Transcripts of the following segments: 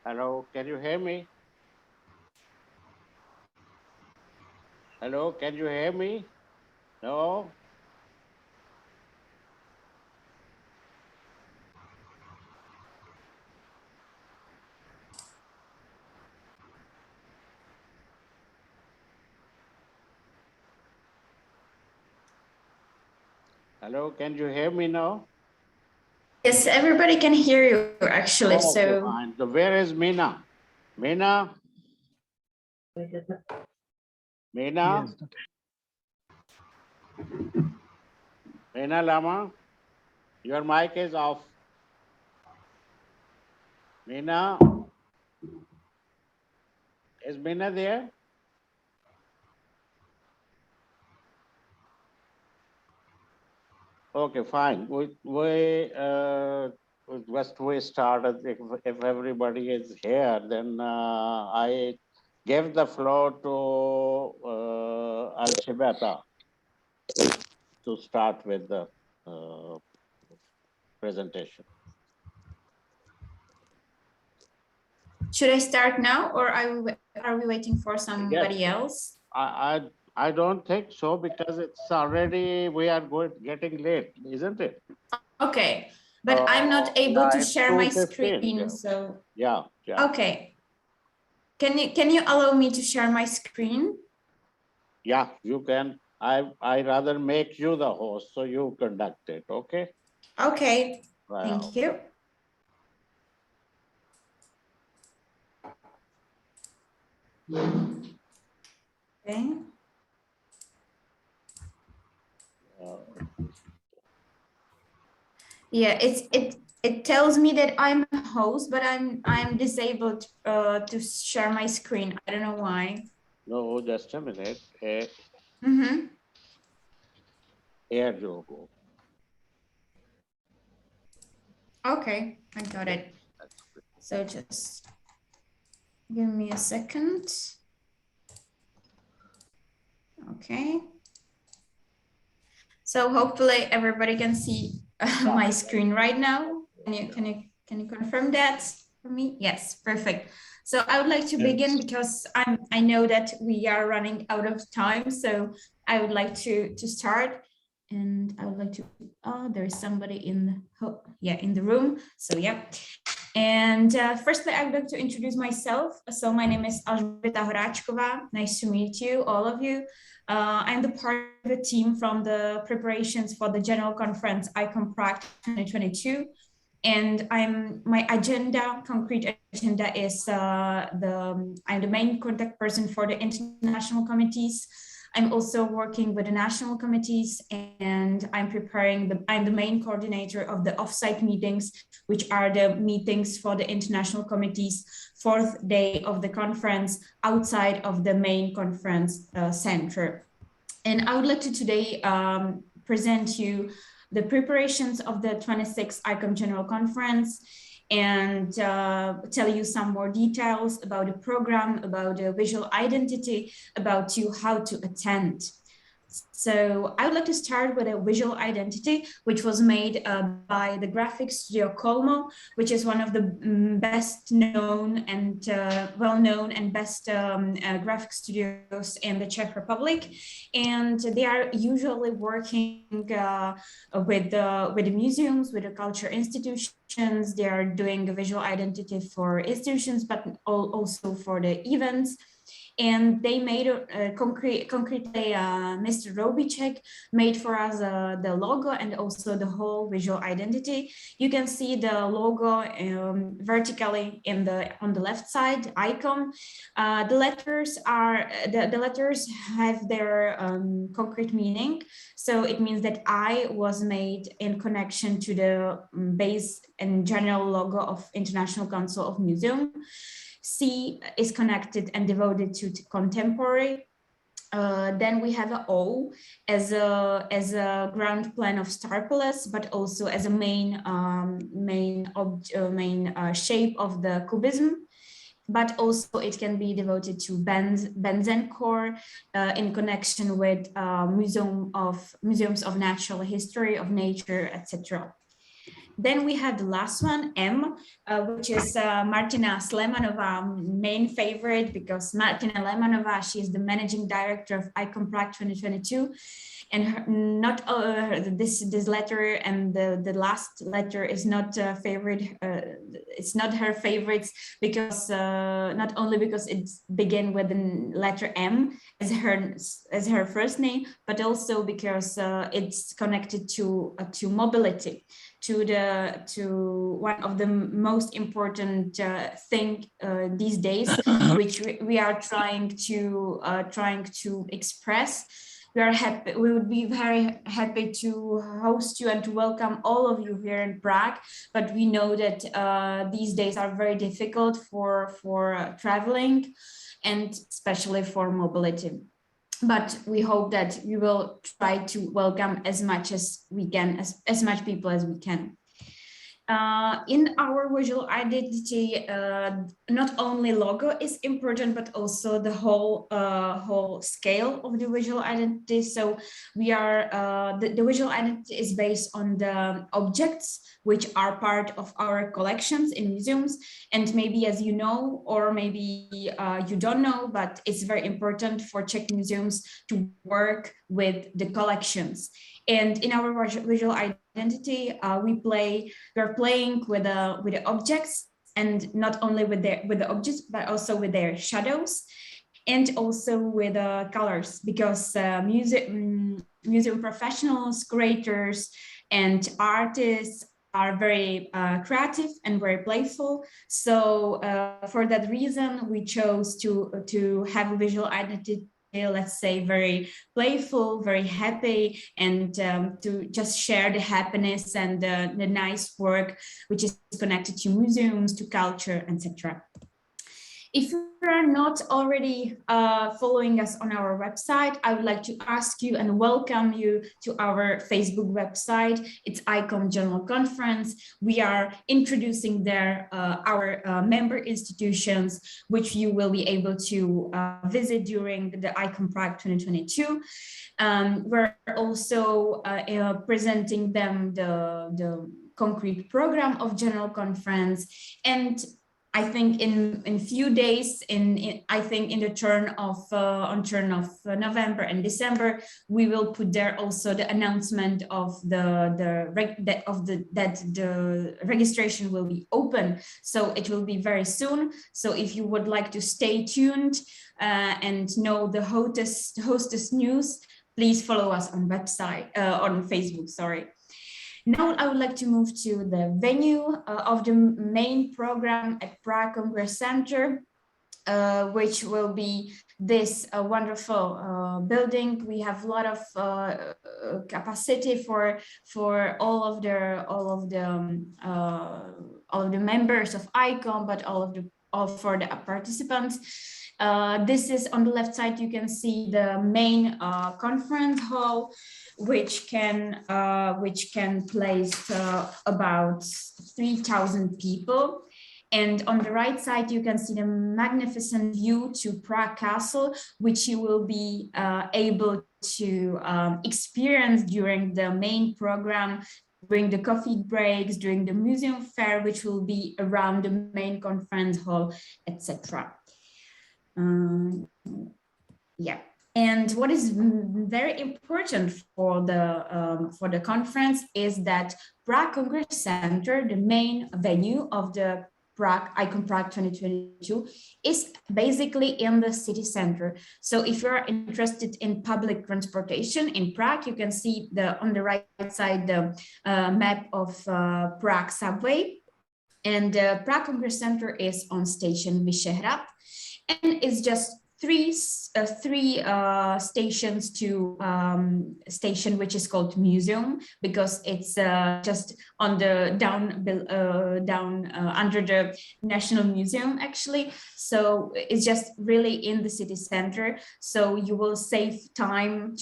Hello, can you hear me? Hello, can you hear me? No? Hello, can you hear me now? Yes, everybody can hear you actually. Oh, okay, So fine. So where is Meena? Meena? Meena? Yes. Meena Lama? Your mic is off. Meena? Is Meena there? Okay, fine. Just we started. If everybody is here, then I give the floor to Alshibata to start with the presentation. should I start now, or are we waiting for somebody else? I don't think so, because it's already, we are getting late, isn't it? Okay, but I'm not able to it's share my 2:15, screen, yeah. so Yeah. okay. Can you allow me to share my screen? Yeah, you can. I rather make you the host, so you conduct it, okay? Okay, Wow. thank you. Okay. Yeah, it tells me that I'm a host, but I'm disabled to share my screen. I don't know why. No, just a minute. Here you go. Okay, I got it. So just give me a second. Okay. So hopefully everybody can see my screen right now. Can you confirm that for me? Yes, perfect. So I would like to begin because I know that we are running out of time. So I would like to start, and I would like to. Oh, there is somebody in the room. So yeah. And firstly, I would like to introduce myself. So my name is Alžběta Horáčková. Nice to meet you, all of you. I'm the part of the team from the preparations for the General Conference ICOM Prague 2022. And my concrete agenda is I'm the main contact person for the international committees. I'm also working with the national committees, and I'm the main coordinator of the offsite meetings, which are the meetings for the international committees, fourth day of the conference outside of the main conference center. And I would like to today present you the preparations of the 26th ICOM General Conference, and tell you some more details about the program, about the visual identity, about how to attend. So I would like to start with a visual identity, which was made by the graphic studio Colmo, which is one of the best known and well-known and best graphic studios in the Czech Republic. And they are usually working with the museums, with the culture institutions. They are doing a visual identity for institutions, but also for the events. And they made concretely Mr. Robicek made for us the logo and also the whole visual identity. You can see the logo vertically on the left side icon. The letters have their concrete meaning. So it means that I was made in connection to the base and general logo of International Council of Museum. C is connected and devoted to contemporary. Then we have an O as a ground plan of Star Palace, but also as a main shape of the Cubism. But also it can be devoted to Benzencourt in connection with museums of natural history, of nature, etc. Then we have the last one, M, which is Martina Slemanova, main favorite, because Martina Slemanova, she is the managing director of IVCOM Prague 2022. And her, not this letter and the last letter is not favorite. It's not her favorites because not only because it begins with the letter M as her first name, but also because it's connected to mobility, to one of the most important thing these days, which we are trying to express. We would be very happy to host you and to welcome all of you here in Prague, but we know that these days are very difficult for traveling and especially for mobility. But we hope that we will try to welcome as much as we can, as much people as we can. In our visual identity, not only logo is important, but also the whole scale of the visual identity. So we are the visual identity is based on the objects which are part of our collections in museums. And maybe, as you know, or maybe you don't know, but it's very important for Czech museums to work with the collections. And in our visual identity, we are playing with the objects, and not only with the objects, but also with their shadows, and also with colors, because museum professionals, curators, and artists are very creative and very playful. So for that reason, we chose to have a visual identity, let's say, very playful, very happy, and to just share the happiness and the nice work which is connected to museums, to culture, etc. If you are not already following us on our website, I would like to ask you and welcome you to our Facebook website. It's IVCOM General Conference. We are introducing there our member institutions, which you will be able to visit during the IVCOM Prague 2022. We're also presenting them the concrete program of General Conference, and I think in few days, I think in the turn of November and December, we will put there also the announcement of that the registration will be open. So it will be very soon. So if you would like to stay tuned and know the hostess news, please follow us on on Facebook. Sorry. Now I would like to move to the venue of the main program at Prague Congress Center, which will be this wonderful building. We have a lot of capacity for all of the members of IVCOM, but for the participants. This is on the left side. You can see the main conference hall, which can place about 3,000 people. And on the right side, you can see the magnificent view to Prague Castle, which you will be able to experience during the main program, during the coffee breaks, during the museum fair, which will be around the main conference hall, etc. Yeah. And what is very important for the conference is that Prague Congress Center, the main venue of the IVCOM Prague 2022, is basically in the city center. So if you are interested in public transportation in Prague, you can see on the right side the map of Prague subway, and Prague Congress Center is on station Vyšehrad, and it's just three stations to station which is called museum, because it's just on the down under the National Museum actually. So it's just really in the city center. So you will save time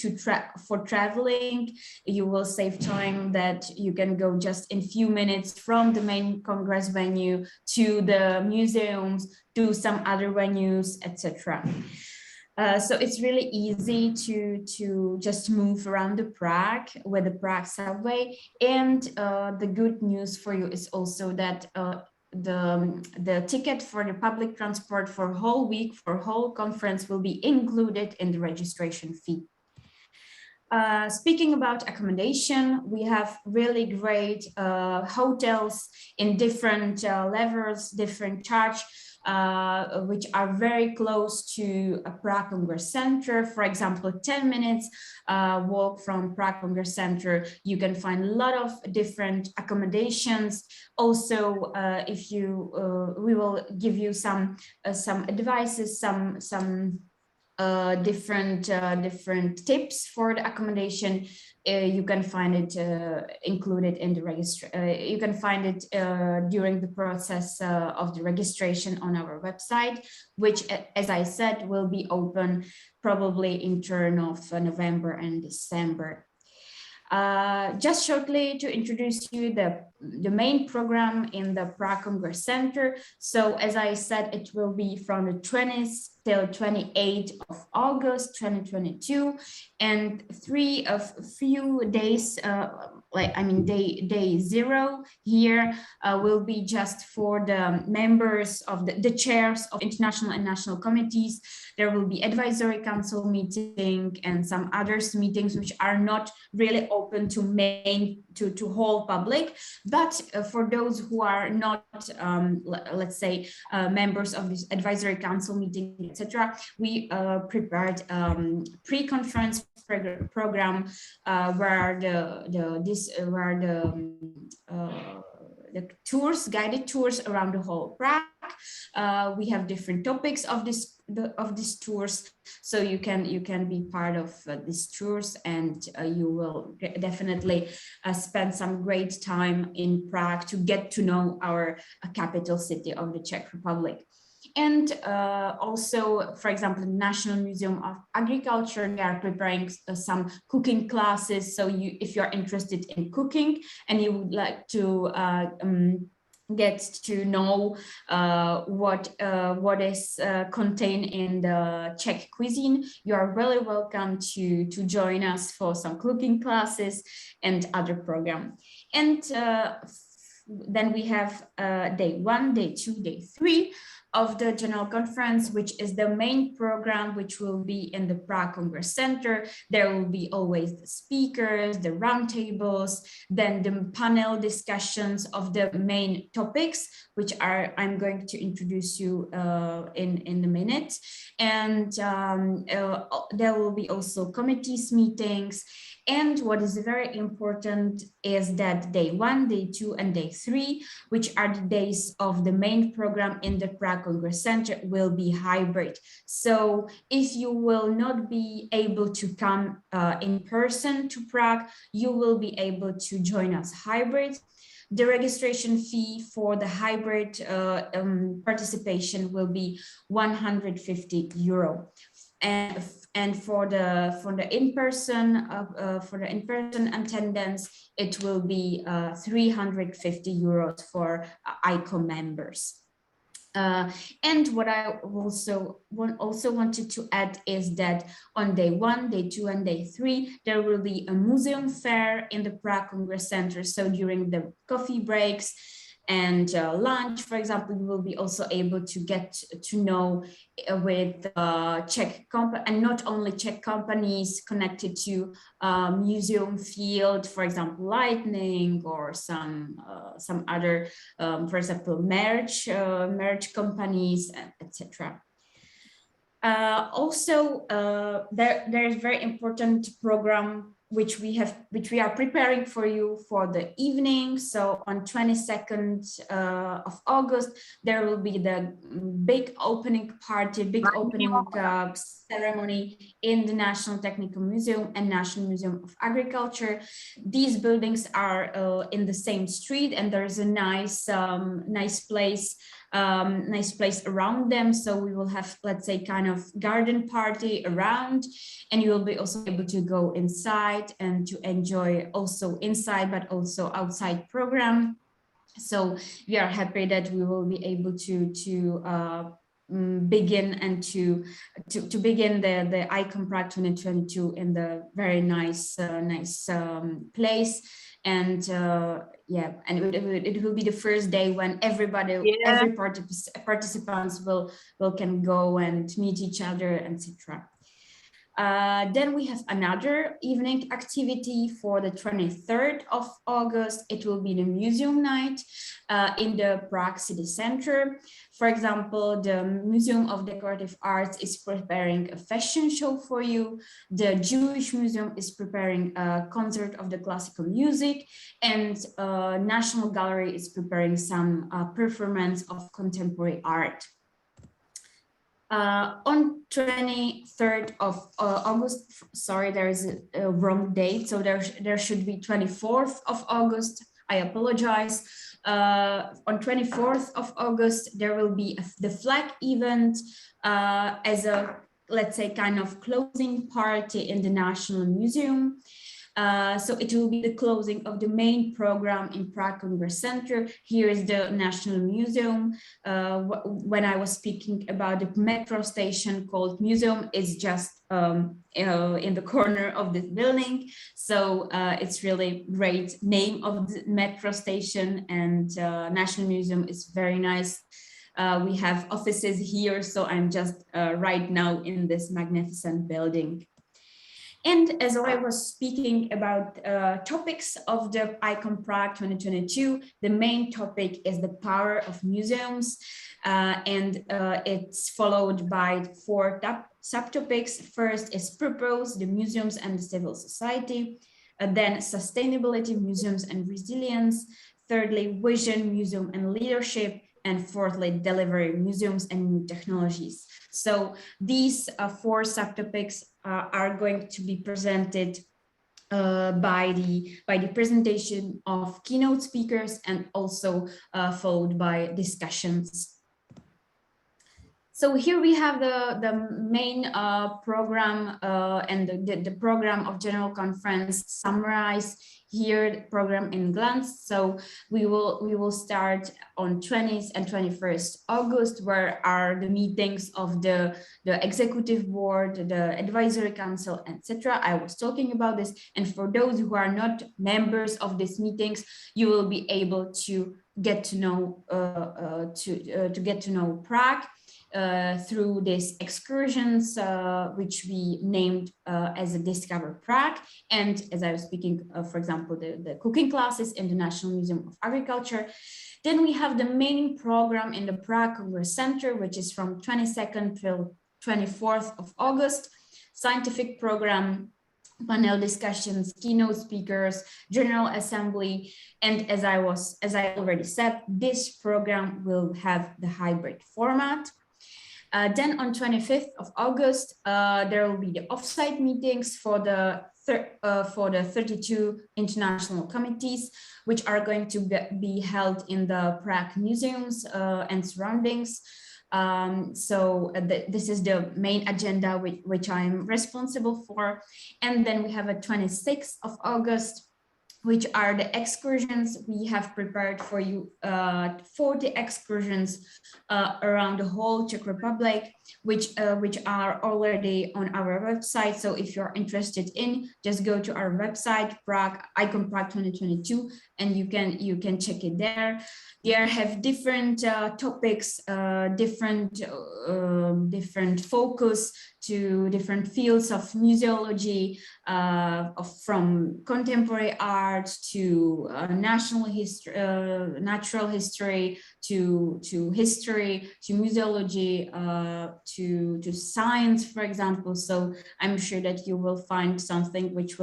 for traveling. You will save time that you can go just in few minutes from the main congress venue to the museums, to some other venues, etc. So it's really easy to just move around the Prague with the Prague subway. And the good news for you is also that the ticket for the public transport for whole week, for whole conference will be included in the registration fee. Speaking about accommodation, we have really great hotels in different levels, different charge, which are very close to a Prague Congress Center. For example, 10 minutes walk from Prague Congress Center, you can find a lot of different accommodations. Also, if you, we will give you some advices, some different tips for the accommodation. You can find it included in the register. You can find it during the process of the registration on our website, which, as I said, will be open probably in turn of November and December. Just shortly to introduce you the main program in the Prague Congress Center. So as I said, it will be from the 20th till 28th of August 2022, and few days, day 0 here will be just for the members of the chairs of international and national committees. There will be advisory council meeting and some others meetings which are not really open to whole public, but for those who are not, let's say, members of this advisory council meeting, etc., we prepared pre-conference program where the tours, guided tours around the whole Prague. We have different topics of these tours, so you can be part of these tours, and you will definitely spend some great time in Prague to get to know our capital city of the Czech Republic. And also, for example, the National Museum of Agriculture, they are preparing some cooking classes. So if you're interested in cooking and you would like to get to know what is contained in the Czech cuisine, you are really welcome to join us for some cooking classes and other program. And then we have day 1, day 2, day 3 of the General Conference, which is the main program, which will be in the Prague Congress Center. There will be always the speakers, the roundtables, then the panel discussions of the main topics, which I'm going to introduce you in a minute. And there will be also committees meetings. And what is very important is that day 1, day 2, and day 3, which are the days of the main program in the Prague Congress Center, will be hybrid. So if you will not be able to come in person to Prague, you will be able to join us hybrid. The registration fee for the hybrid participation will be €150. And for the in-person attendance, it will be €350 for IVCOM members. And what I also wanted to add is that on day 1, day 2, and day 3, there will be a museum fair in the Prague Congress Center. So during the coffee breaks and lunch, for example, you will be also able to get to know with Czech company, and not only Czech companies connected to museum field, for example, lighting or some other, for example, merch companies, etc. Also, there is very important program which we are preparing for you for the evening. So on 22nd of August, there will be the big opening party, big opening ceremony in the National Technical Museum and National Museum of Agriculture. These buildings are in the same street, and there is a nice place around them. So we will have, let's say, kind of garden party around, and you will be also able to go inside and to enjoy also inside, but also outside program. So we are happy that we will be able to begin and to begin the ICOM Prague 2022 in the very nice place. And yeah, and it will be the first day when every participants will can go and meet each other, etc. Then we have another evening activity for the 23rd of August. It will be the museum night in the Prague city center. For example, the Museum of Decorative Arts is preparing a fashion show for you. The Jewish Museum is preparing a concert of the classical music, and National Gallery is preparing some performance of contemporary art. On 23rd of August, sorry, there is a wrong date, so there should be 24th of August. I apologize. On 24th of August, there will be the flag event as a, let's say, kind of closing party in the National Museum. So it will be the closing of the main program in Prague Congress Center. Here is the National Museum. When I was speaking about the metro station called Museum, it's just in the corner of this building. So it's really great name of the metro station, and National Museum is very nice. We have offices here, so I'm just right now in this magnificent building. And as I was speaking about topics of the ICOM Prague 2022, the main topic is the power of museums, and it's followed by 4 subtopics. First is purpose, the museums and the civil society, then sustainability, museums and resilience, thirdly, vision, museum and leadership, and fourthly, delivery, museums and new technologies. So these 4 subtopics are going to be presented by the presentation of keynote speakers, and also followed by discussions. So here we have the main program and the program of General Conference summarized here, the program in glance. So we will start on 20th and 21st August, where are the meetings of the executive board, the advisory council, etc. I was talking about this, and for those who are not members of these meetings, you will be able to get to know Prague through these excursions, which we named as a Discover Prague. And as I was speaking, for example, the cooking classes in the National Museum of Agriculture. Then we have the main program in the Prague Congress Center, which is from 22nd till 24th of August, scientific program, panel discussions, keynote speakers, general assembly. And as I already said, this program will have the hybrid format. Then on 25th of August, there will be the offsite meetings for the 32 international committees, which are going to be held in the Prague museums and surroundings. This is the main agenda which I'm responsible for. And then we have a 26th of August, which are the excursions. We have prepared for you 40 excursions around the whole Czech Republic, which are already on our website. So if you're interested in, just go to our website, ICOM Prague 2022, and you can check it there. There have different topics, different focus to different fields of museology, from contemporary art to national history, natural history, to history, to museology, to science, for example. So I'm sure that you will find something which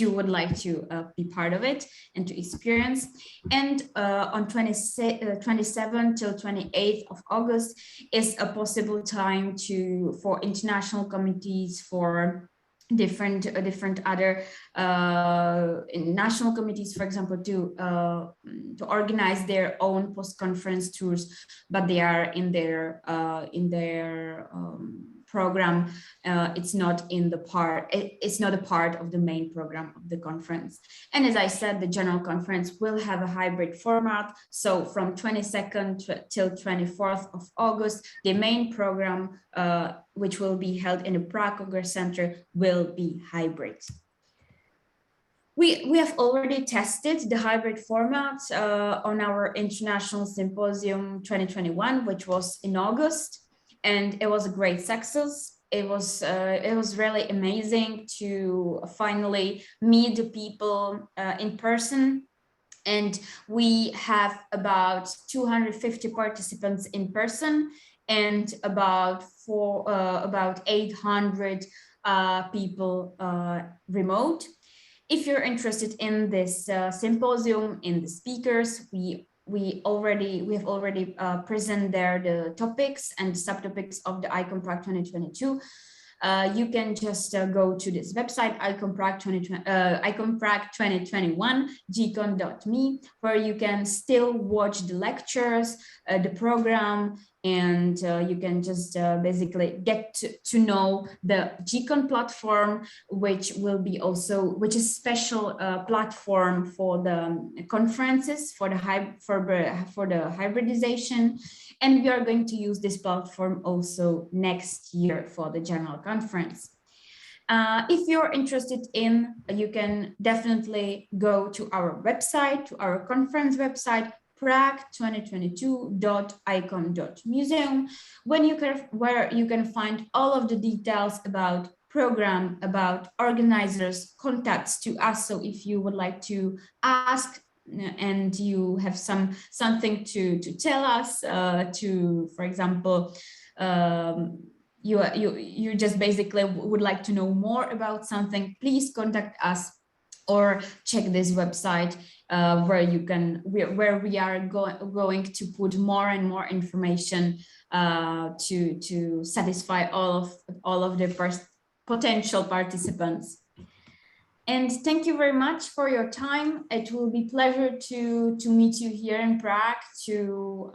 you would like to be part of it and to experience. And on 27 till 28th of August is a possible time for international committees, for different other national committees, for example, to organize their own post-conference tours, but they are in their program. It's not in the part, it's not a part of the main program of the conference. And as I said, the general conference will have a hybrid format. So from 22nd till 24th of August, the main program, which will be held in the Prague Congress Center, will be hybrid. We have already tested the hybrid format on our International Symposium 2021, which was in August, and it was a great success. It was really amazing to finally meet the people in person. And we have about 250 participants in person and about 800 people remote. If you're interested in this symposium, in the speakers, we have already presented there the topics and subtopics of the IVCOM Prague 2022. You can just go to this website, IVCOM Prague 2021, gcon.me, where you can still watch the lectures, the program, and you can just basically get to know the GCON platform, which is special platform for the conferences, for the hybridization. And we are going to use this platform also next year for the general conference. If you're interested in, you can definitely go to our website, to our conference website, prague2022.icom.museum, where you can find all of the details about program, about organizers, contacts to us. So if you would like to ask and you have something to tell us, for example, you just basically would like to know more about something, please contact us or check this website where we are going to put more and more information to satisfy all of the potential participants. And thank you very much for your time. It will be a pleasure to meet you here in Prague, to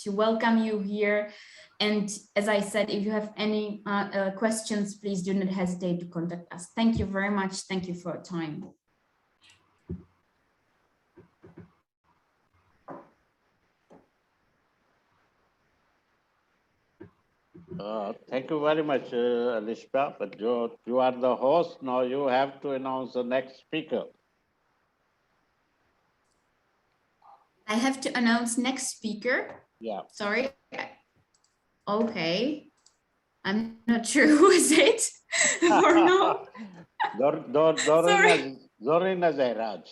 welcome you here. And as I said, if you have any questions, please do not hesitate to contact us. Thank you very much. Thank you for your time. Thank you very much, Alishka, but you are the host. Now you have to announce the next speaker. I have to announce next speaker? Yeah. Sorry. Okay. I'm not sure who is it or no. Zorina Zairaj.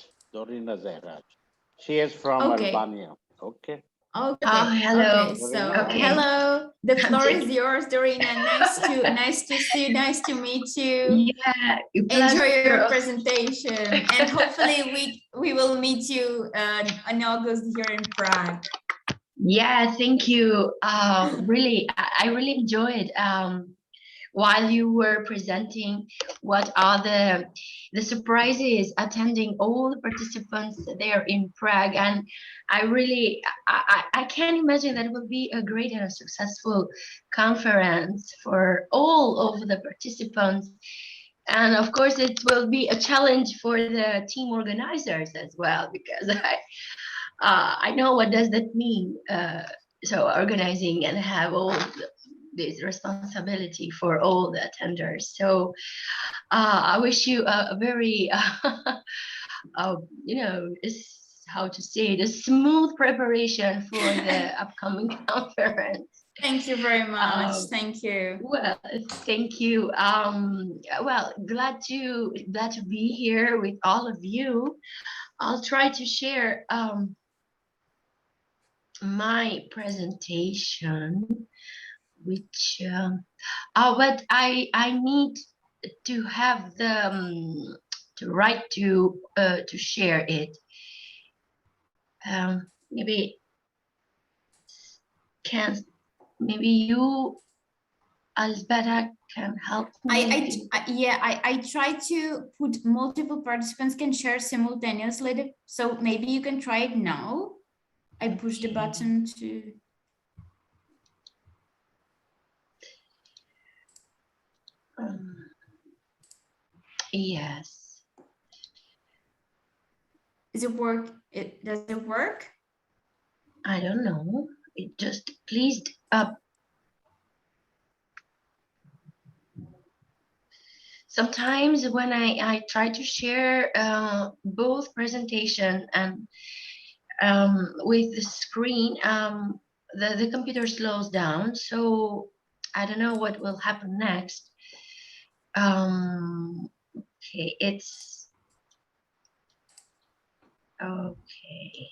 She is from Albania. Okay. Okay. Hello. Okay. So hello. The floor is yours, Dorina. Nice to see you. Nice to meet you. Yeah. Enjoy your presentation, and hopefully we will meet you in August here in Prague. Yeah. Thank you. Really, I really enjoyed while you were presenting what are the surprises attending all the participants there in Prague, and I can imagine that it will be a great and a successful conference for all of the participants, and of course it will be a challenge for the team organizers as well, because I know what does that mean. So organizing and have all this responsibility for all the attenders. So I wish you a very, how to say it, a smooth preparation for the upcoming conference. Thank you very much. Thank you. Well, thank you. Well, glad to be here with all of you. I'll try to share my presentation, which but I need to have the right to share it. Maybe you, Alzbeta, can help me. I try to put multiple participants can share simultaneously, so maybe you can try it now. I push the button to. Yes. Does it work? I don't know. It just pleased up. Sometimes when I try to share both presentation and with the screen, the computer slows down. So I don't know what will happen next. Okay, it's okay.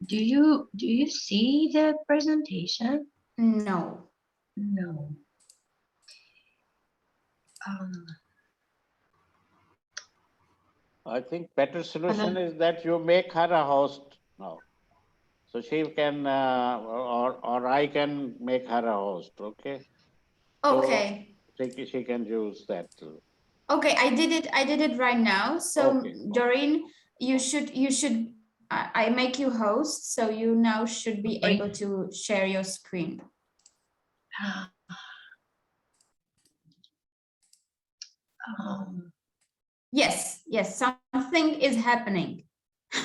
Do you see the presentation? No. No. I think better solution is that you make her a host now. So she can, or I can make her a host, okay? Okay. So she can use that too. Okay, I did it right now. So Okay. Doreen, you should I make you host, so you now should be able to share your screen. Yes, something is happening.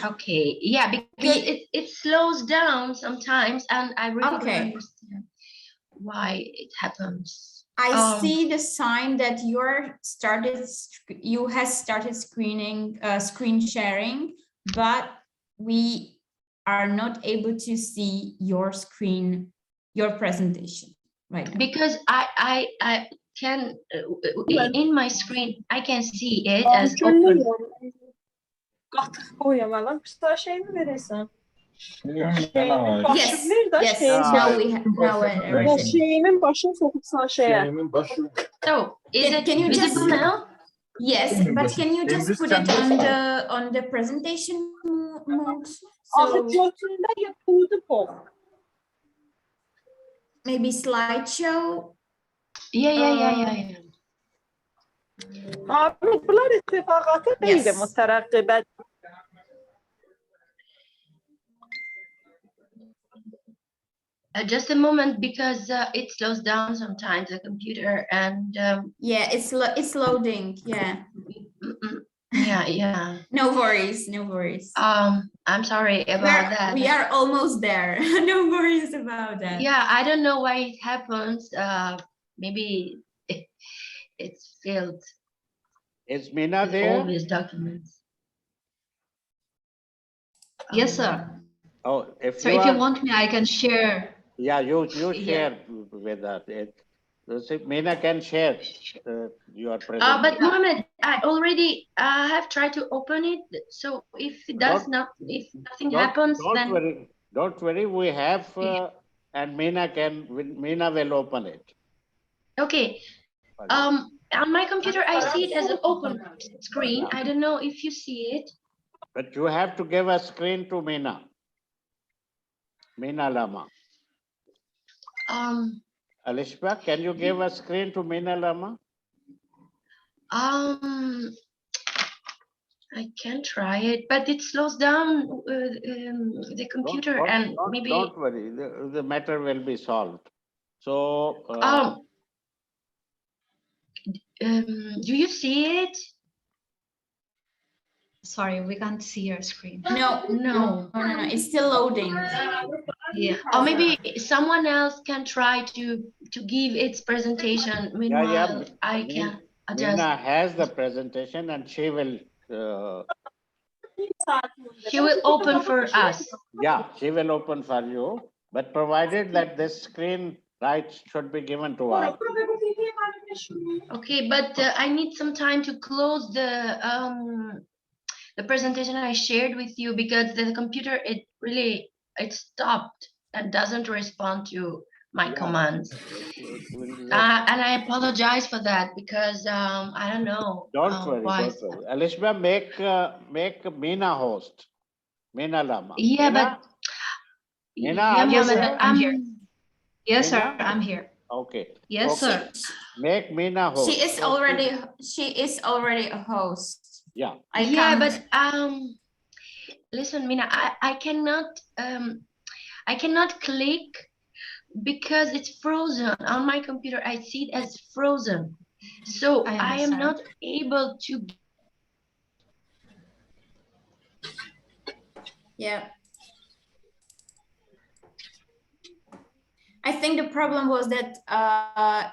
Okay, yeah, because it slows down sometimes, and I really don't understand why it happens. I see the sign that you has started screen sharing, but we are not able to see your screen, your presentation right now. Because I can in my screen I can see it as open. Yes, now we have Şeyimin başını sokup şeye. So is it visible now? Yes, but can you just put it on the presentation mode? So maybe slideshow. Yeah. Abi bunlar ittifakatı değildi müterakibet. Just a moment, because it slows down sometimes the computer, and yeah, it's loading. Yeah. No worries. I'm sorry about that. We are almost there. No worries about that. Yeah, I don't know why it happens. Maybe it's filled. Is Meena there? All these documents. Yes, sir. Oh, if you want me, I can share. Yeah, you share with us. Meena can share your presentation. But Mohammed, I already have tried to open it. So if it does if nothing happens, then don't worry. We have and Meena will open it. Okay. On my computer, I see it as an open screen. I don't know if you see it. But you have to give a screen to Meena Lama. Alishba, can you give a screen to Meena Lama? I can try it, but it slows down the computer, maybe. Don't worry, the matter will be solved. So. Do you see it? Sorry, we can't see your screen. No. It's still loading. Yeah. Or maybe someone else can try to give its presentation. Meanwhile, I can adjust. Meena has the presentation, and she will. She will open for us. Yeah, she will open for you, but provided that this screen rights should be given to her. Okay, but I need some time to close the presentation I shared with you, because the computer it stopped and doesn't respond to my commands. And I apologize for that, because I don't know. Don't worry. Alishba, make Meena host. Meena Lama. Yeah, Meena? but Meena, I'm here. Yes, Meena? sir, I'm here. Okay. Yes, sir. Make Meena host. She is already a host. Yeah. But listen, Meena, I cannot click because it's frozen on my computer. I see it as frozen. So I I am understand. not able to. Yeah. I think the problem was that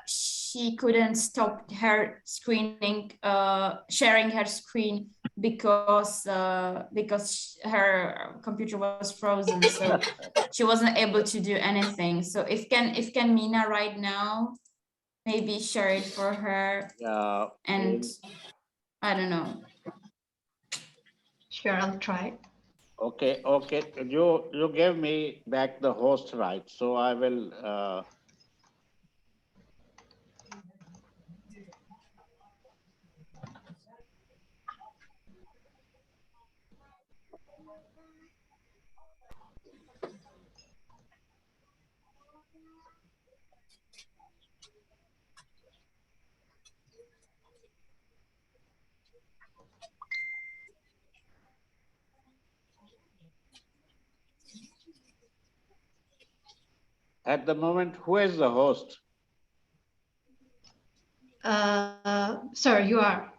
she couldn't stop her screening, sharing her screen because her computer was frozen, so she wasn't able to do anything. So if can Mina right now maybe share it for her, Yeah. and I don't know. Sure, I'll try. Okay, okay. You gave me back the host right, so I will. At the moment, who is the host? Sir, you are.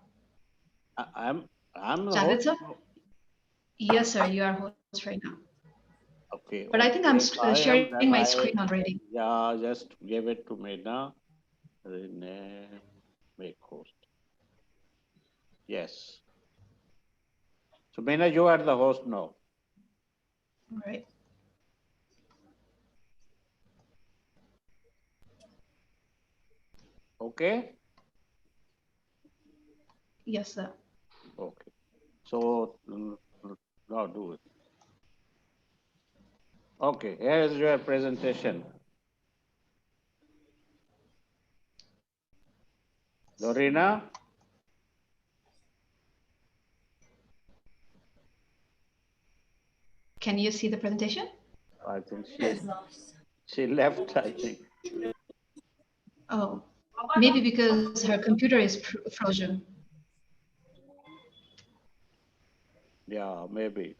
I'm the host. Janitza? Yes, sir, you are host right now. Okay. But I think I'm If I am, sharing then my I screen already. yeah, just give it to me now. Rename, make host. Yes. So Meena, you are the host now. All right. Okay. Yes, sir. Okay. So now do it. Okay. Here is your presentation. Lorena. Can you see the presentation? I think she left. I think. Oh, maybe because her computer is frozen. Yeah, maybe.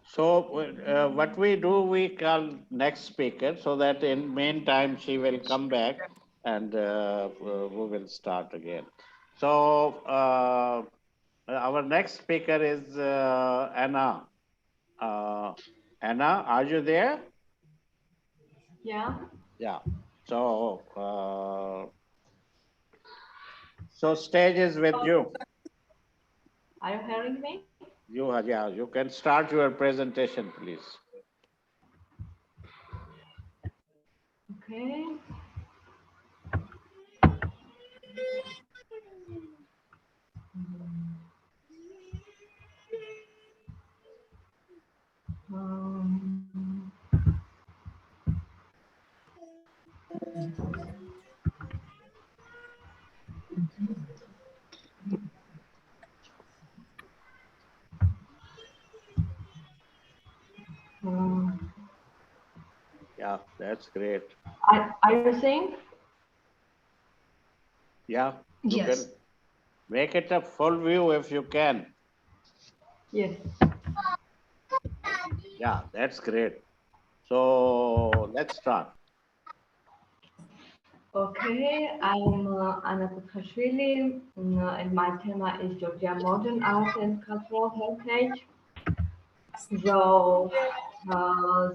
So what we do, we call next speaker so that in meantime she will come back and we will start again. So our next speaker is Anna. Anna, are you there? Yeah. Yeah. So so stage is with you. Are you hearing me? Yeah, you can start your presentation, please. Okay. Um, um, Yeah, that's great. are you saying? Yeah, you can Yes. make it a full view if you can. Yes. Yeah, that's great. So let's start. Okay, I'm Anna Kukhashvili, and my theme is Georgia Modern Art and Cultural Heritage. So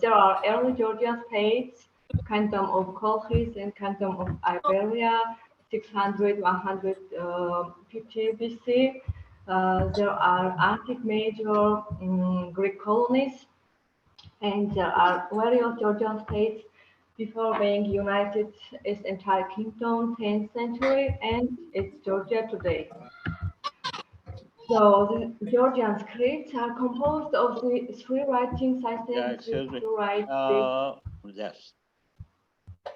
there are early Georgian states, Kingdom of Colchis and Kingdom of Iberia, 600, 150 BC. There are antique major Greek colonies, and there are various Georgian states before being united its entire kingdom, 10th century, and it's Georgia today. So the Georgian scripts are composed of the three writing Yeah, systems excuse used me. to write the Yes.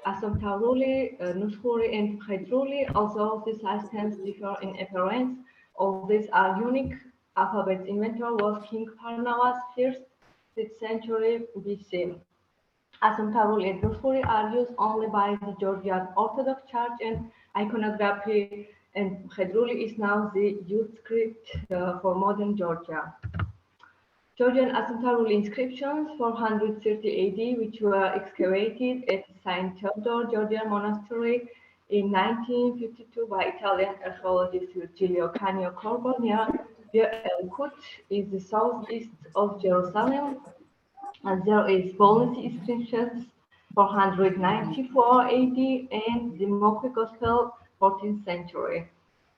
Asomtauruli, Nushkuri, and Khedruli. Although the systems differ in appearance, all these are unique. Alphabet's inventor was King Parnavas, 6th century BC. Asomtauruli and Nushkuri are used only by the Georgian Orthodox Church and iconography, and Khedruli is now the used script for modern Georgia. Georgian Asomtauruli inscriptions 430 AD, which were excavated at Saint Theodore Georgian Monastery in 1952 by Italian archaeologist Giulio Canio Corbonea. Via El-Kut is the southeast of Jerusalem, and there is policy inscriptions 494 AD and the Moche Gospel 14th century.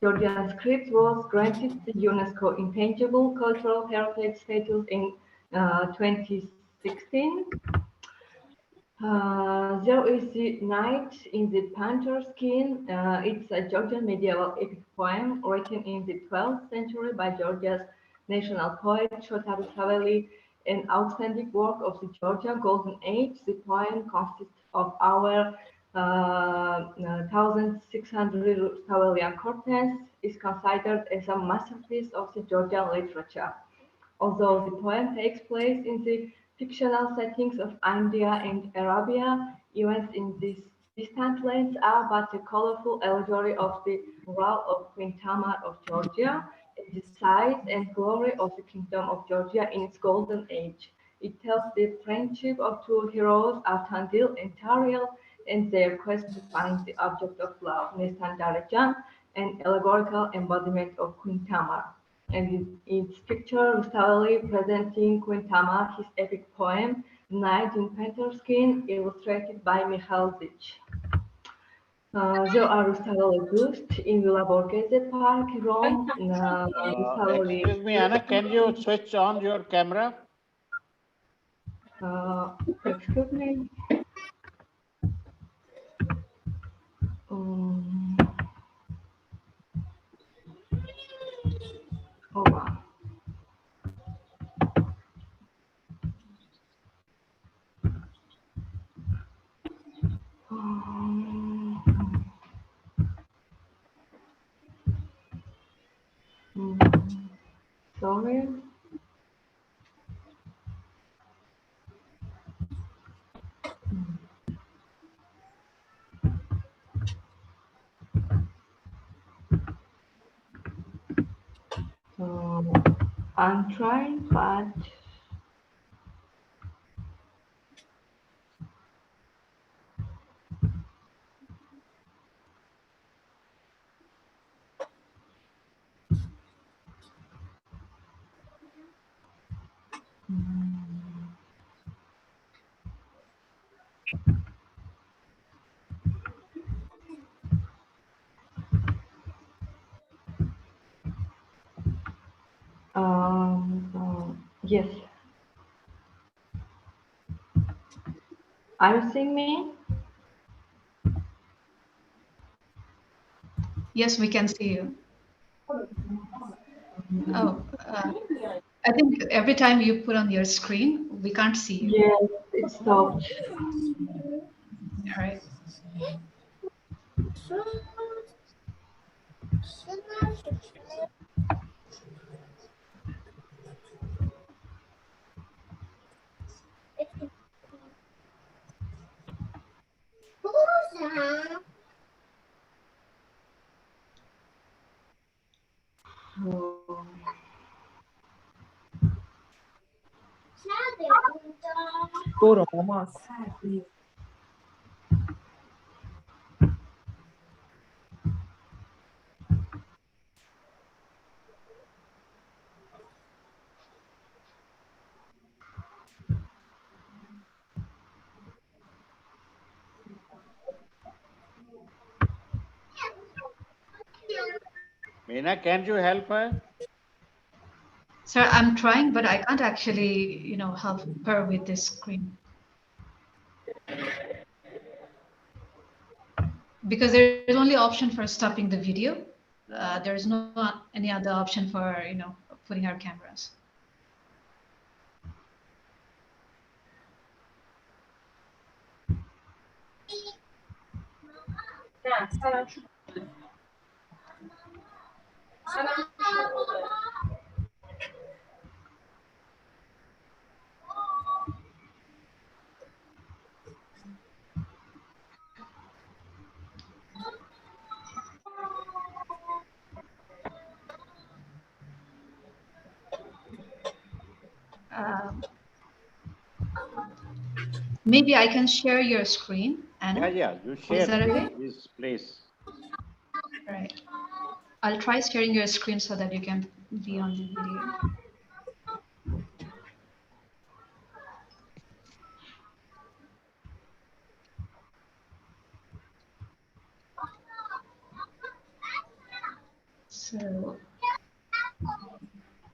Georgian script was granted the UNESCO Intangible Cultural Heritage status in 2016. There is the Night in the Panther Skin. It's a Georgian medieval epic poem written in the 12th century by Georgia's national poet Shota Rustaveli, an outstanding work of the Georgia Golden Age. The poem consists of our 1600 Rustavelian corpus, is considered as a masterpiece of the Georgian literature. Although the poem takes place in the fictional settings of India and Arabia, events in these distant lands are but a colorful allegory of the rule of Queen Tamar of Georgia, and the size and glory of the Kingdom of Georgia in its golden age. It tells the friendship of two heroes, Artandil and Tariel, and their quest to find the object of love, Nestan Darajan, an allegorical embodiment of Queen Tamar. And in its picture, Rustaveli presenting Queen Tamar, his epic poem, Night in Panther Skin, illustrated by Michal Zich. There are Rustaveli bustes in Villa Borghese Park, Rome. Excuse me, Anna, can you switch on your camera? Excuse me. Oh, wow. Sorry. I'm trying, but yes. Are you seeing me? Yes, we can see you. Oh, I think every time you put on your screen, we can't see you. Yes, it stopped. All right. Meena, can you help her? Sir, I'm trying, but I can't actually, help her with this screen. Because there is only option for stopping the video. There is no any other option for, putting our cameras. Maybe I can share your screen Anna? Yeah, you Is share. that okay? Please. All right. I'll try sharing your screen so that you can be on the video. So,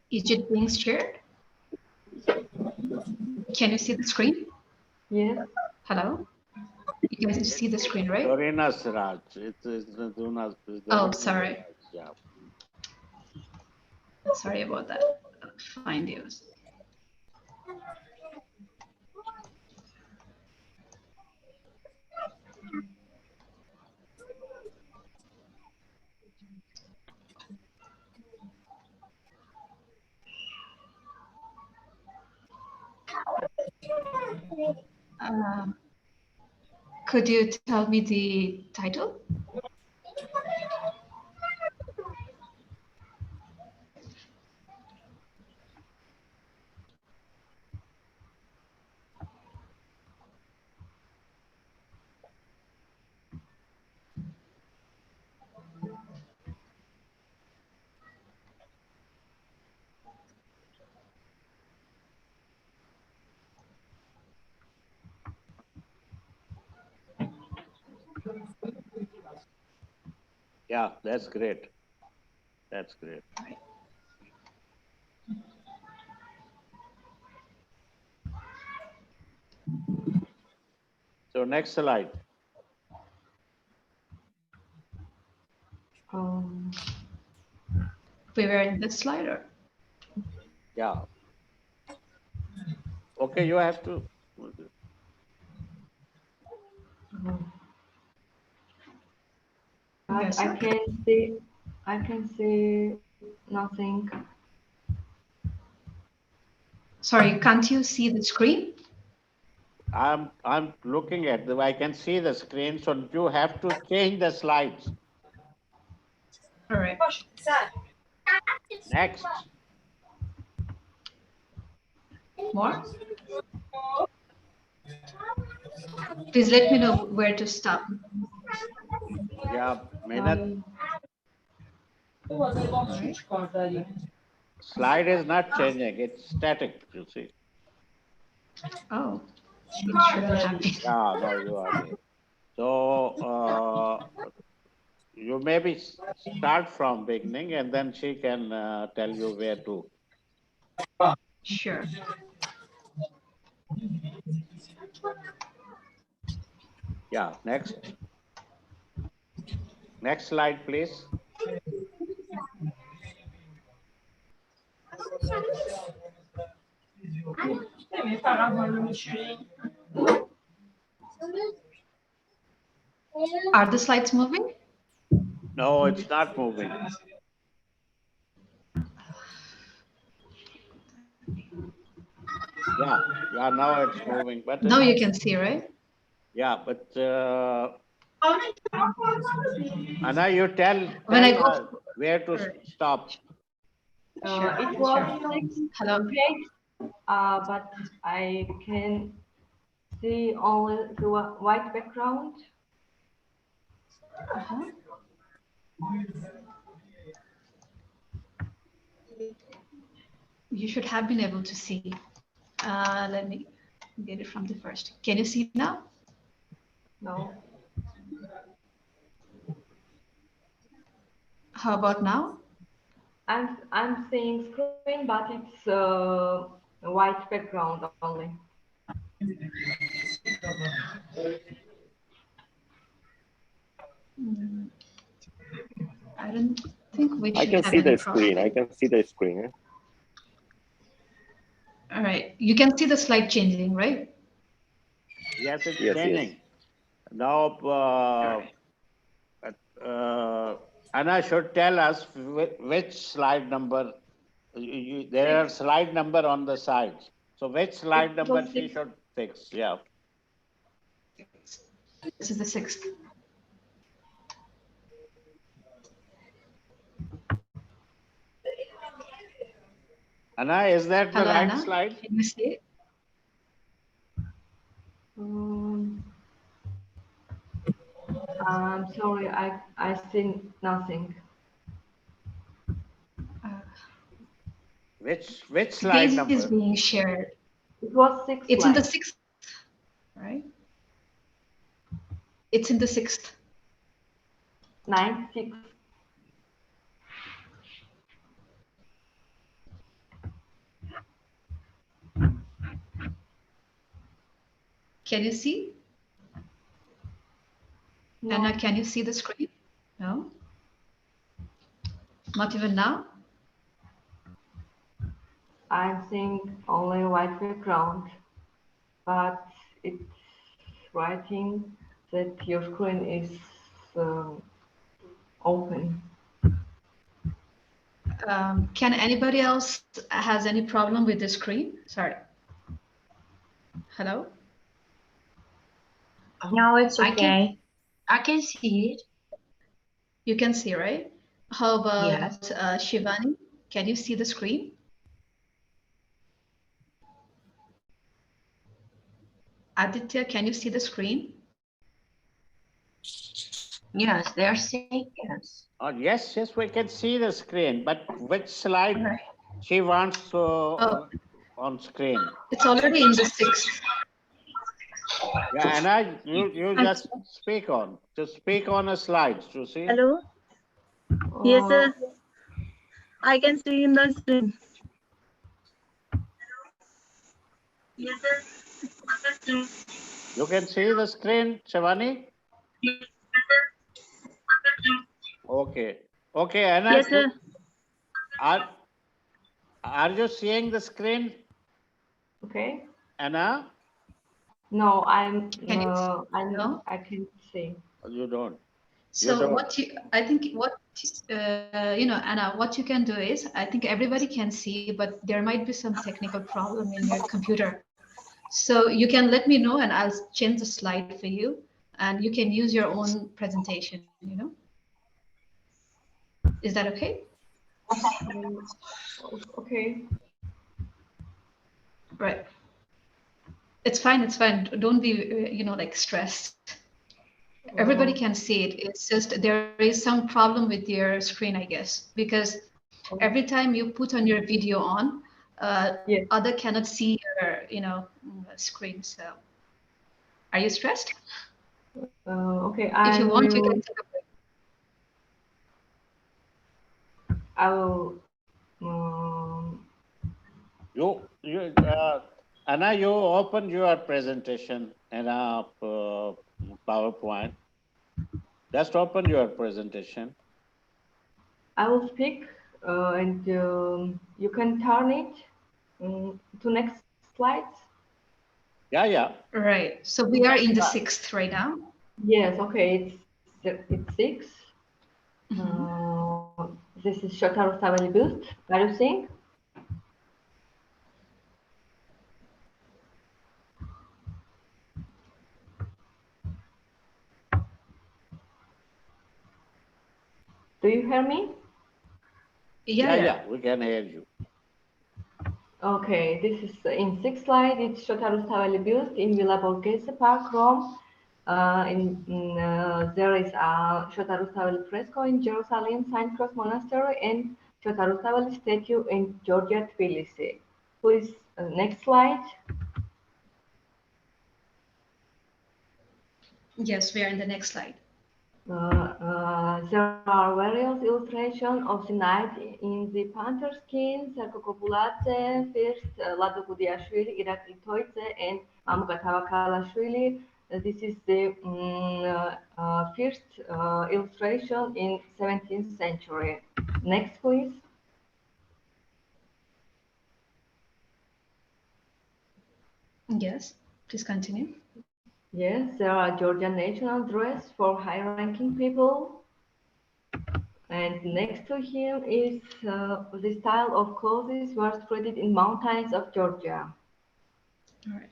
is it being shared? Can you see the screen? Yes. Hello? You can see the screen, right? Dorina Siraj. It's Dorina. Oh, sorry. Yeah. Sorry about that. Find you. Could you tell me the title? Yeah, that's great. That's great. So next slide. We were in this slide, or? Yeah. Okay, you have to. Yes, I can see nothing. Sorry, can't you see the screen? I'm looking at the. I can see the screen, so you have to change the slides. All right. Next. More? Please let me know where to stop. Yeah, minute. Right. Slide is not changing. It's static, you see. Oh, it shouldn't have been. Yeah, now you are there. So you maybe start from beginning and then she can tell you where to. Sure. Yeah, next. Next slide, please. Are the slides moving? No, it's not moving. Yeah, now it's moving. But Now you can see, right? yeah, but Anna, you tell When I go where to stop. Sure. It was Sure. 6 Hello. page, but I can see only the white background. You should have been able to see. Let me get it from the first. Can you see now? No. How about now? I'm seeing screen, but it's white background only. I don't think we should I can have see any the problem. screen. I can see the screen. All right. You can see the slide changing, right? Yes, it's Yes, changing. yes. Now, Anna should tell us which slide number. There are slide number on the sides. So which slide number she should fix? Yeah. This is the 6th. Anna, is that the Hello, right Anna. slide? Can you see it? Sorry, I see nothing. Which The slide page number? is being shared. It was 6 It's in the slides. 6th, right? It's in the 6th. 9, 6. Can you see? No, Anna, can you see the screen? No? Not even now? I'm seeing only white background, but it's writing that your screen is open. Can anybody else has any problem with the screen? Sorry. Hello? No, it's okay. I can see it. You can see, right? How about Yes. Shivani? Can you see the screen? Aditya, can you see the screen? Yes, they're saying yes. Oh, yes, we can see the screen, but which slide All right. she wants to Oh, on screen? it's already in the 6th. Yeah, Anna, you just speak on. Just speak on a slide to see. Hello? Yes, sir. I can see in the screen. Yes, sir. You can see the screen, Shivani? Okay. Okay, Anna. Yes, sir. Are you seeing the screen, Okay. Anna? No, I'm. Can you see? No? I can't see. You don't. So I think what, Anna, what you can do is, I think everybody can see, but there might be some technical problem in your computer. So you can let me know and I'll change the slide for you and you can use your own presentation, Is that okay? Okay. Right. It's fine. Don't be, like stressed. Everybody can see it. It's just there is some problem with your screen, I guess, because every time you put on your video on, Yes. other cannot see your, screen. So, are you stressed? Okay. If you want, you can take a break. I will. Anna, you open your presentation in a PowerPoint. Just open your presentation. I will speak, and you can turn it to next slide. Yeah. Right. So we are in the 6th right now. Yes. Okay. It's 6. This is Shota Rustaveli boost. Are you seeing? Do you hear me? Yeah. We can hear you. Okay, this is in 6th slide. It's Shota Rustaveli boost in Villa Borghese Park, Rome. There is a Shota Rustaveli fresco in Jerusalem, Saint Cross Monastery, and Shota Rustaveli statue in Georgia, Tbilisi. Please, next slide. Yes, we are in the next slide. There are various illustrations of the night in the panther skin, Sarkokopuladze, first Lado Gudiashvili, Irakli Toitze, and Mamuka Tavakalashvili. This is the first illustration in 17th century. Next, please. Yes, please continue. Yes, there are Georgian national dress for high-ranking people. And next to him is the style of clothes was spread in mountains of Georgia. All right.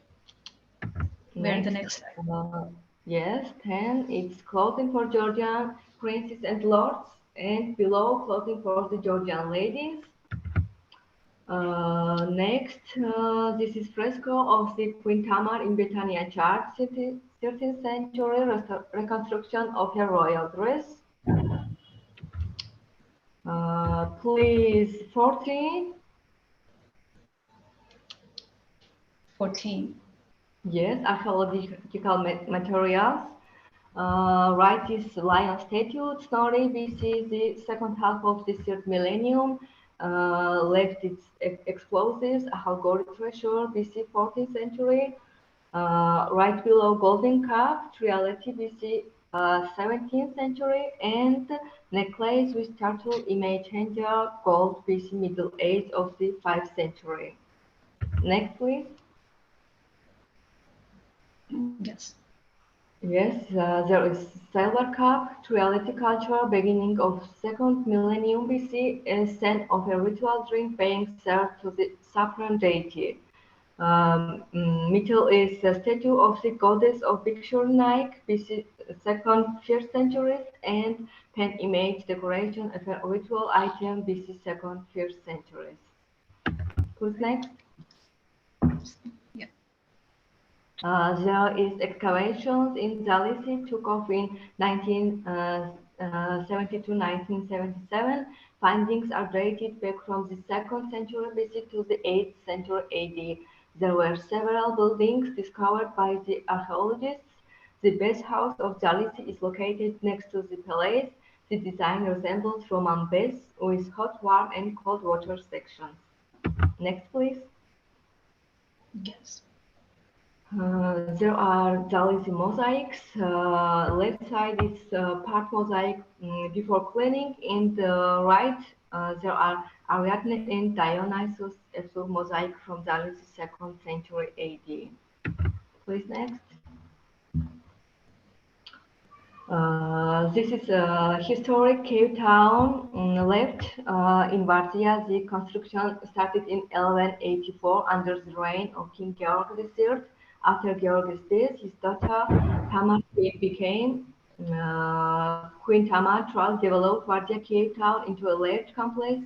We're in the next slide. Yes, 10. It's clothing for Georgian princes and lords, and below clothing for the Georgian ladies. Next, this is fresco of the Queen Tamar in Britannia Church, 13th century reconstruction of her royal dress. Please, 14. 14. Yes, archaeological materials. Right is lion statue, Snorri BC, the second half of the third millennium. Left its explosives, Halgori treasure, BC 14th century. Right below golden cup, reality BC 17th century, and necklace with turtle image hanger, gold BC middle age of the 5th century. Next, please. Yes. Yes, there is silver cup, reality culture, beginning of second millennium BC, a scene of a ritual drink being served to the saffron deity. Middle is a statue of the goddess of Bikshur Naik, BC second, 1st centuries, and pen image decoration of a ritual item, BC second, 1st centuries. Who's next? Yeah. There is excavations in Zalisi took off in 1972-1977. Findings are dated back from the 2nd century BC to the 8th century AD. There were several buildings discovered by the archaeologists. The base house of Zalisi is located next to the palace. The design resembles Roman base with hot, warm, and cold water sections. Next, please. Yes. There are Zalisi mosaics. Left side is part mosaic before cleaning, and right there are Ariadne and Dionysus also mosaic from Zalisi 2nd century AD. Please next. This is a historic cave town left in Vartia. The construction started in 1184 under the reign of King Georg III. After Georg's death, his daughter Tamar became Queen Tamar developed Vartia cave town into a large complex.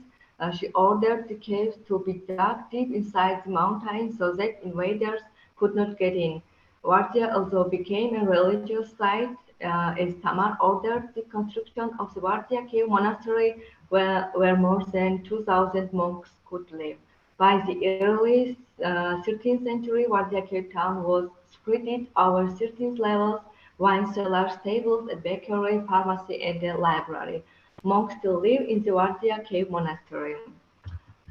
She ordered the caves to be dug deep inside the mountains so that invaders could not get in. Vartia also became a religious site as Tamar ordered the construction of the Vartia cave monastery where more than 2,000 monks could live. By the early 13th century, Vartia cave town was spread over 13 levels, wine cellars, stables, a bakery, pharmacy, and a library. Monks still live in the Vartia cave monastery.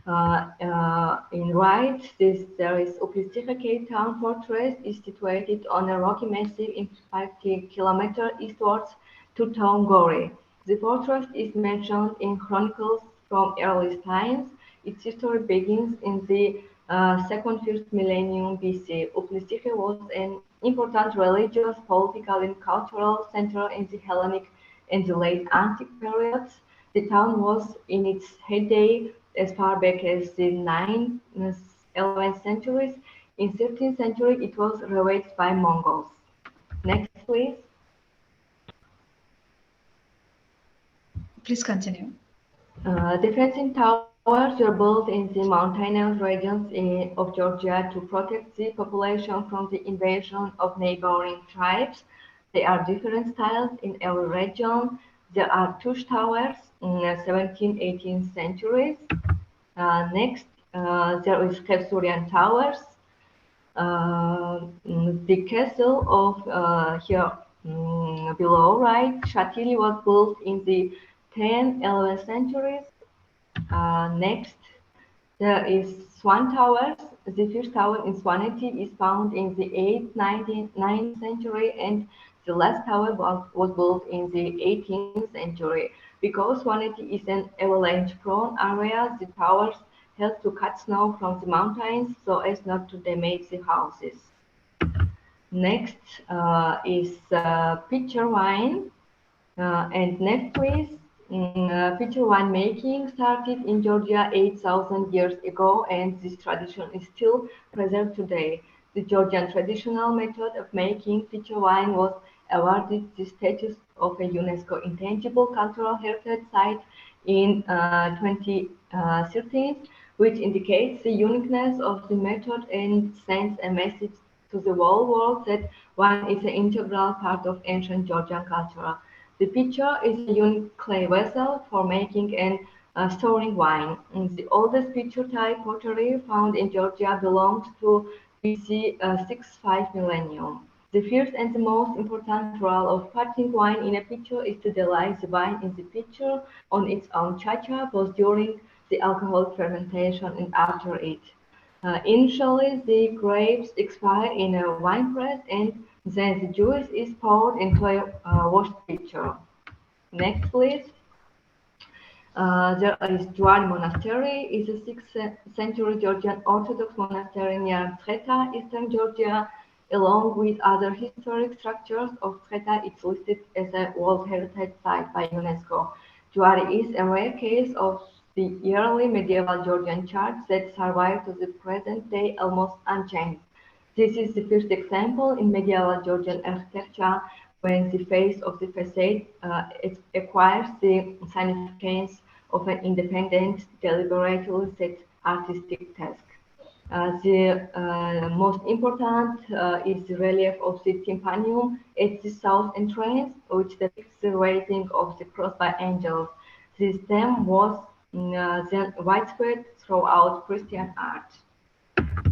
In right, there is Uplisticha Cave Town Fortress is situated on a rocky massif in 50 kilometers eastwards to town Gori. The fortress is mentioned in chronicles from earliest times. Its history begins in the 2nd, 1st millennium BC. Uplisticha was an important religious, political, and cultural center in the Hellenic and the late Antique periods. The town was in its heyday as far back as the 9th, 11th centuries. In 13th century, it was ravaged by Mongols. Next, please. Please continue. Defensive towers were built in the mountainous regions of Georgia to protect the population from the invasion of neighboring tribes. There are different styles in every region. There are Tush towers in 17th, 18th centuries. Next, there is Kefsurian towers. The castle of here below, right, Shatili was built in the 10th, 11th centuries. Next, there is Swan Towers. The first tower in Swaneti is found in the 8th, 9th century, and the last tower was built in the 18th century. Because Swaneti is an avalanche-prone area, the towers help to cut snow from the mountains so as not to damage the houses. Next is pitcher wine. And next, please. Pitcher wine making started in Georgia 8,000 years ago, and this tradition is still preserved today. The Georgian traditional method of making pitcher wine was awarded the status of a UNESCO Intangible Cultural Heritage Site in 2013. which indicates the uniqueness of the method and sends a message to the whole world that wine is an integral part of ancient Georgian culture. The pitcher is a unique clay vessel for making and storing wine. The oldest pitcher type pottery found in Georgia belongs to BC 65 millennium. The first and the most important role of putting wine in a pitcher is to delight the wine in the pitcher on its own cha-cha, both during the alcoholic fermentation and after it. Initially, the grapes expire in a wine press and then the juice is poured into a washed pitcher. Next, please. There is Juari Monastery. It's a 6th century Georgian Orthodox monastery near Treta, eastern Georgia. Along with other historic structures of Treta, it's listed as a World Heritage Site by UNESCO. Juari is a rare case of the early medieval Georgian church that survived to the present day almost unchanged. This is the first example in medieval Georgian architecture when the face of the facade acquires the significance of an independent, deliberately set artistic task. The most important is the relief of the tympanum at the south entrance, which depicts the raising of the cross by angels. This theme was then widespread throughout Christian art.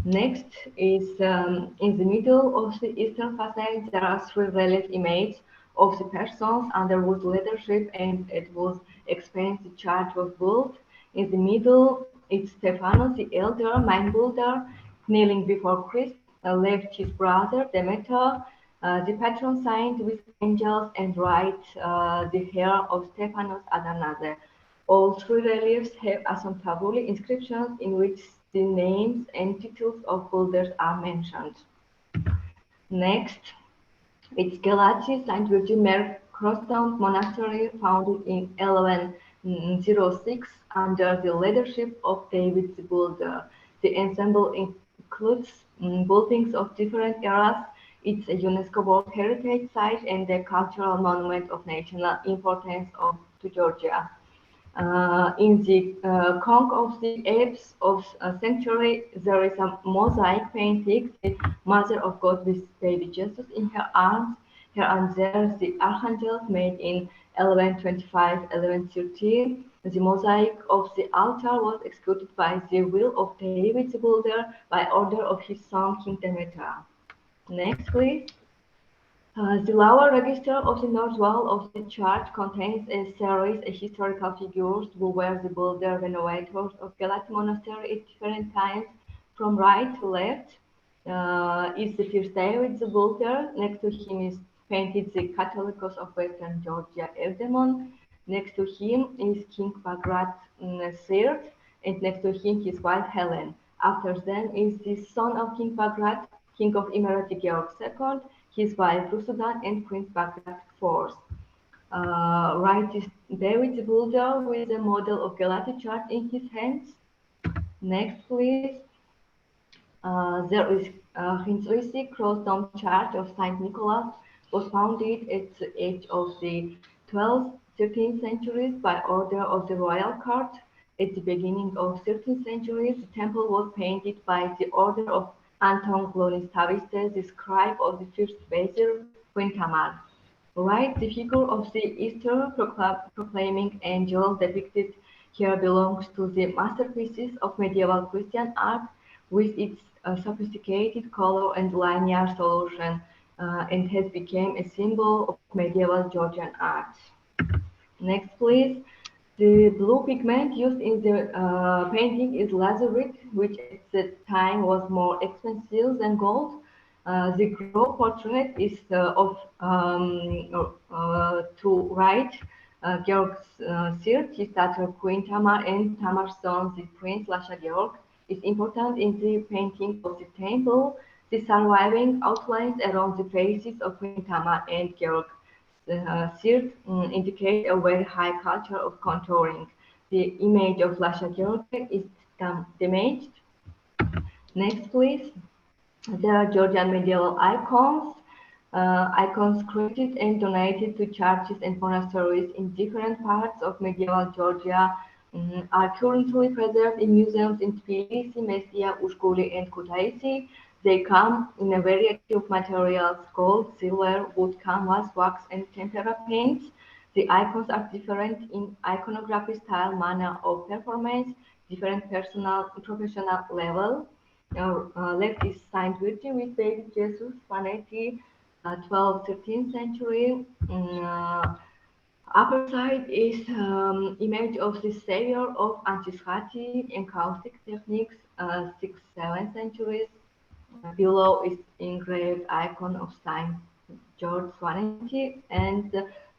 Next is in the middle of the eastern facade, there are 3 relief images of the persons under whose leadership and at whose expense the church was built. In the middle, it's Stephanos the elder, mind builder, kneeling before Christ, left his brother Demeter, the patron saint with angels, and right the hair of Stephanos Adarnase. All 3 reliefs have asymptotically inscriptions in which the names and titles of builders are mentioned. Next, it's Galachi St. Virgin Mary Crosstown Monastery, founded in 1106 under the leadership of David the Builder. The ensemble includes buildings of different eras. It's a UNESCO World Heritage Site and a cultural monument of national importance to Georgia. In the conch of the apse of sanctuary, there is a mosaic painting, the Mother of God with baby Jesus in her arms. Here and there, the archangels made in 1125, 1130. The mosaic of the altar was executed by the will of David the Builder by order of his son King Demeter. Next, please. The lower register of the north wall of the church contains a series of historical figures who were the builder renovators of Galati Monastery at different times. From right to left is the first David the Builder. Next to him is painted the Catholicos of Western Georgia Evdemon. Next to him is King Bagrat III, and next to him his wife Helen. After them is the son of King Bagrat, King of Emirati Georg II, his wife Rusudan, and Prince Bagrat IV. Right is David the Builder with a model of Galati church in his hands. Next, please. There is Hinzuisi Cross-Dome Church of St. Nicholas, was founded at the age of the 12th, 13th centuries by order of the royal court. At the beginning of 13th century, the temple was painted by the order of Anton Glonis-Taviste, the scribe of the first Vizier, Queen Tamar. Right, the figure of the Easter proclaiming angel depicted here belongs to the masterpieces of medieval Christian art with its sophisticated color and linear solution and has become a symbol of medieval Georgian art. Next, please. The blue pigment used in the painting is lazurite, which at the time was more expensive than gold. The group portrait is of to right, Georg Sirt, his daughter Queen Tamar, and Tamar's son, the Prince Lasha Georg, is important in the painting of the temple. The surviving outlines around the faces of Queen Tamar and Georg Sirt indicate a very high culture of contouring. The image of Lasha Georg is damaged. Next, please. There are Georgian medieval icons. Icons created and donated to churches and monasteries in different parts of medieval Georgia are currently preserved in museums in Tbilisi, Mestia, Ujguli, and Kutaisi. They come in a variety of materials: gold, silver, wood, canvas, wax, and tempera paints. The icons are different in iconography style, manner of performance, different professional level. Left is Saint Virgin with baby Jesus, 180, 12th, 13th century. Upper side is image of the Savior of Antischati, encaustic techniques, 6th, 7th centuries. Below is engraved icon of Saint George, 180, and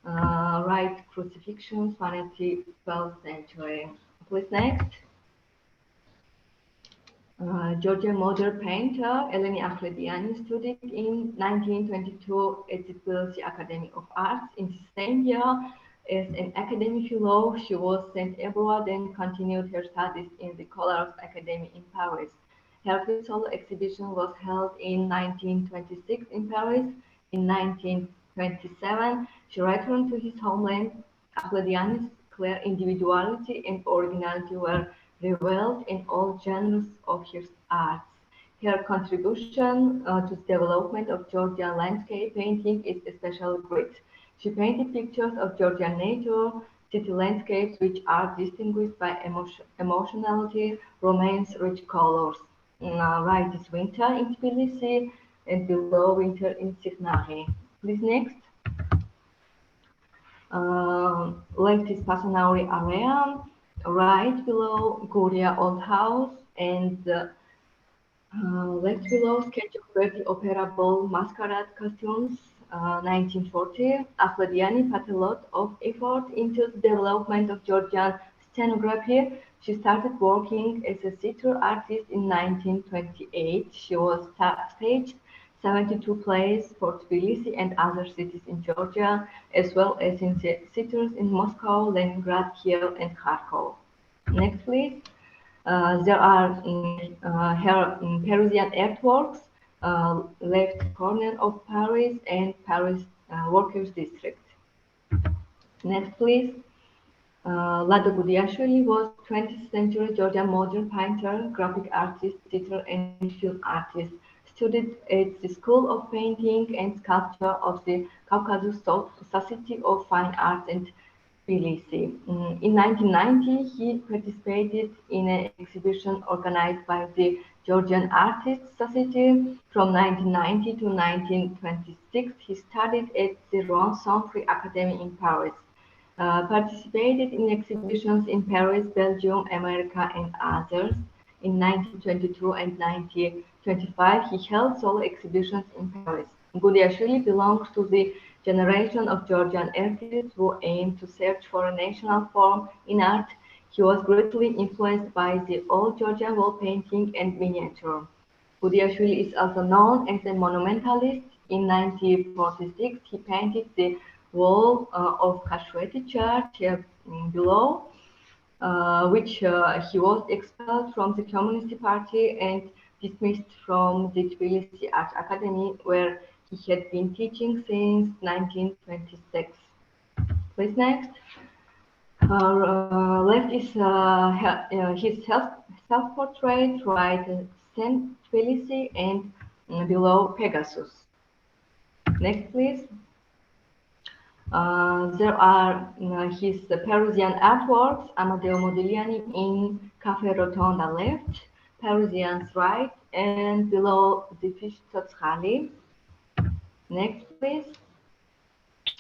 right crucifixion, 180, 12th century. Please next. Georgian modern painter Eleni Akhlidiani studied in 1922 at the Tbilisi Academy of Arts. In the same year, as an academic fellow, she was sent abroad and continued her studies in the Colors Academy in Paris. Her first solo exhibition was held in 1926 in Paris. In 1927, she returned to his homeland. Akhlidiani's clear individuality and originality were revealed in all genres of his arts. Her contribution to the development of Georgian landscape painting is especially great. She painted pictures of Georgian nature, city landscapes, which are distinguished by emotionality, romance, rich colors. Right is winter in Tbilisi, and below winter in Signari. Please next. Left is Pasanari area, right below Guria Old House, and left below sketch of 30 opera ball masquerade costumes, 1940. Akhlidiani put a lot of effort into the development of Georgian scenography. She started working as a theater artist in 1928. She was staged 72 plays for Tbilisi and other cities in Georgia, as well as in theaters in Moscow, Leningrad, Kiev, and Kharkov. Next, please. There are her Parisian artworks, left corner of Paris and Paris Workers District. Next, please. Lado Gudiashvili was 20th century Georgian modern painter, graphic artist, theater, and film artist. Studied at the School of Painting and Sculpture of the Caucasus Society of Fine Arts in Tbilisi. In 1990, he participated in an exhibition organized by the Georgian Artists Society. From 1990 to 1926, he studied at the Ronson Free Academy in Paris. Participated in exhibitions in Paris, Belgium, America, and others. In 1922 and 1925, he held solo exhibitions in Paris. Gudiashvili belongs to the generation of Georgian artists who aimed to search for a national form in art. He was greatly influenced by the old Georgian wall painting and miniature. Gudiashvili is also known as a monumentalist. In 1946, he painted the wall of Kashweti Church below, which he was expelled from the Communist Party and dismissed from the Tbilisi Art Academy, where he had been teaching since 1926. Please next. Left is his self-portrait, right, St. Tbilisi, and below Pegasus. Next, please. There are his Parisian artworks, Amadeo Modigliani in Cafe Rotonda left, Parisians right, and below the fish Totschali. Next, please.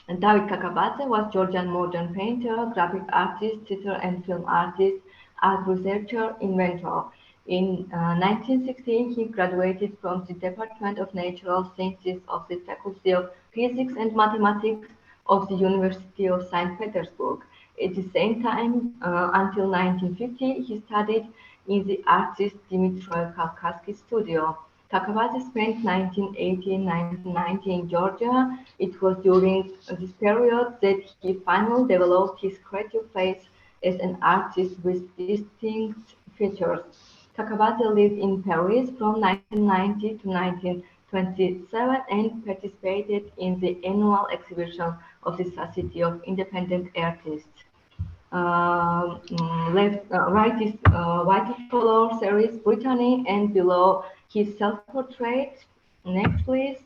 David Kakabadze was Georgian modern painter, graphic artist, theater and film artist, art researcher, inventor. In 1916, he graduated from the Department of Natural Sciences of the Faculty of Physics and Mathematics of the University of St. Petersburg. At the same time, until 1950, he studied in the artist Dmitry Kavkaz's studio. Kakabadze spent 1980-1990 in Georgia. It was during this period that he finally developed his creative face as an artist with distinct features. Kakabadze lived in Paris from 1990 to 1927 and participated in the annual exhibition of the Society of Independent Artists. Right is watercolor series Brittany, and below his self-portrait. Next, please.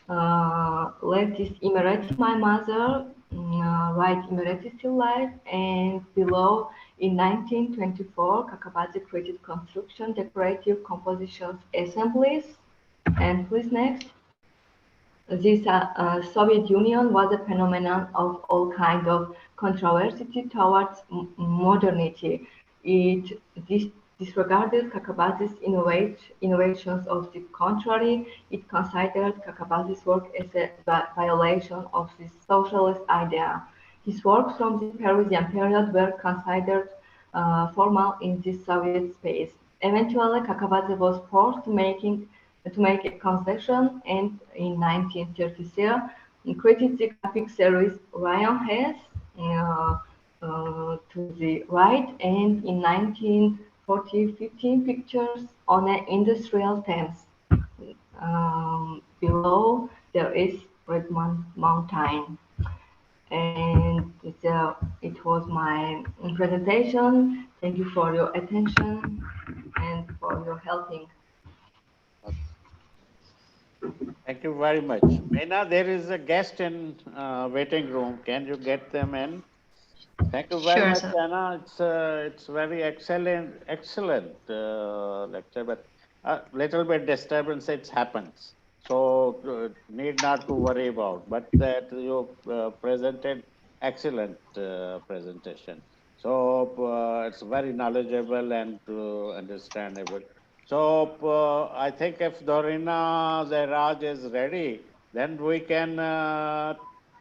Left is Imereti, my mother. Right, Imereti still alive, and below in 1924, Kakabadze created construction, decorative compositions, assemblies. And please next. This Soviet Union was a phenomenon of all kind of controversy towards modernity. It disregarded Kakabadze's innovations. Of the contrary, it considered Kakabadze's work as a violation of the socialist idea. His works from the Parisian period were considered formal in the Soviet space. Eventually, Kakabadze was forced to make a concession, and in 1936 he created the graphic series Ryan Hess to the right, and in 1940 15 pictures on an industrial themes. Below there is Red Mountain. And it was my presentation. Thank you for your attention and for your helping. Thank you very much. Meena, there is a guest in waiting room. Can you get them in? Thank you very much, sir. Anna. It's very excellent lecture, but a little bit disturbance it happens. So need not to worry about. But that you presented excellent presentation. So it's very knowledgeable and understandable. So I think if Dorina Zairaj is ready, then we can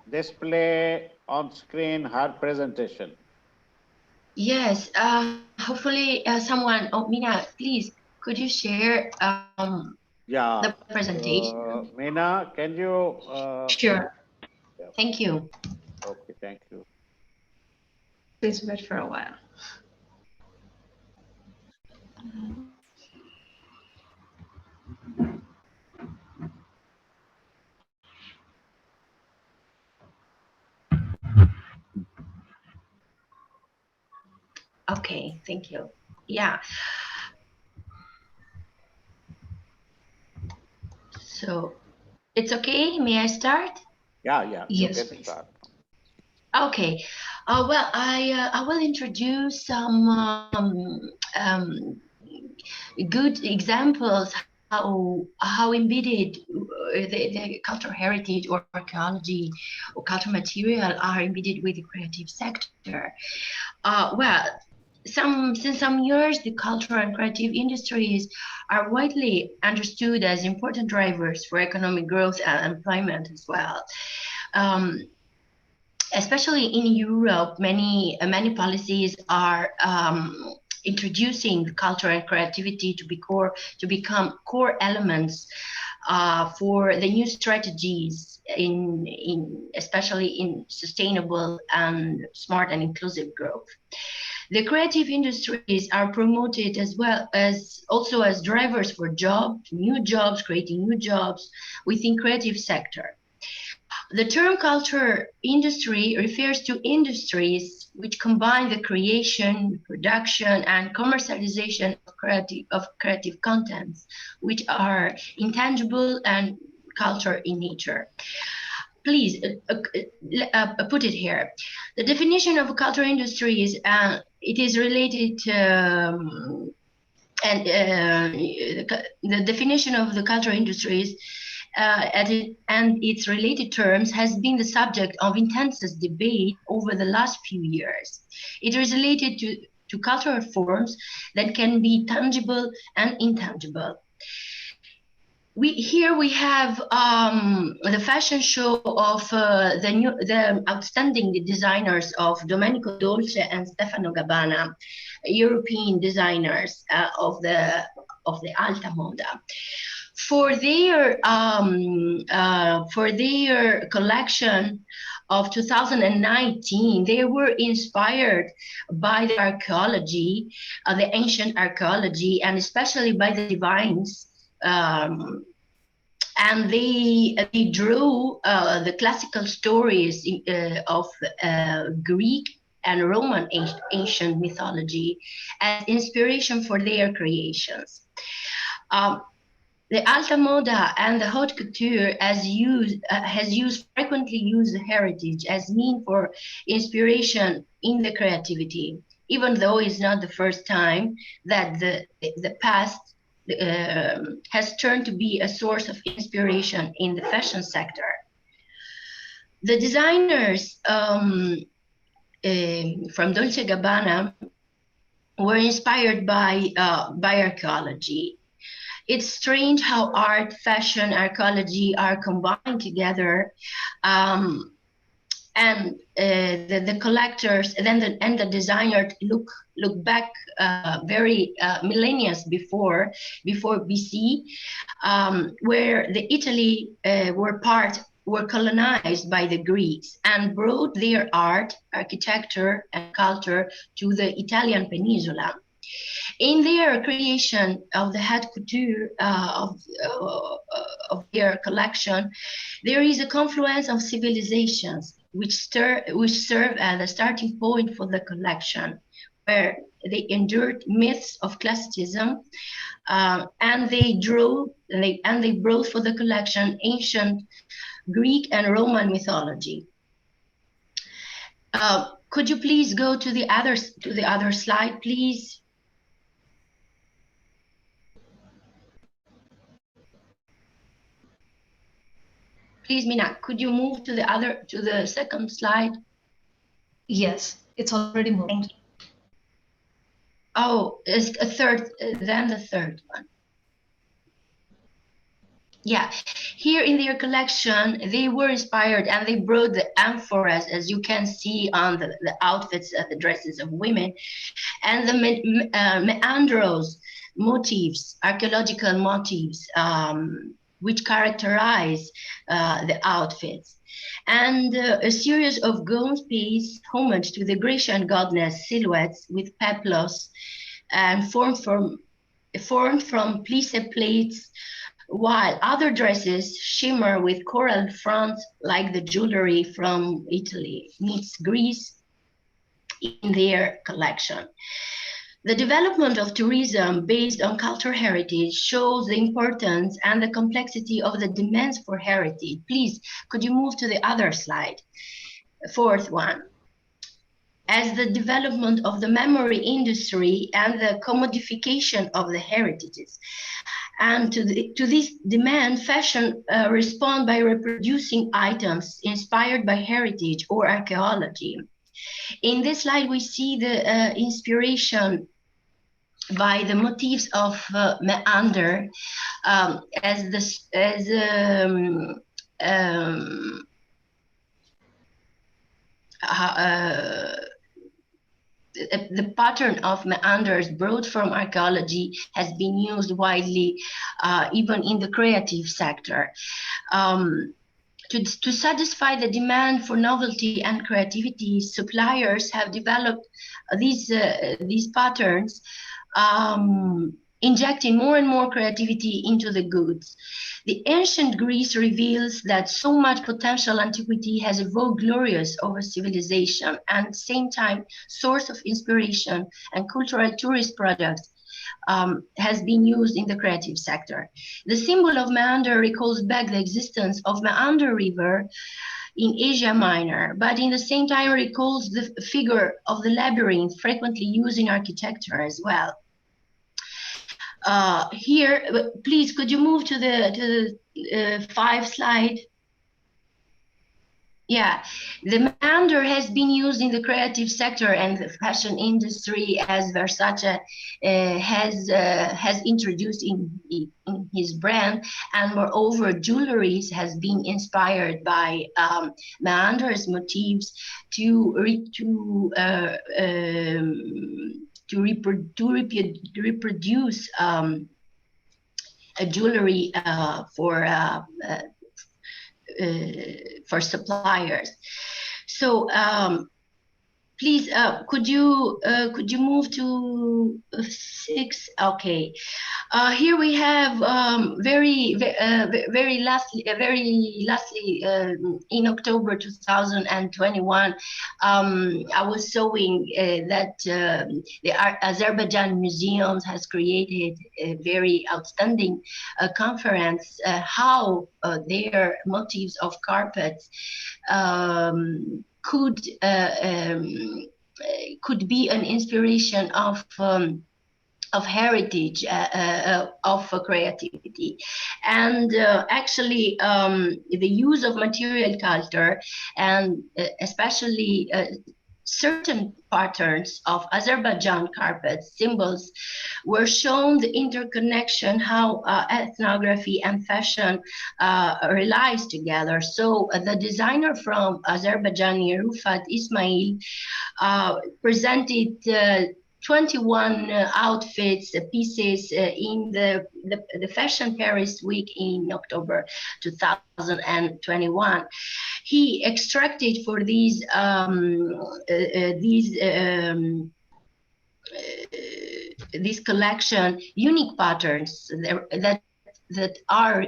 display on screen her presentation. Yes, hopefully someone, oh, Mina, please, could you share the presentation? Meena, can you? Sure. Yeah. Thank you. Okay, thank you. Please wait for a while. Okay, thank you. Yeah. So it's okay. May I start? Yeah, you Yes, can please. start. Okay. Well, I will introduce some good examples how embedded the cultural heritage or archaeology or cultural material are embedded with the creative sector. Well, since some years, the cultural and creative industries are widely understood as important drivers for economic growth and employment as well. Especially in Europe, many policies are introducing culture and creativity to become core elements for the new strategies especially in sustainable and smart and inclusive growth. The creative industries are promoted as well as also as drivers for creating new jobs within creative sector. The term culture industry refers to industries which combine the creation, production, and commercialization of creative contents, which are intangible and culture in nature. Please put it here. The definition of a culture industry is it is related to, the definition of the culture industries and its related terms has been the subject of intense debate over the last few years. It is related to cultural forms that can be tangible and intangible. Here we have the fashion show of the outstanding designers of Domenico Dolce and Stefano Gabbana, European designers of the Alta Moda. For their collection of 2019, they were inspired by the archaeology, the ancient archaeology, and especially by the divines. And they drew the classical stories of Greek and Roman ancient mythology as inspiration for their creations. The alta moda and the haute couture has frequently used heritage as mean for inspiration in the creativity, even though it's not the first time that the past has turned to be a source of inspiration in the fashion sector. The designers from Dolce & Gabbana were inspired by archaeology. It's strange how art, fashion, archaeology are combined together, and the collectors and the designers look back very millennia before BC, where the Italy were colonized by the Greeks and brought their art, architecture, and culture to the Italian peninsula. In their creation of the haute couture of their collection, there is a confluence of civilizations which serve as a starting point for the collection, where they endured myths of classicism, and they brought for the collection ancient Greek and Roman mythology. Could you please go to the other slide, please? Please, Mina, could you move to the second slide? Yes, it's already moved. Oh, it's a third, then the third one. Yeah, here in their collection, they were inspired and they brought the amphoras, as you can see on the outfits, the dresses of women, and the meandros motifs, archaeological motifs, which characterize the outfits, and a series of gaunt pays homage to the Grecian goddess silhouettes with peplos and formed from plissé plates, while other dresses shimmer with coral fronts like the jewelry from Italy meets Greece in their collection. The development of tourism based on cultural heritage shows the importance and the complexity of the demands for heritage. Please, could you move to the other slide? Fourth one. As the development of the memory industry and the commodification of the heritages. And to this demand, fashion respond by reproducing items inspired by heritage or archaeology. In this slide, we see the inspiration by the motifs of meander the pattern of meanders brought from archaeology has been used widely, even in the creative sector. To satisfy the demand for novelty and creativity, suppliers have developed these patterns, injecting more and more creativity into the goods. The ancient Greece reveals that so much potential antiquity has evolved glorious over civilization, and at the same time, source of inspiration and cultural tourist products has been used in the creative sector. The symbol of meander recalls back the existence of Meander River in Asia Minor, but in the same time recalls the figure of the labyrinth frequently used in architecture as well. Here, please, could you move to the 5 slide? Yeah, the meander has been used in the creative sector and the fashion industry, as Versace has introduced in his brand, and moreover, jewelry has been inspired by meander's motifs to reproduce a jewelry for suppliers. So Please, could you move to 6? Okay. Here we have very lastly, in October 2021, I was showing that the Azerbaijan Museums has created a very outstanding conference, how their motifs of carpets could be an inspiration of heritage, of creativity. And actually the use of material culture, and especially certain patterns of Azerbaijan carpet symbols, were shown the interconnection, how ethnography and fashion relies together. So the designer from Azerbaijan, Rufat Ismail, presented 21 outfits, pieces in the Fashion Paris Week in October 2021. He extracted for this collection unique patterns that are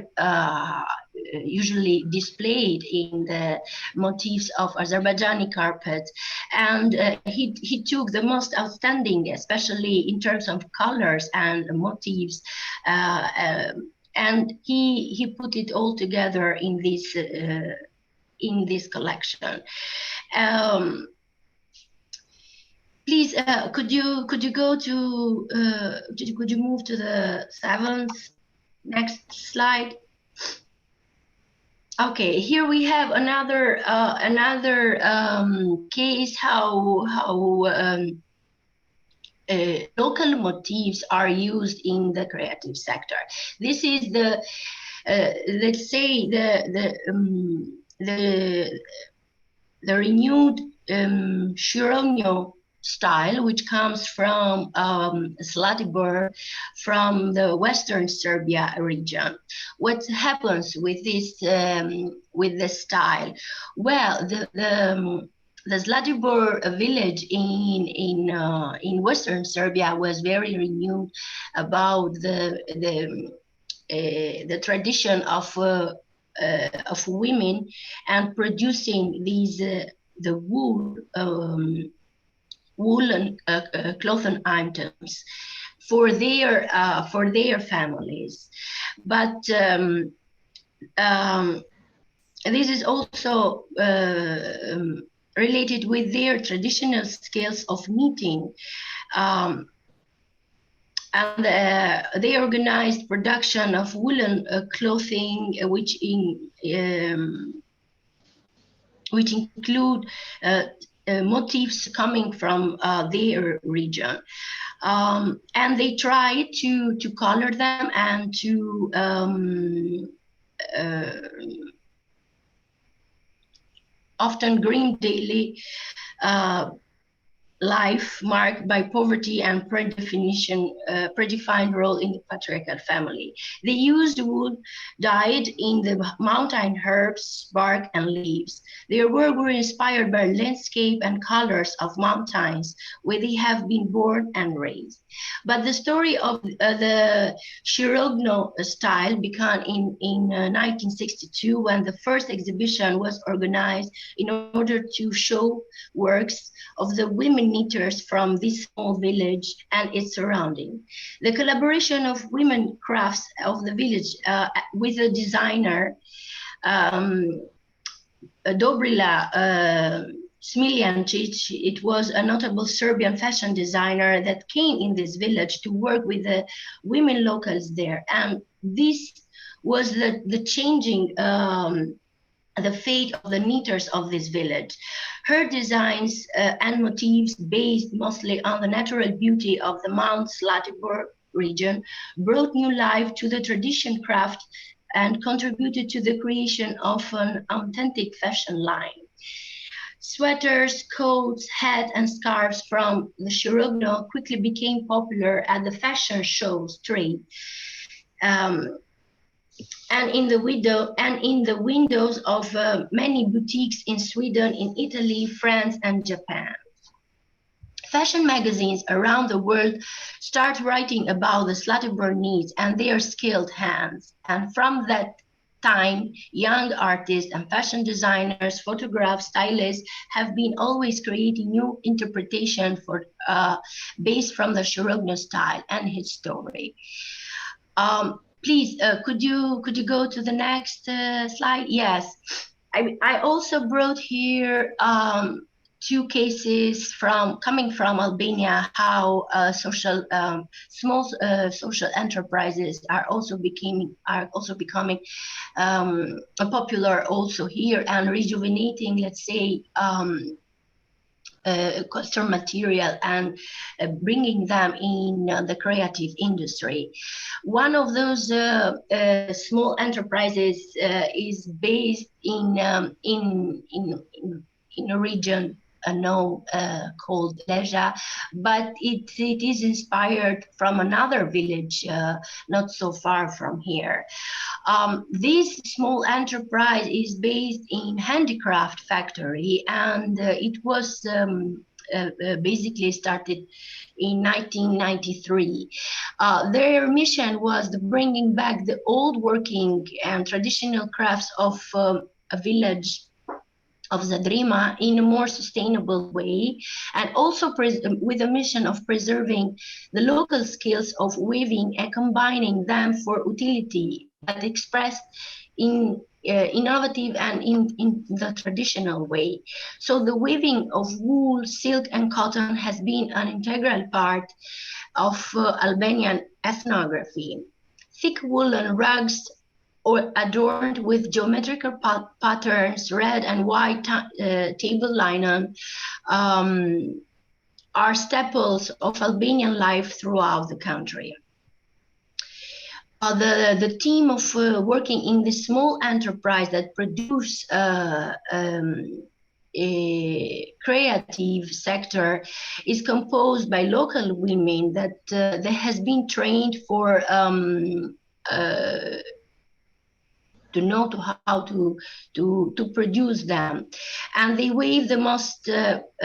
usually displayed in the motifs of Azerbaijani carpet, and he took the most outstanding, especially in terms of colors and motifs, and he put it all together in this collection. Please, could you go to could you move to the 7th? Next slide. Okay, here we have another case how local motifs are used in the creative sector. This is the let's say the renewed Shironyo style, which comes from Zlatibor, from the Western Serbia region. What happens with this style? Well, the Zlatibor village in Western Serbia was very renewed about the tradition of women and producing these the woolen clothing items for their families. But this is also related with their traditional skills of knitting, and they organized production of woolen clothing, which include motifs coming from their region, and they try to color them and to often grim daily life marked by poverty and predefined role in the patriarchal family. They used wool dyed in the mountain herbs, bark, and leaves. Their work were inspired by landscape and colors of mountains where they have been born and raised. But the story of the Shirogno style began in 1962, when the first exhibition was organized in order to show works of the women knitters from this small village and its surrounding. The collaboration of women crafts of the village with a designer, Dobrila Smiljancic, it was a notable Serbian fashion designer that came in this village to work with the women locals there. And this was the changing the fate of the knitters of this village. Her designs and motifs, based mostly on the natural beauty of the Mount Zlatibor region, brought new life to the tradition craft and contributed to the creation of an authentic fashion line. Sweaters, coats, hats, and scarves from the Shirogno quickly became popular at the fashion shows trade. And in the windows of many boutiques in Sweden, in Italy, France, and Japan. Fashion magazines around the world start writing about the Slatterbur needs and their skilled hands. And from that time, young artists and fashion designers, photographers, stylists have been always creating new interpretation for based from the Shirogno style and his story. Please, could you go to the next slide? Yes, I also brought here two cases coming from Albania, how small social enterprises are also becoming popular also here and rejuvenating, let's say, custom material and bringing them in the creative industry. One of those small enterprises is based in a region known called Leja, but it is inspired from another village not so far from here. This small enterprise is based in handicraft factory, and it was basically started in 1993. Their mission was the bringing back the old working and traditional crafts of a village of Zadrima in a more sustainable way, and also with a mission of preserving the local skills of weaving and combining them for utility, but expressed in innovative and in the traditional way. So the weaving of wool, silk, and cotton has been an integral part of Albanian ethnography. Thick woolen rugs or adorned with geometrical patterns, red and white table linen, are staples of Albanian life throughout the country. The team of working in this small enterprise that produce a creative sector is composed by local women that has been trained for to know how to produce them, and they weave the most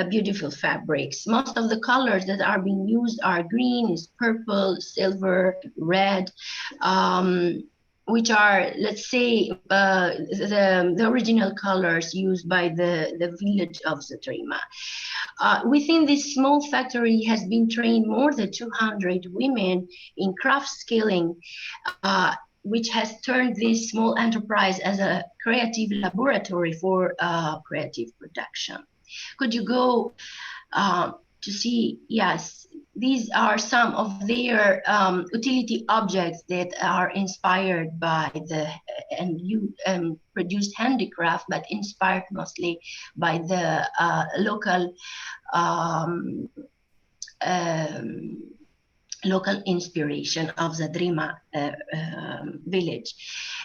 beautiful fabrics. Most of the colors that are being used are green, is purple, silver, red, which are, let's say, the original colors used by the village of Zadrima. Within this small factory has been trained more than 200 women in craft skilling, which has turned this small enterprise as a creative laboratory for creative production. Could you go to see? Yes, these are some of their utility objects that are inspired by the produced handicraft, but inspired mostly by the local local inspiration of the Zadrima village.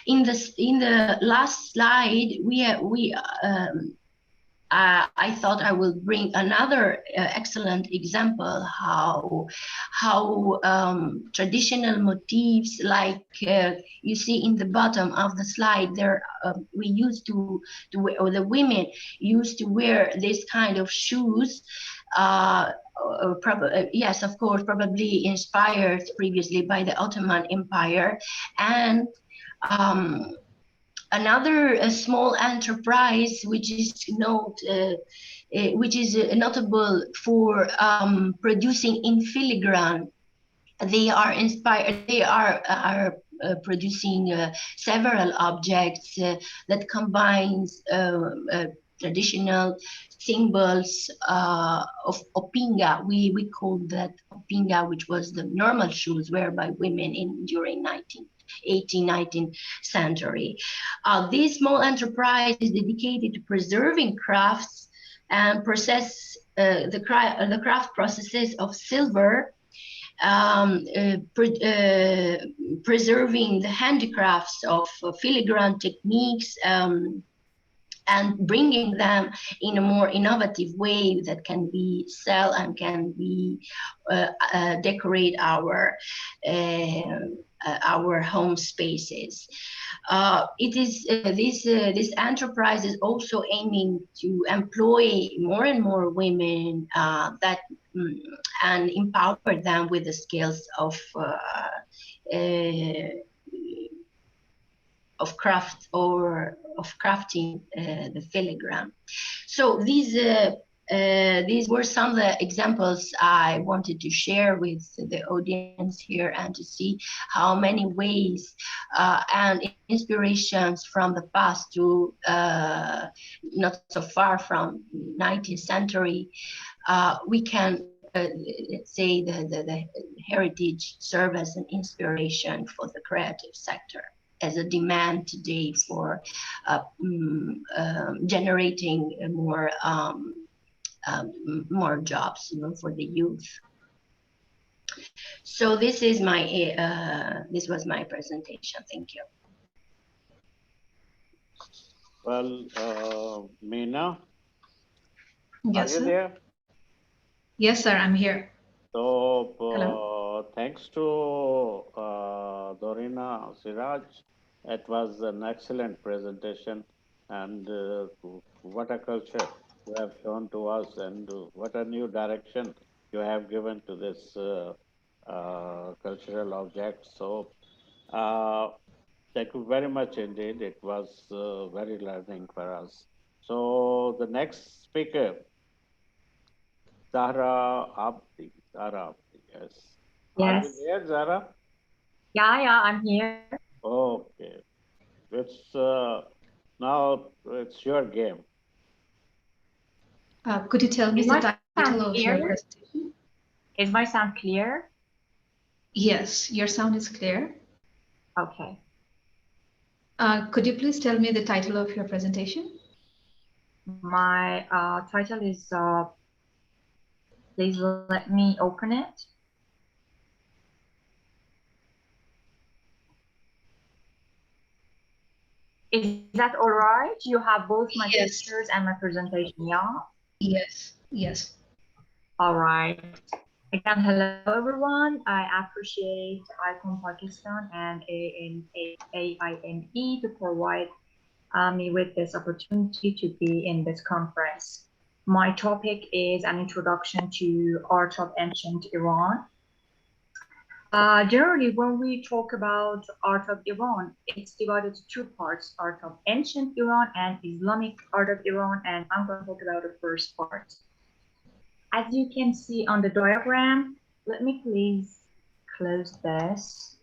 In the last slide, I thought I will bring another excellent example how traditional motifs, like you see in the bottom of the slide, there we used to or the women used to wear this kind of shoes. Yes, of course, probably inspired previously by the Ottoman Empire. And another small enterprise which is notable for producing in filigrane. They are inspired. They are producing several objects that combines traditional symbols of opinga. We called that opinga, which was the normal shoes worn by women during 19th century. This small enterprise is dedicated to preserving crafts and process the craft processes of silver, preserving the handicrafts of filigrane techniques, and bringing them in a more innovative way that can be sell and can be decorate our our home spaces. This enterprise is also aiming to employ more and more women and empower them with the skills of craft or of crafting the filigrane. So these were some of the examples I wanted to share with the audience here, and to see how many ways and inspirations from the past to not so far from 19th century, we can let's say the heritage serve as an inspiration for the creative sector, as a demand today for generating more jobs, for the youth. So this is my this was my presentation. Thank you. Well, Meena, Yes, are you sir. there? Yes, sir, I'm here. So thanks to Dorina, Siraj, it was an excellent presentation, and what a culture you have shown to us, and what a new direction you have given to this cultural object. So thank you very much indeed. It was very learning for us. So the next speaker, Zahra Abdi. Zahra Abdi, yes. Are you Yes. there, Zahra? Yeah, I'm here. Okay. It's now it's your game. Could you tell me Is the my title sound of your clear? presentation? Is my sound clear? Yes, your sound is clear. Okay. Could you please tell me the title of your presentation? My title is, please let me open it. Is that all right? You have both my Yes. pictures and my presentation, yeah? Yes, yes. All right. Again, hello everyone. I appreciate ICOM Pakistan and AIME to provide me with this opportunity to be in this conference. My topic is an introduction to art of ancient Iran. Generally, when we talk about art of Iran, it's divided into two parts: art of ancient Iran and Islamic art of Iran, and I'm going to talk about the first part. As you can see on the diagram, let me please close this.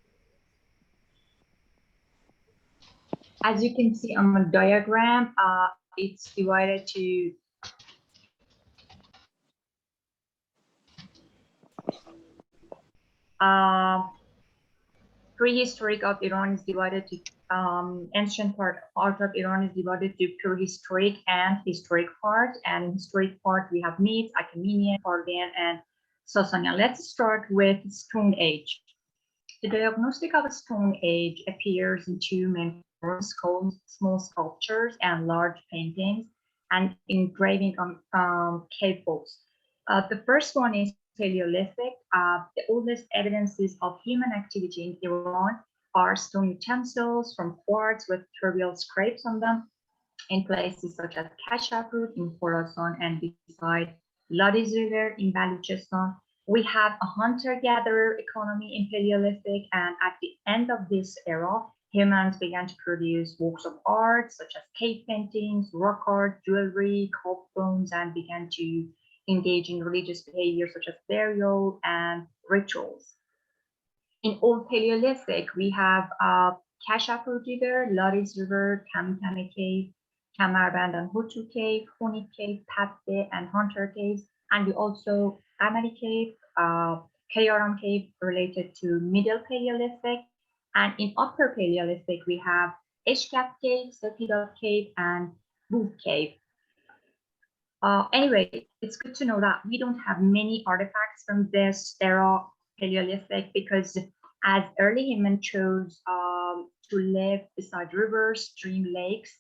As you can see on the diagram, it's divided to prehistoric of Iran is divided to ancient art of Iran is divided to prehistoric and historic part. And in historic part, we have myths, Achaemenid, Parthian, and Sasanian. Let's start with Stone Age. The diagnostic of Stone Age appears in two main forms, called small sculptures and large paintings, and engraving on cave walls. The first one is Paleolithic. The oldest evidences of human activity in Iran are stone utensils from quartz with trivial scrapes on them in places such as Kashafrut in Khorasan and beside Ladiz River in Baluchistan. We have a hunter-gatherer economy in Paleolithic, and at the end of this era, humans began to produce works of art such as cave paintings, rock art, jewelry, carved bones, and began to engage in religious behavior such as burial and rituals. In Old Paleolithic, we have Kashafrut River, Ladiz River, Kamikame Cave, Kamarband and Hutu Cave, Hunit Cave, Patde, and Hunter Caves, and we also Amari Cave, Kayaram Cave related to Middle Paleolithic, and in Upper Paleolithic we have Eshkap Cave, Sepidot Cave, and Booth Cave. Anyway, it's good to know that we don't have many artifacts from this era Paleolithic, because as early human chose to live beside rivers, stream, lakes,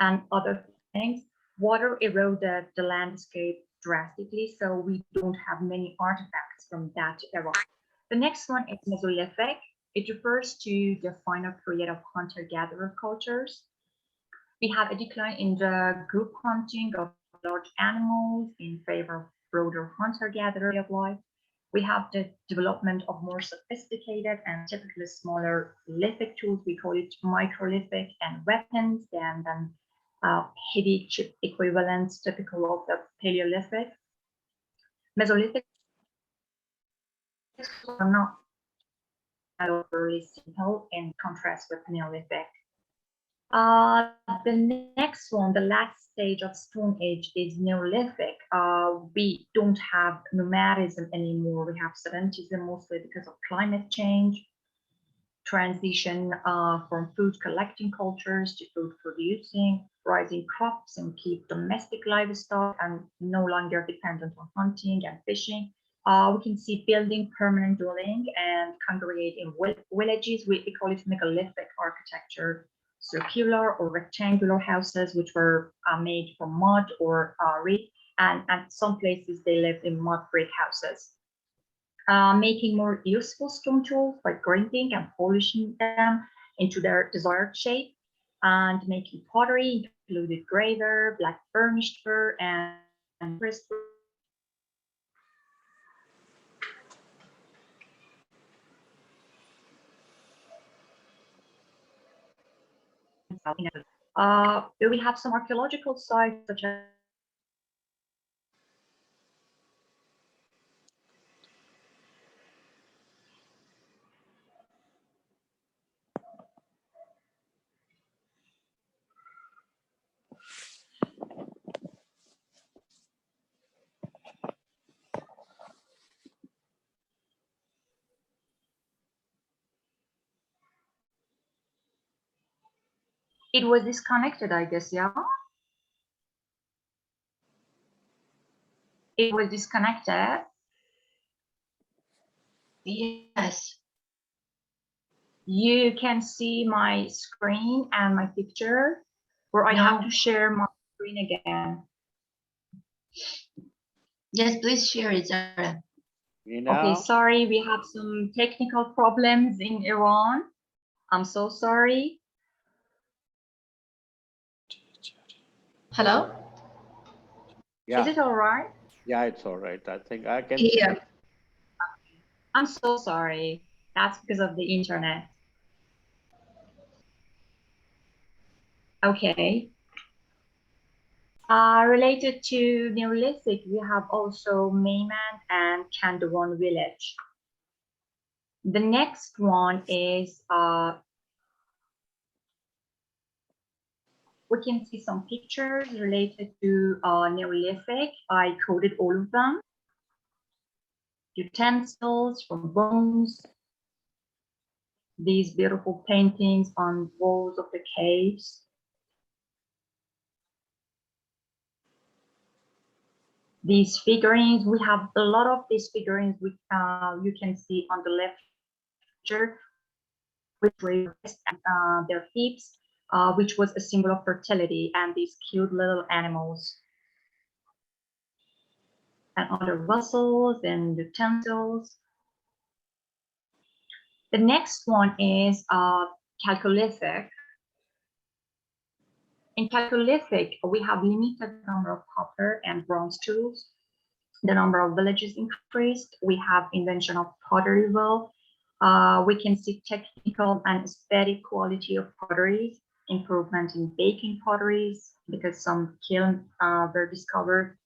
and other things, water eroded the landscape drastically, so we don't have many artifacts from that era. The next one is Mesolithic. It refers to the final period of hunter-gatherer cultures. We have a decline in the group hunting of large animals in favor of broader hunter-gatherer way of life. We have the development of more sophisticated and typically smaller lithic tools. We call it microlithic, and weapons than heavy chip equivalents typical of the Paleolithic. Mesolithic are not very simple in contrast with Neolithic. The next one, the last stage of Stone Age, is Neolithic. We don't have nomadism anymore. We have sedentism mostly because of climate change, transition from food collecting cultures to food producing, rising crops and keep domestic livestock and no longer dependent on hunting and fishing. We can see building permanent dwelling and congregate in villages. We call it megalithic architecture, circular or rectangular houses which were made from mud or reed, and some places they lived in mud brick houses. Making more useful stone tools by grinding and polishing them into their desired shape, and making pottery included graver, black burnished fur, and crisp. We have some archaeological sites such as it was disconnected, I guess, yeah? It was disconnected. Yes. You can see my screen and my picture, or I have to share my screen again. Yes, please share it, Zara. Okay, sorry, we have some technical problems in Iran. I'm so sorry. Hello? Yeah. Is it all right? Yeah, it's all right. I think I can. Yeah. I'm so sorry. That's because of the internet. Okay. Related to Neolithic, we have also Meyman and Kandawan village. The next one is, we can see some pictures related to Neolithic. I coded all of them. Utensils from bones. These beautiful paintings on walls of the caves. These figurines, we have a lot of these figurines which you can see on the left picture, which raised their hips, which was a symbol of fertility, and these cute little animals. And other vessels and utensils. The next one is Chalcolithic. In Chalcolithic, we have limited number of copper and bronze tools. The number of villages increased. We have invention of pottery wheel. We can see technical and aesthetic quality of potteries, improvement in baking potteries because some kilns were discovered.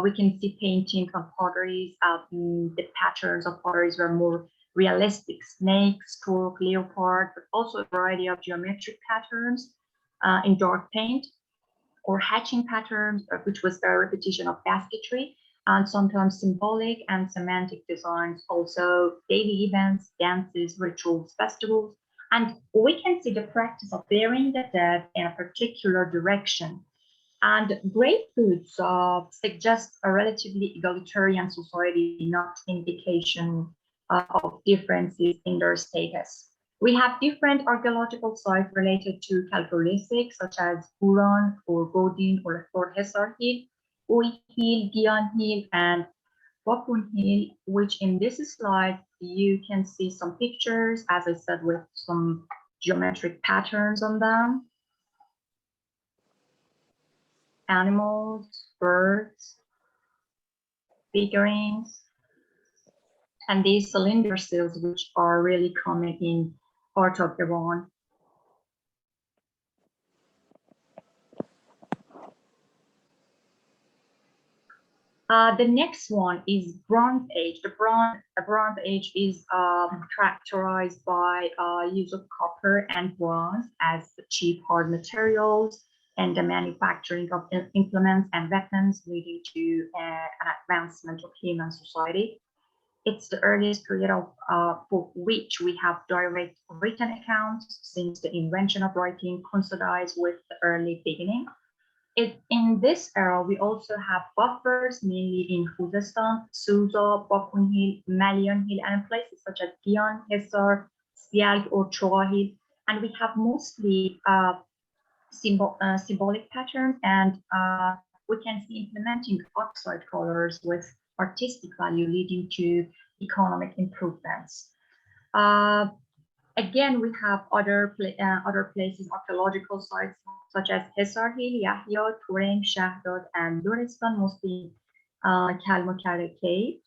We can see painting on potteries. The patterns of potteries were more realistic: snake, stork, leopard, but also a variety of geometric patterns in dark paint, or hatching patterns, which was a repetition of basketry, and sometimes symbolic and semantic designs, also daily events, dances, rituals, festivals. And we can see the practice of burying the dead in a particular direction. And grave goods suggest a relatively egalitarian society, not indication of differences in their status. We have different archaeological sites related to Chalcolithic, such as Huron or Godin or Hesar Hill, Ui Hill, Gian Hill, and Bokun Hill, which in this slide you can see some pictures, as I said, with some geometric patterns on them. Animals, birds, figurines, and these cylinder seals, which are really common in part of Iran. The next one is Bronze Age. The Bronze Age is characterized by use of copper and bronze as the cheap hard materials and the manufacturing of implements and weapons, leading to an advancement of human society. It's the earliest period for which we have direct written accounts, since the invention of writing coincides with the early beginning. In this era, we also have buffers, mainly in Khuzestan, Suza, Bakun Hill, Malian Hill, and places such as Gion, Hisar, Sialk, or Choa Hill. And we have mostly symbolic patterns, and we can see implementing oxide colors with artistic value, leading to economic improvements. Again, we have other places, archaeological sites such as Hisar Hill, Yahya, Turin, Shahdad, and Luristan, mostly Kalmakara cave.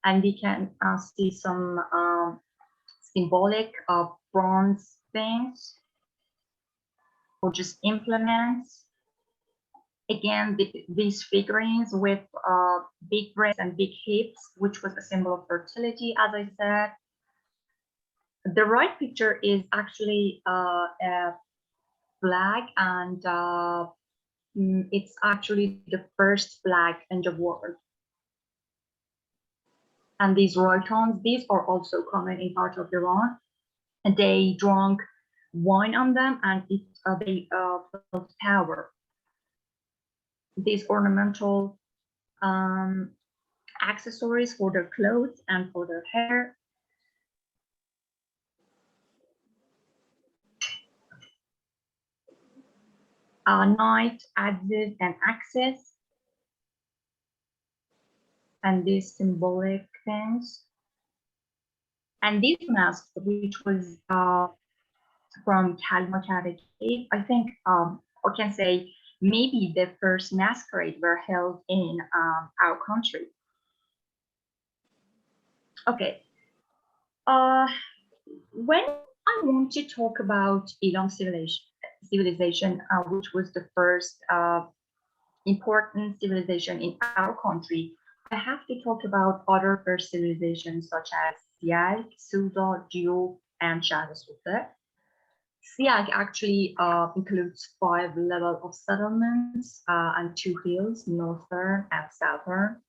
And we can see some symbolic bronze things or just implements. Again, these figurines with big breasts and big hips, which was a symbol of fertility, as I said. The right picture is actually a flag, and it's actually the first flag in the world. And these rotons, these are also common in part of Iran, and they drank wine on them, and they felt power. These ornamental accessories for their clothes and for their hair. Knight, axis, and axis, and these symbolic things. And these masks, which was from Kalmakara cave, I think, or can say maybe the first masquerade were held in our country. Okay. When I want to talk about Iran civilization, which was the first important civilization in our country, I have to talk about other first civilizations such as Sialk, Suza, Diop, and Shahdad. Sialk actually includes 5 levels of settlements and 2 hills, northern and southern.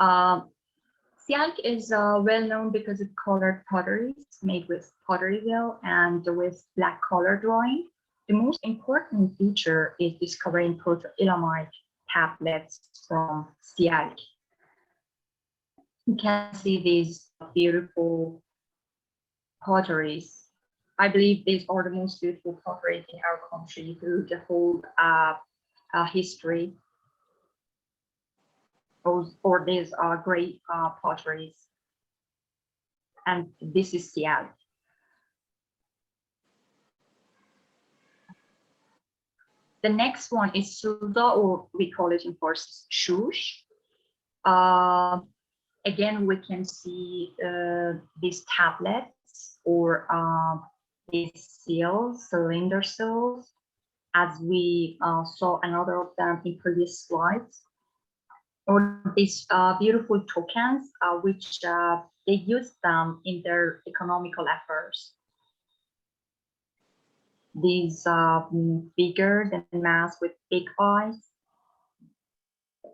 Sialk is well known because of colored potteries made with pottery wheel and with black color drawing. The most important feature is discovering Proto-Elamite tablets from Sialk. You can see these beautiful potteries. I believe these are the most beautiful potteries in our country through the whole history. Or these are great potteries. And this is Sialk. The next one is Suza, or we call it in Farsi Shush. Again, we can see these tablets or these seals, cylinder seals, as we saw another of them in previous slides. Or these beautiful tokens, which they use them in their economical affairs. These bigger than mass with big eyes.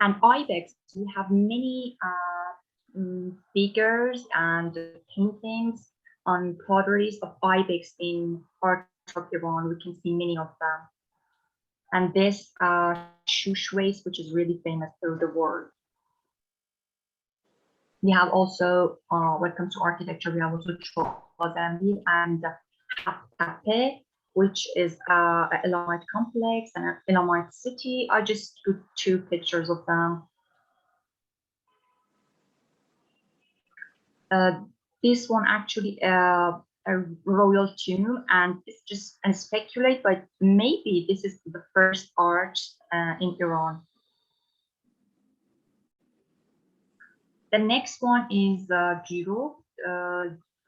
And ibex, we have many figures and paintings on potteries of ibex in part of Iran. We can see many of them. And this shush waist, which is really famous through the world. We have also, when it comes to architecture, we have also Chozambi and Hape, which is an Elamite complex and an Elamite city. I just took 2 pictures of them. this one actually a royal tomb, and it's just and speculate, but maybe this is the first arch in Iran. The next one is Giro.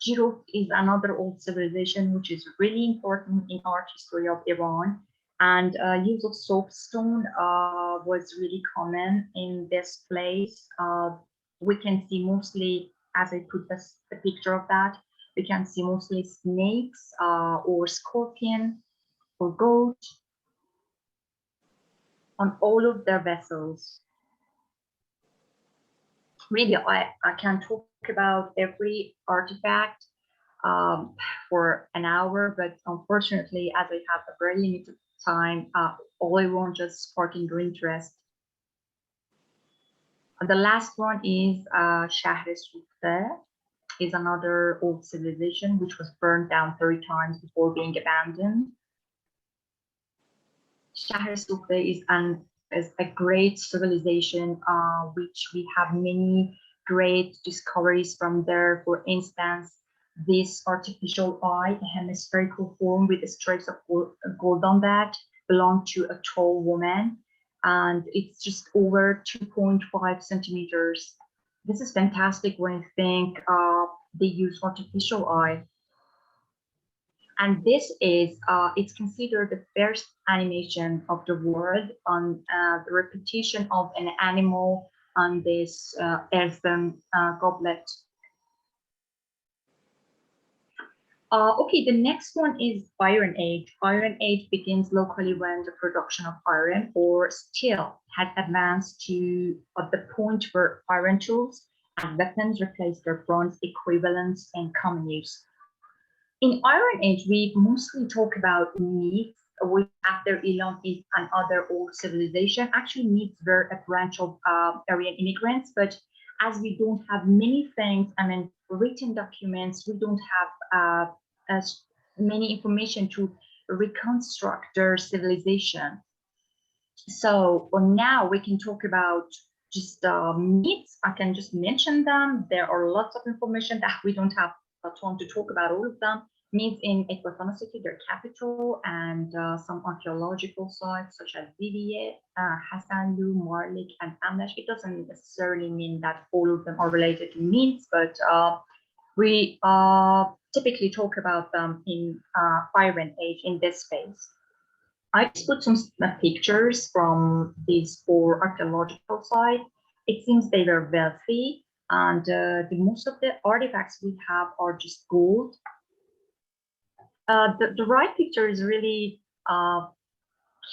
Giro is another old civilization which is really important in art history of Iran, and use of soapstone was really common in this place. We can see mostly, as I put the picture of that, we can see mostly snakes or scorpion or goat on all of their vessels. Really, I can talk about every artifact for an hour, but unfortunately, as I have a very limited time, all I want just sparking your interest. The last one is Shahr-e-Sukhteh, is another old civilization which was burned down 30 times before being abandoned. Shahr-e-Sukhteh is a great civilization which we have many great discoveries from there. For instance, this artificial eye, a hemispherical form with stripes of gold on that, belonged to a tall woman, and it's just over 2.5 centimeters. This is fantastic when you think they use artificial eye. And this is, it's considered the first animation of the world on the repetition of an animal on this earthen goblet. Okay, the next one is Iron Age. Iron Age begins locally when the production of iron or steel had advanced to the point where iron tools and weapons replaced their bronze equivalents in common use. In Iron Age, we mostly talk about myths, which after Elon is another old civilization. Actually, myths were a branch of Aryan immigrants, but as we don't have many things, I mean, written documents, we don't have as many information to reconstruct their civilization. So now we can talk about just myths. I can just mention them. There are lots of information that we don't have time to talk about all of them. Myths in Ekbatana city, their capital, and some archaeological sites such as Didiye, Hasanlu, Marlik, and Amlash. It doesn't necessarily mean that all of them are related to myths, but we typically talk about them in Iron Age in this space. I just put some pictures from these 4 archaeological sites. It seems they were wealthy, and the most of the artifacts we have are just gold. The right picture is really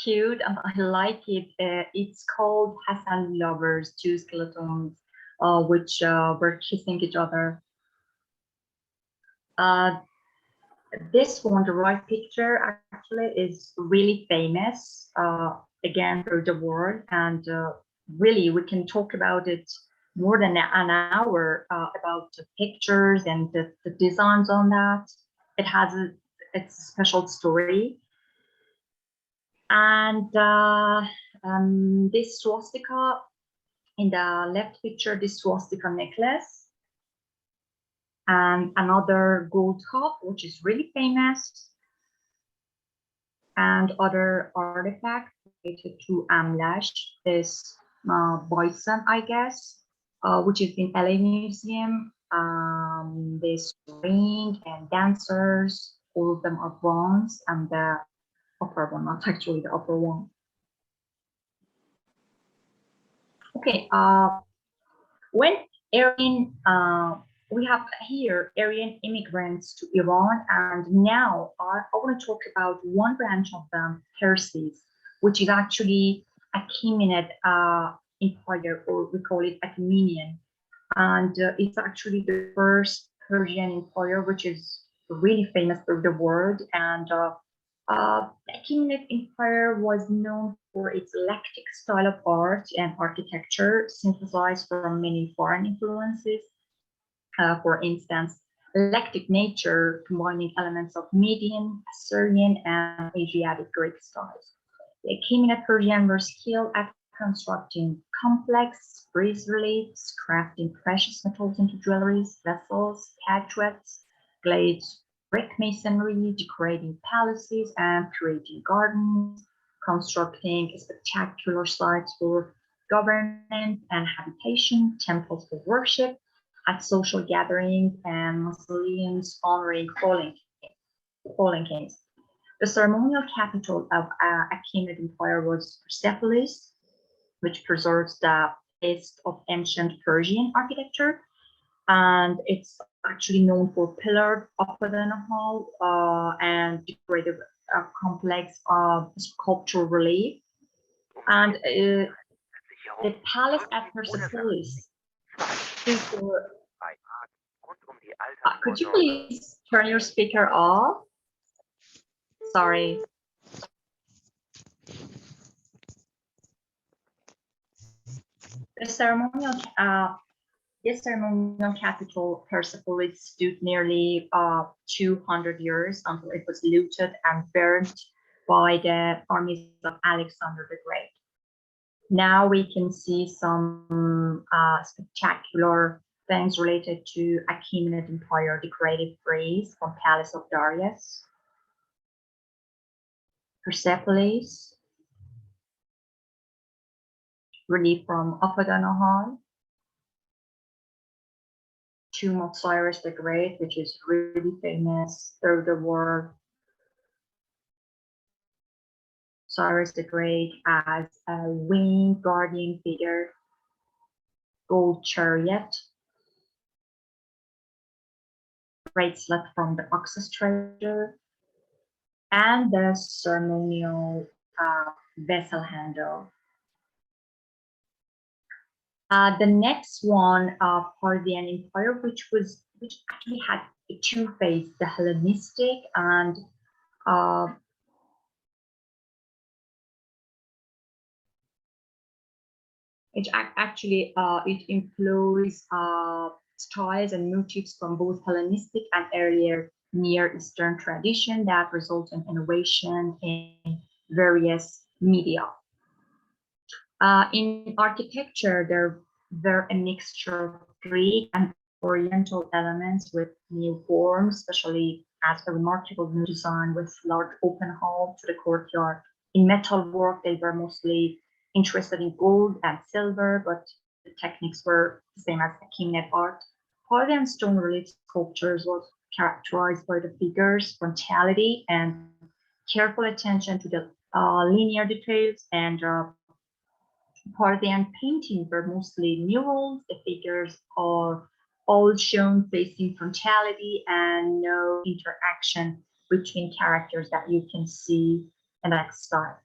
cute, and I like it. It's called Hassan Lovers, 2 skeletons which were kissing each other. This one, the right picture, actually is really famous, again, through the world, and really we can talk about it more than an hour about the pictures and the designs on that. It has its special story. And this swastika in the left picture, this swastika necklace, and another gold cup, which is really famous, and other artifacts related to Amlash, this bison, I guess, which is in LA Museum. This ring and dancers, all of them are bronze, and the upper one, not actually the upper one. Okay, when Aryan, we have here Aryan immigrants to Iran, and now I want to talk about one branch of them, Perses, which is actually Achaemenid empire, or we call it Achaemenian, and it's actually the first Persian empire, which is really famous through the world. And the Achaemenid Empire was known for its eclectic style of art and architecture, synthesized from many foreign influences. For instance, eclectic nature, combining elements of Median, Assyrian, and Asiatic Greek styles. The Achaemenid Persian were skilled at constructing complex bas reliefs, crafting precious metals into jewelries, vessels, statuettes, glazed brick masonry, decorating palaces and creating gardens, constructing spectacular sites for governance and habitation, temples for worship, at social gatherings, and mausoleums honoring fallen kings. The ceremonial capital of Achaemenid Empire was Persepolis, which preserves the taste of ancient Persian architecture, and it's actually known for pillared octagonal hall and decorative complex sculptural relief. And the palace at Persepolis is could you please turn your speaker off? Sorry. The ceremonial capital Persepolis stood nearly 200 years until it was looted and burned by the armies of Alexander the Great. Now we can see some spectacular things related to Achaemenid Empire decorative frieze from Palace of Darius, Persepolis, relief from octagonal hall, tomb of Cyrus the Great, which is really famous through the world. Cyrus the Great as a winged guardian figure, gold chariot, bracelet from the Oxus treasure, and the ceremonial vessel handle. The next one, Parthian Empire, which actually had two phases, the Hellenistic and it employs styles and motifs from both Hellenistic and earlier Near Eastern tradition that result in innovation in various media. In architecture, there were a mixture of Greek and Oriental elements with new forms, especially as a remarkable new design with large open hall to the courtyard. In metalwork, they were mostly interested in gold and silver, but the techniques were the same as Achaemenid art. Parthian stone relief sculptures was characterized by the figures' frontality and careful attention to the linear details, and Parthian paintings were mostly murals. The figures are all shown facing frontality and no interaction between characters that you can see in that style.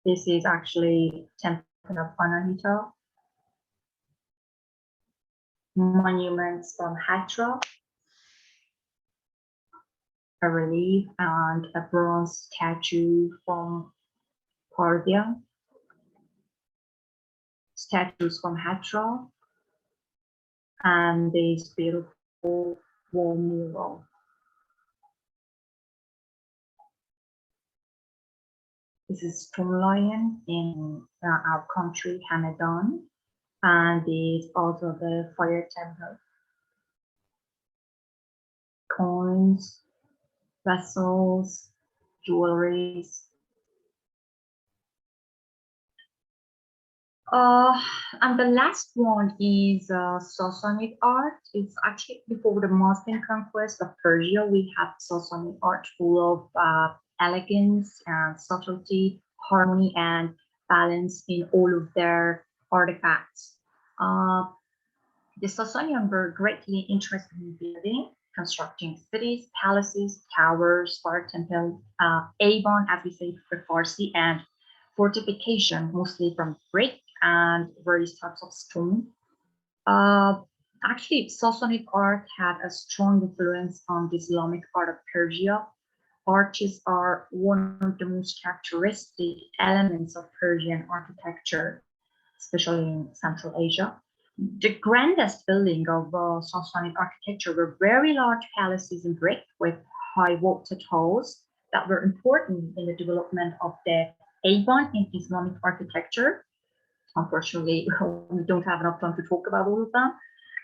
This is actually Temple of Anahita. Monuments from Hatra, a relief and a bronze statue from Parthia, statues from Hatra, and this beautiful wall mural. This is Stone Lion in our country, Hamadan, and it's also the fire temple. Coins, vessels, jewelries. And the last one is Sassanid art. It's actually before the Muslim conquest of Persia. We have Sassanid art full of elegance and subtlety, harmony, and balance in all of their artifacts. The Sassanians were greatly interested in building, constructing cities, palaces, towers, fire temple, Avon, as we say for Farsi, and fortification, mostly from brick and various types of stone. Actually, Sassanid art had a strong influence on the Islamic art of Persia. Arches are one of the most characteristic elements of Persian architecture, especially in Central Asia. The grandest building of Sassanid architecture were very large palaces in brick with high vaulted halls, that were important in the development of the A1 in Islamic architecture. Unfortunately, we don't have enough time to talk about all of them.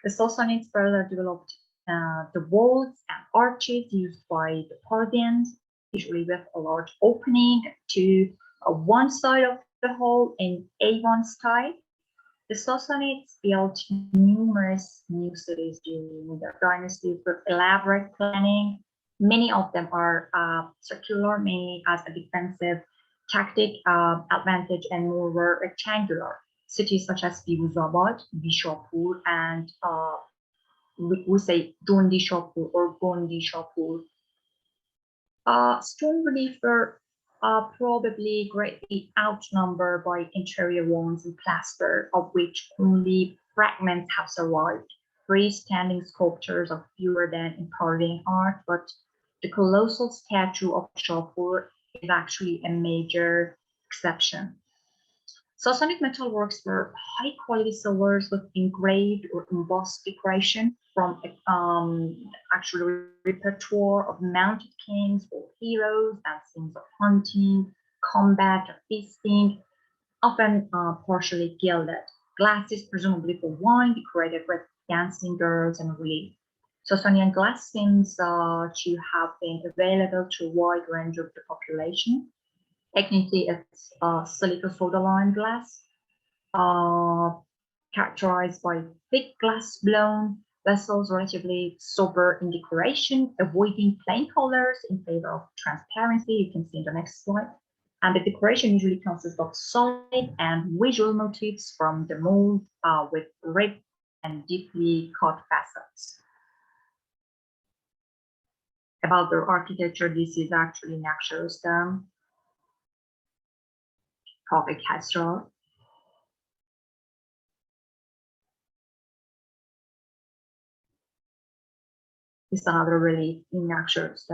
The Sassanids further developed the walls and arches used by the Parthians, usually with a large opening to one side of the hall in A1 style. The Sassanids built numerous new cities during their dynasty with elaborate planning. Many of them are circular, mainly as a defensive tactic advantage, and more were rectangular. Cities such as Firuzabad, Bishapur, and we say Dondi Shapur or Gondi Shapur. Stone relief were probably greatly outnumbered by interior walls and plaster, of which only fragments have survived. Freestanding sculptures are fewer than in Parthian art, but the colossal statue of Shapur is actually a major exception. Sassanid metalworks were high-quality silvers with engraved or embossed decoration from actual repertoire of mounted kings or heroes and scenes of hunting, combat, or feasting, often partially gilded. Glasses, presumably for wine, decorated with dancing girls and relief. Sassanian glass seems to have been available to a wide range of the population. Technically, it's silica soda lime glass, characterized by thick glass blown vessels, relatively sober in decoration, avoiding plain colors in favor of transparency. You can see in the next slide. And the decoration usually consists of solid and visual motifs from the mold with ribbed and deeply cut facets. About their architecture, this is actually Naxxos Prague Castle. It's another relief in Naxxos.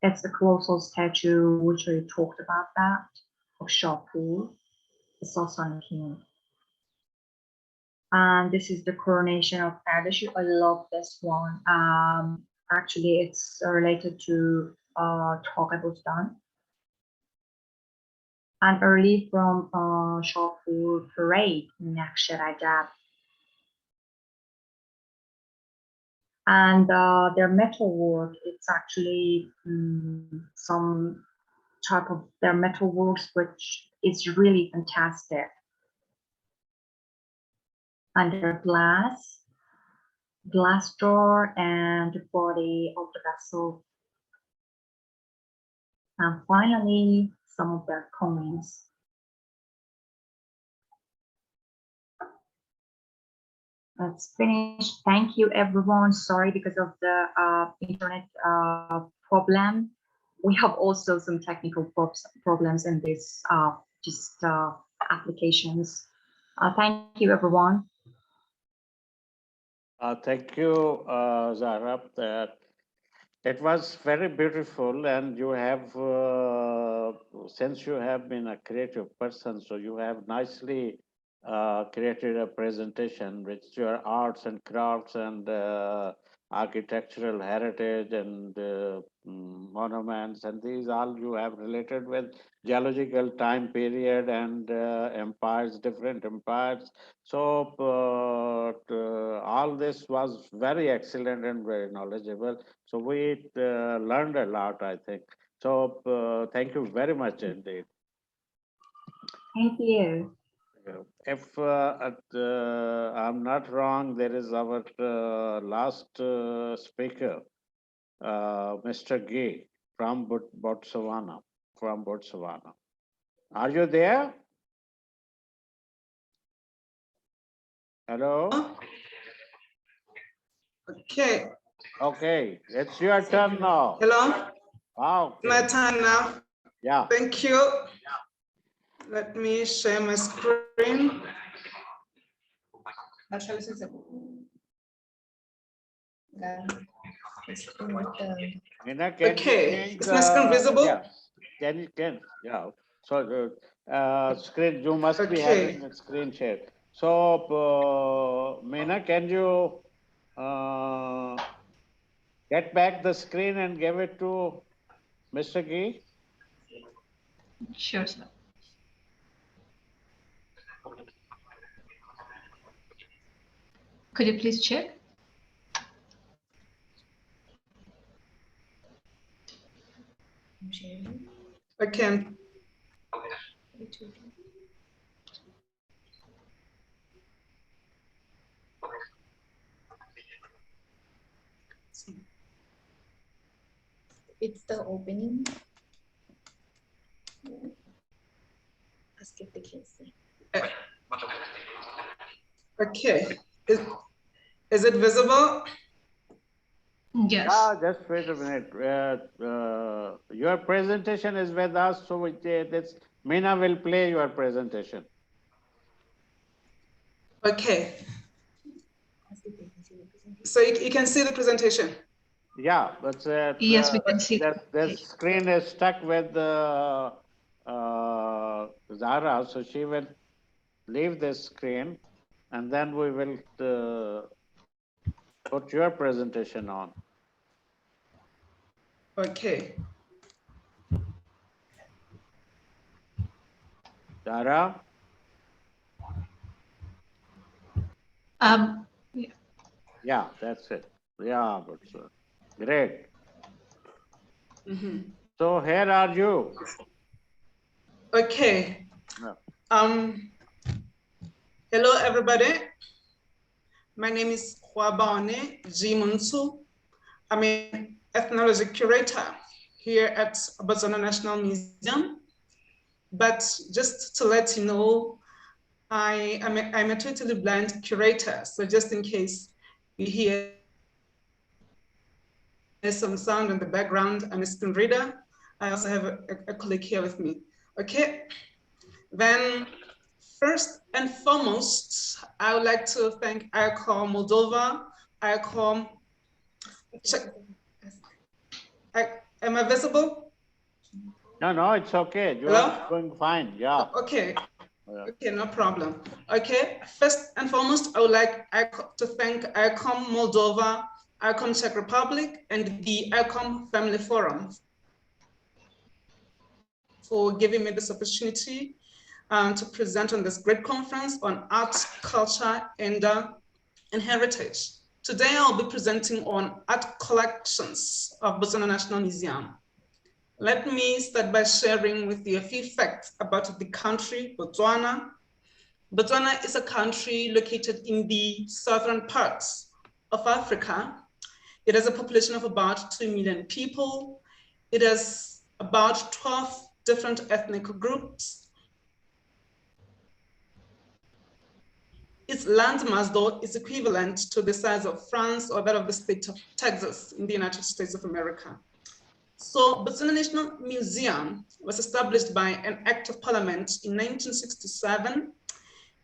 It's a colossal statue, which we talked about that, of Shapur, the Sassanid king. And this is the coronation of Erdogan. I love this one. Actually, it's related to Togabustan. And early from Shapur parade in Naxxos. And their metalwork, it's actually some type of their metalworks, which is really fantastic. And their glass door, and the body of the vessel. And finally, some of their coins. Let's finish. Thank you, everyone. Sorry because of the internet problem. We have also some technical problems in this applications. Thank you, everyone. Thank you, Zara. It was very beautiful, and you have, since you have been a creative person, so you have nicely created a presentation with your arts and crafts and architectural heritage and monuments, and these all you have related with geological time period and empires, different empires. So all this was very excellent and very knowledgeable. So we learned a lot, I think. So thank you very much indeed. Thank you. If I'm not wrong, there is our last speaker, Mr. Gay from Botswana. Are you there? Hello? Okay. Okay, it's your turn now. Hello? Wow. Okay. My turn now. Yeah. Thank you. Let me share my screen. Okay, is my screen visible? Yeah. Can yeah. So screen, you must be Okay. having a screen share. So, Meena, can you get back the screen and give it to Mr. Gee? Sure, sir. Could you please check? I can. It's the opening. Skip the kids. Okay. Is it visible? Yes. Just wait a minute. Your presentation is with us, so Meena will play your presentation. Okay. So you can see the presentation. Yeah, but Yes, we can see the screen is stuck with Zara, so she will leave this screen, and then we will put your presentation on. Okay. Zara? Yeah, that's it. Yeah, but great. So here are you. Okay. Yeah. Hello, everybody. My name is Huabane Jimunsu. I'm an ethnology curator here at Botswana National Museum. But just to let you know, I'm a totally blind curator. So just in case you hear some sound in the background, I'm a screen reader. I also have a colleague here with me. Okay. Then first and foremost, I would like to thank IVCOM Moldova, IVCOM. Am I visible? No, it's okay. You are going fine. Yeah. Okay. Okay, no problem. Okay, first and foremost, I would like to thank IVCOM Moldova, IVCOM Czech Republic, and the IVCOM Family Forum for giving me this opportunity to present on this great conference on art, culture, and heritage. Today, I'll be presenting on art collections of Botswana National Museum. Let me start by sharing with you a few facts about the country, Botswana. Botswana is a country located in the southern parts of Africa. It has a population of about 2 million people. It has about 12 different ethnic groups. Its landmass, though, is equivalent to the size of France or that of the state of Texas in the United States of America. So Botswana National Museum was established by an act of parliament in 1967.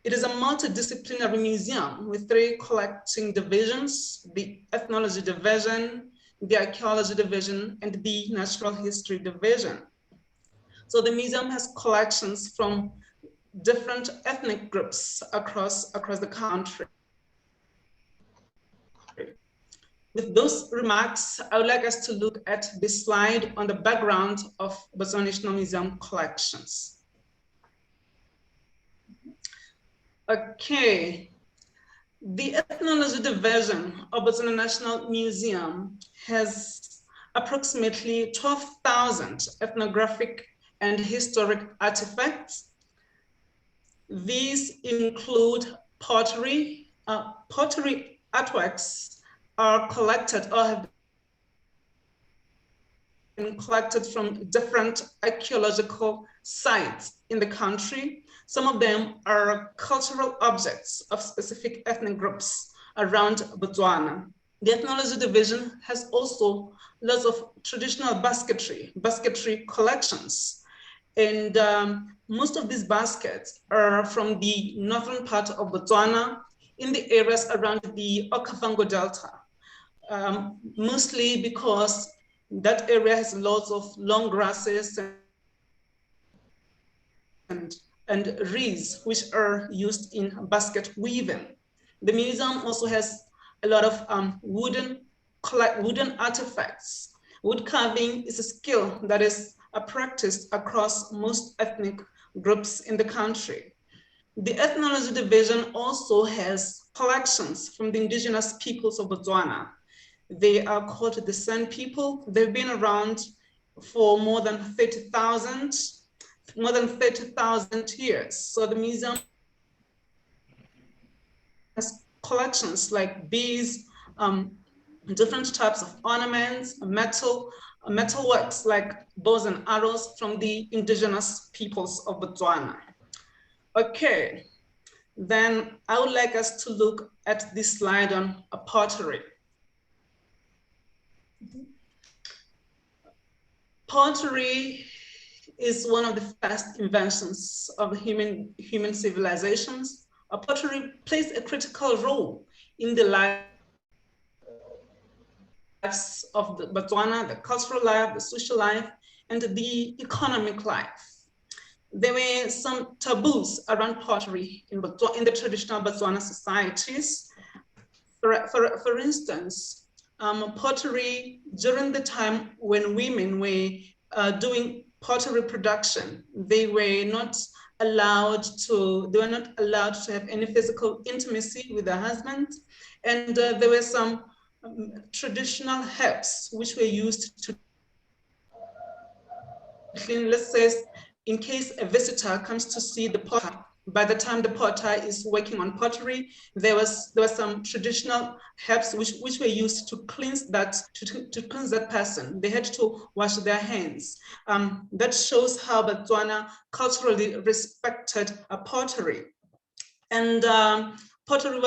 It is a multidisciplinary museum with 3 collecting divisions: the ethnology division, the archaeology division, and the natural history division. So the museum has collections from different ethnic groups across the country. With those remarks, I would like us to look at this slide on the background of Botswana National Museum collections. Okay, the ethnology division of Botswana National Museum has approximately 12,000 ethnographic and historic artifacts. These include pottery. Pottery artworks are collected or have been collected from different archaeological sites in the country. Some of them are cultural objects of specific ethnic groups around Botswana. The ethnology division has also lots of traditional basketry collections. And most of these baskets are from the northern part of Botswana in the areas around the Okavango Delta, mostly because that area has lots of long grasses and and reeds, which are used in basket weaving. The museum also has a lot of wooden artifacts. Wood carving is a skill that is practiced across most ethnic groups in the country. The ethnology division also has collections from the indigenous peoples of Botswana. They are called the San people. They've been around for more than 30,000 years. So the museum has collections like beads, different types of ornaments, metal works like bows and arrows from the indigenous peoples of Botswana. Okay, then I would like us to look at this slide on pottery. Pottery is one of the first inventions of human civilizations. Pottery plays a critical role in the lives of the Botswana, the cultural life, the social life, and the economic life. There were some taboos around pottery in the traditional Botswana societies. For instance, pottery during the time when women were doing pottery production, they were not allowed to have any physical intimacy with their husbands, and there were some traditional herbs which were used to clean. Let's say, in case a visitor comes to see the potter, by the time the potter is working on pottery, there was some traditional herbs which were used to cleanse that person. They had to wash their hands. That shows how Botswana culturally respected pottery. And pottery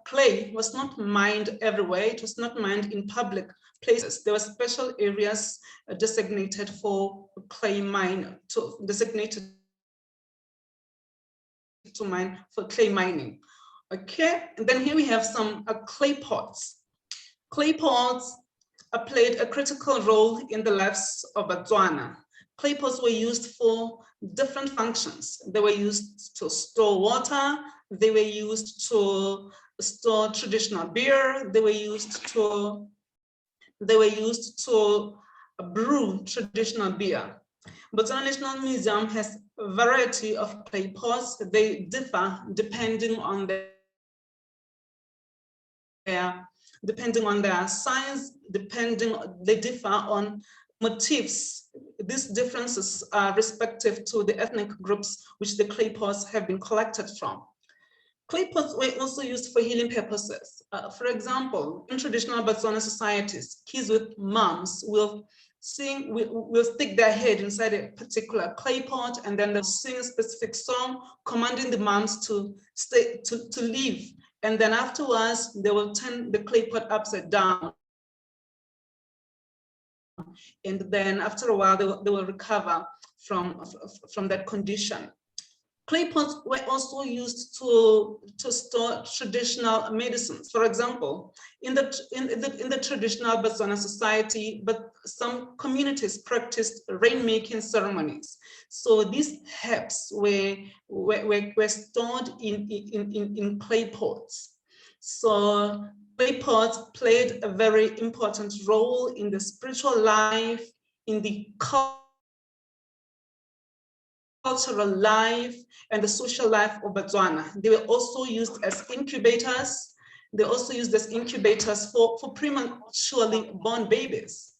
clay was not mined everywhere. It was not mined in public places. There were special areas designated for clay mine, designated to mine for clay mining. Okay, and then here we have some clay pots. Clay pots played a critical role in the lives of Botswana. Clay pots were used for different functions. They were used to store water. They were used to store traditional beer. They were used to brew traditional beer. Botswana National Museum has a variety of clay pots. They differ depending on their size, they differ on motifs. These differences are respective to the ethnic groups which the clay pots have been collected from. Clay pots were also used for healing purposes. For example, in traditional Botswana societies, kids with moms will stick their head inside a particular clay pot, and then they'll sing a specific song commanding the moms to leave. And then afterwards, they will turn the clay pot upside down. And then after a while, they will recover from that condition. Clay pots were also used to store traditional medicines. For example, in the traditional Botswana society, but some communities practiced rainmaking ceremonies. So these herbs were stored in clay pots. So clay pots played a very important role in the spiritual life, in the cultural life, and the social life of Botswana. They were also used as incubators. They also used as incubators for prematurely born babies.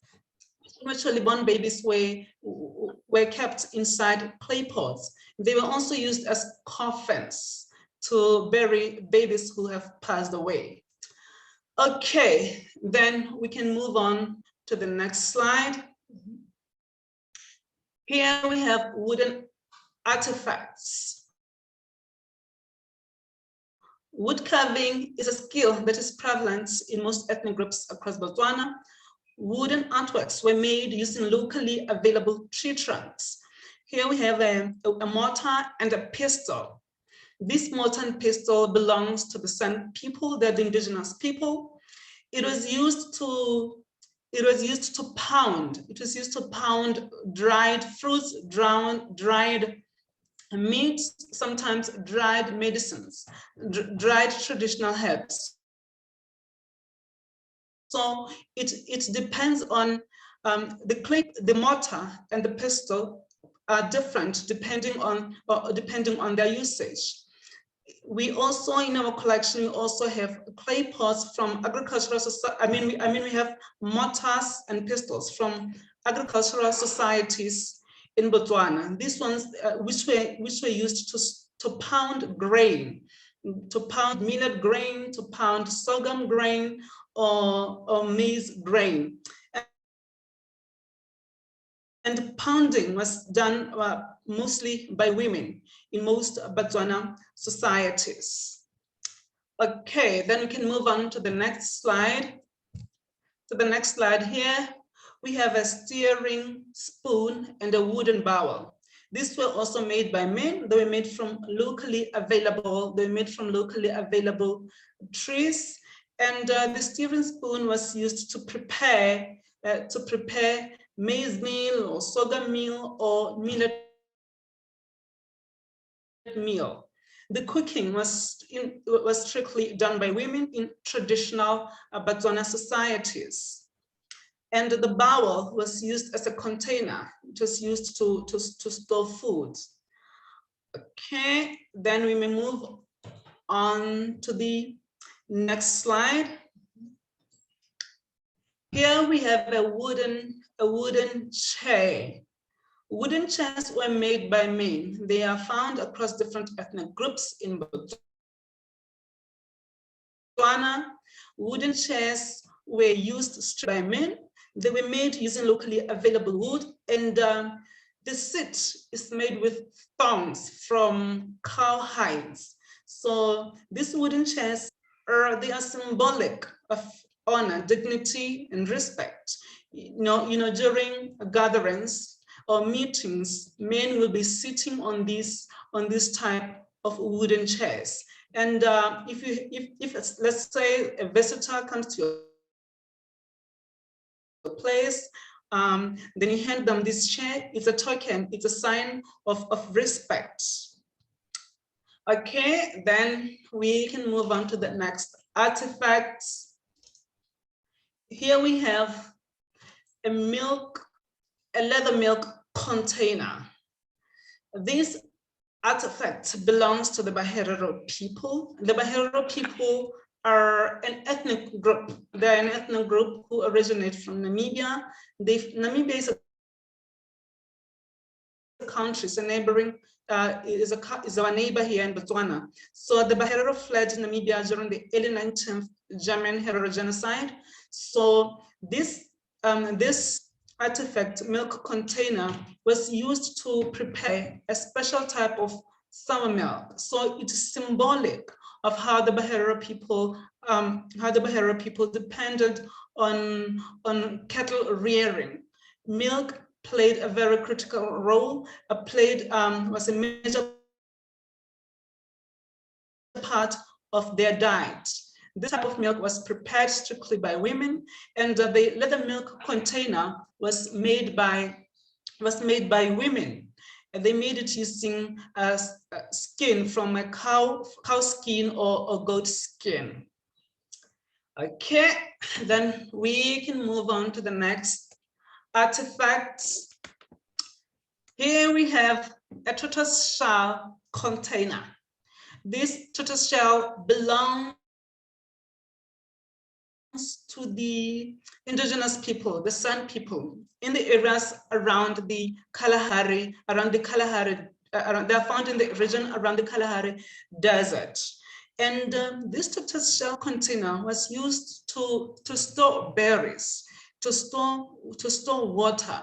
Prematurely born babies were kept inside clay pots. They were also used as coffins to bury babies who have passed away. Okay, then we can move on to the next slide. Here we have wooden artifacts. Wood carving is a skill that is prevalent in most ethnic groups across Botswana. Wooden artworks were made using locally available tree trunks. Here we have a mortar and a pestle. This mortar and pestle belongs to the San people, they're the indigenous people. It was used to pound dried fruits, dried meat, sometimes dried medicines, dried traditional herbs. So it depends on the mortar and the pestle are different depending on their usage. We also, in our collection, we also have clay pots from agricultural society. We have mortars and pestles from agricultural societies in Botswana. These ones, which were used to pound grain, to pound millet grain, to pound sorghum grain, or maize grain. And pounding was done mostly by women in most Botswana societies. Okay, then we can move on to the next slide. To the next slide here, we have a steering spoon and a wooden bowl. These were also made by men. They were made from locally available trees. And the steering spoon was used to prepare maize meal or sorghum meal or millet meal. The cooking was strictly done by women in traditional Botswana societies. And the bowl was used as a container. It was used to store food. Okay, then we may move on to the next slide. Here we have a wooden chair. Wooden chairs were made by men. They are found across different ethnic groups in Botswana. Wooden chairs were used by men. They were made using locally available wood, and the seat is made with thongs from cow hides. So these wooden chairs they are symbolic of honor, dignity, and respect. During gatherings or meetings, men will be sitting on this type of wooden chairs. And if let's say a visitor comes to your place, then you hand them this chair. It's a token, it's a sign of respect. Okay, then we can move on to the next artifacts. Here we have a leather milk container. This artifact belongs to the Baherero people. The Baherero people are an ethnic group. They're an ethnic group who originate from Namibia. Namibia is a country, it's a neighboring, is our neighbor here in Botswana. So the Baherero fled Namibia during the early 19th German Herero genocide. So this artifact milk container was used to prepare a special type of sour milk. So it is symbolic of how the Baherero people depended on cattle rearing. Milk played a very critical role. Was a major part of their diet. This type of milk was prepared strictly by women, and the leather milk container was made by women. And they made it using skin from a cow skin or goat skin. Okay, then we can move on to the next artifacts. Here we have a tortoiseshell container. This tortoiseshell belongs to the indigenous people, the San people, in the areas around the Kalahari, they're found in the region around the Kalahari Desert. And this tortoiseshell container was used to store berries, to store water.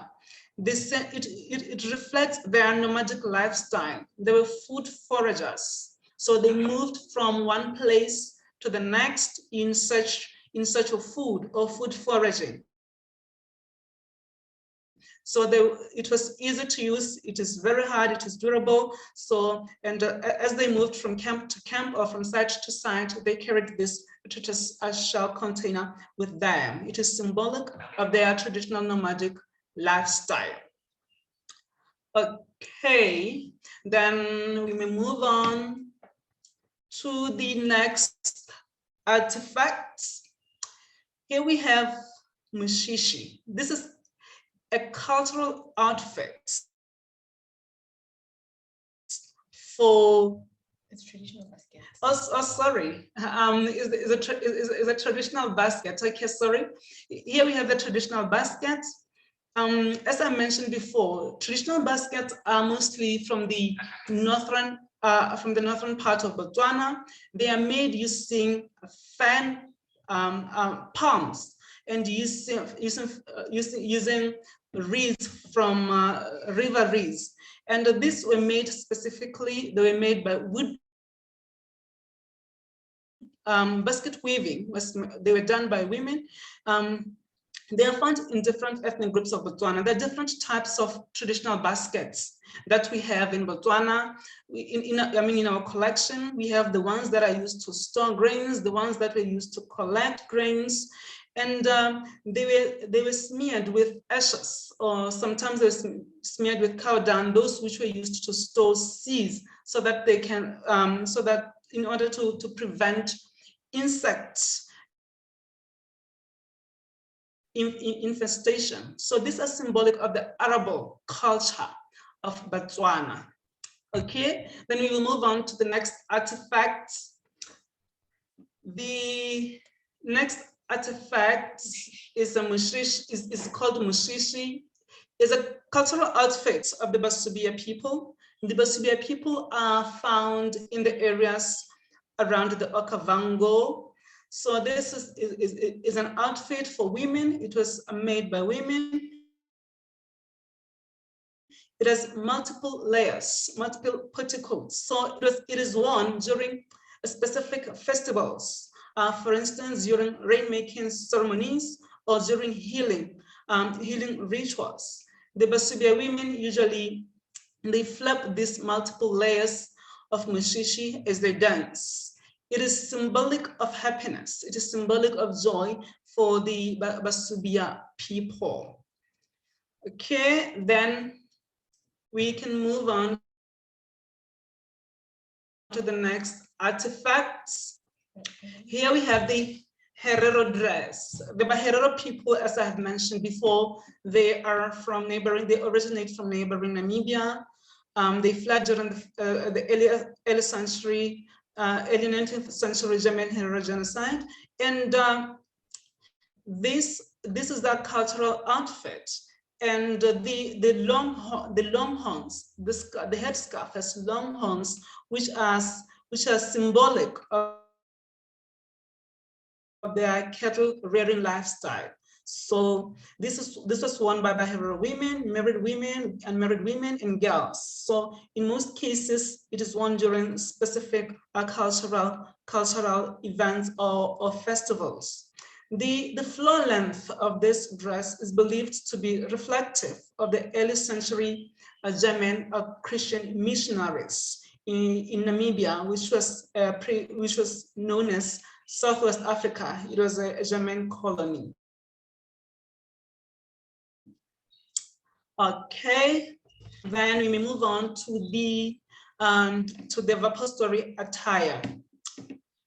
It reflects their nomadic lifestyle. They were food foragers. So they moved from one place to the next in search of food or food foraging. So it was easy to use, it is very hard, it is durable. So, and as they moved from camp to camp or from site to site, they carried this tortoiseshell container with them. It is symbolic of their traditional nomadic lifestyle. Okay, then we may move on to the next artifacts. Here we have mushishi. This is a cultural outfit for It's traditional basket. Oh, sorry. Is a traditional basket. Okay, sorry. Here we have the traditional basket. As I mentioned before, traditional baskets are mostly from the northern part of Botswana. They are made using fan palms and using reeds from river reeds. And these were made specifically, they were made by wood. Basket weaving, they were done by women. They are found in different ethnic groups of Botswana. There are different types of traditional baskets that we have in Botswana. In our collection, we have the ones that are used to store grains, the ones that were used to collect grains, and they were smeared with ashes, or sometimes they were smeared with cow dung, those which were used to store seeds, so that they can, in order to prevent insects infestation. So these are symbolic of the arable culture of Botswana. Okay, then we will move on to the next artifact. The next artifact is called mushishi. It's a cultural outfit of the Basubia people. The Basubia people are found in the areas around the Okavango. So this is an outfit for women. It was made by women. It has multiple layers, multiple petticoats. So it is worn during specific festivals. For instance, during rainmaking ceremonies or during healing rituals. The Basubia women usually, they flap these multiple layers of mushishi as they dance. It is symbolic of happiness. It is symbolic of joy for the Basubia people. Okay, then we can move on to the next artifacts. Here we have the Herero dress. The Herero people, as I have mentioned before, they originate from neighboring Namibia. They fled during the early century, early 19th century German Herero genocide. And this is their cultural outfit. And the long horns, the headscarf has long horns, which are symbolic of their cattle rearing lifestyle. So this was worn by Herero women, married women, and girls. So in most cases, it is worn during specific cultural events or festivals. The floor length of this dress is believed to be reflective of the early century German Christian missionaries in Namibia, which was known as Southwest Africa. It was a German colony. Okay, then we may move on to the Vapostori attire.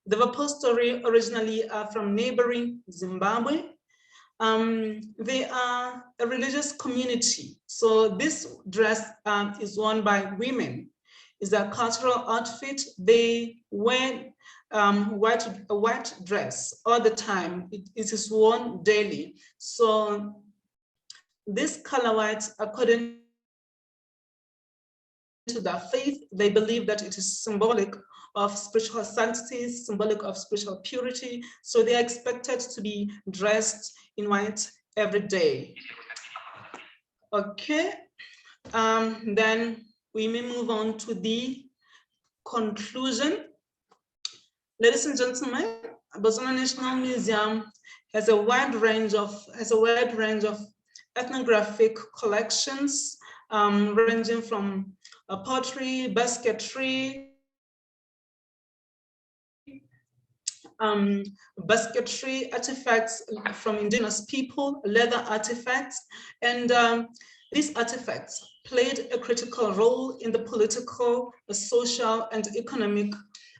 The Vapostori originally are from neighboring Zimbabwe. They are a religious community. So this dress is worn by women. It's a cultural outfit. They wear a white dress all the time. It is worn daily. So this color white, according to their faith, they believe that it is symbolic of spiritual sanctity, symbolic of spiritual purity. So they are expected to be dressed in white every day. Okay, then we may move on to the conclusion. Ladies and gentlemen, Botswana National Museum has a wide range of ethnographic collections, ranging from pottery, basketry, artifacts from indigenous people, leather artifacts, and These artifacts played a critical role in the political, social, and economic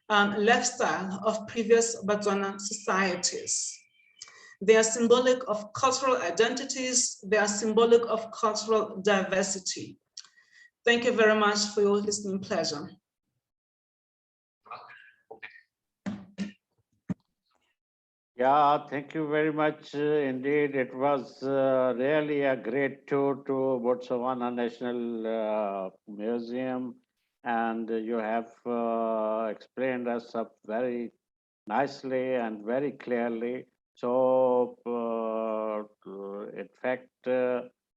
lifestyle of previous Botswana societies. They are symbolic of cultural identities. They are symbolic of cultural diversity. Thank you very much for your listening pleasure. Yeah, thank you very much. Indeed, it was really a great tour to Botswana National Museum, and you have explained us up very nicely and very clearly. So, in fact,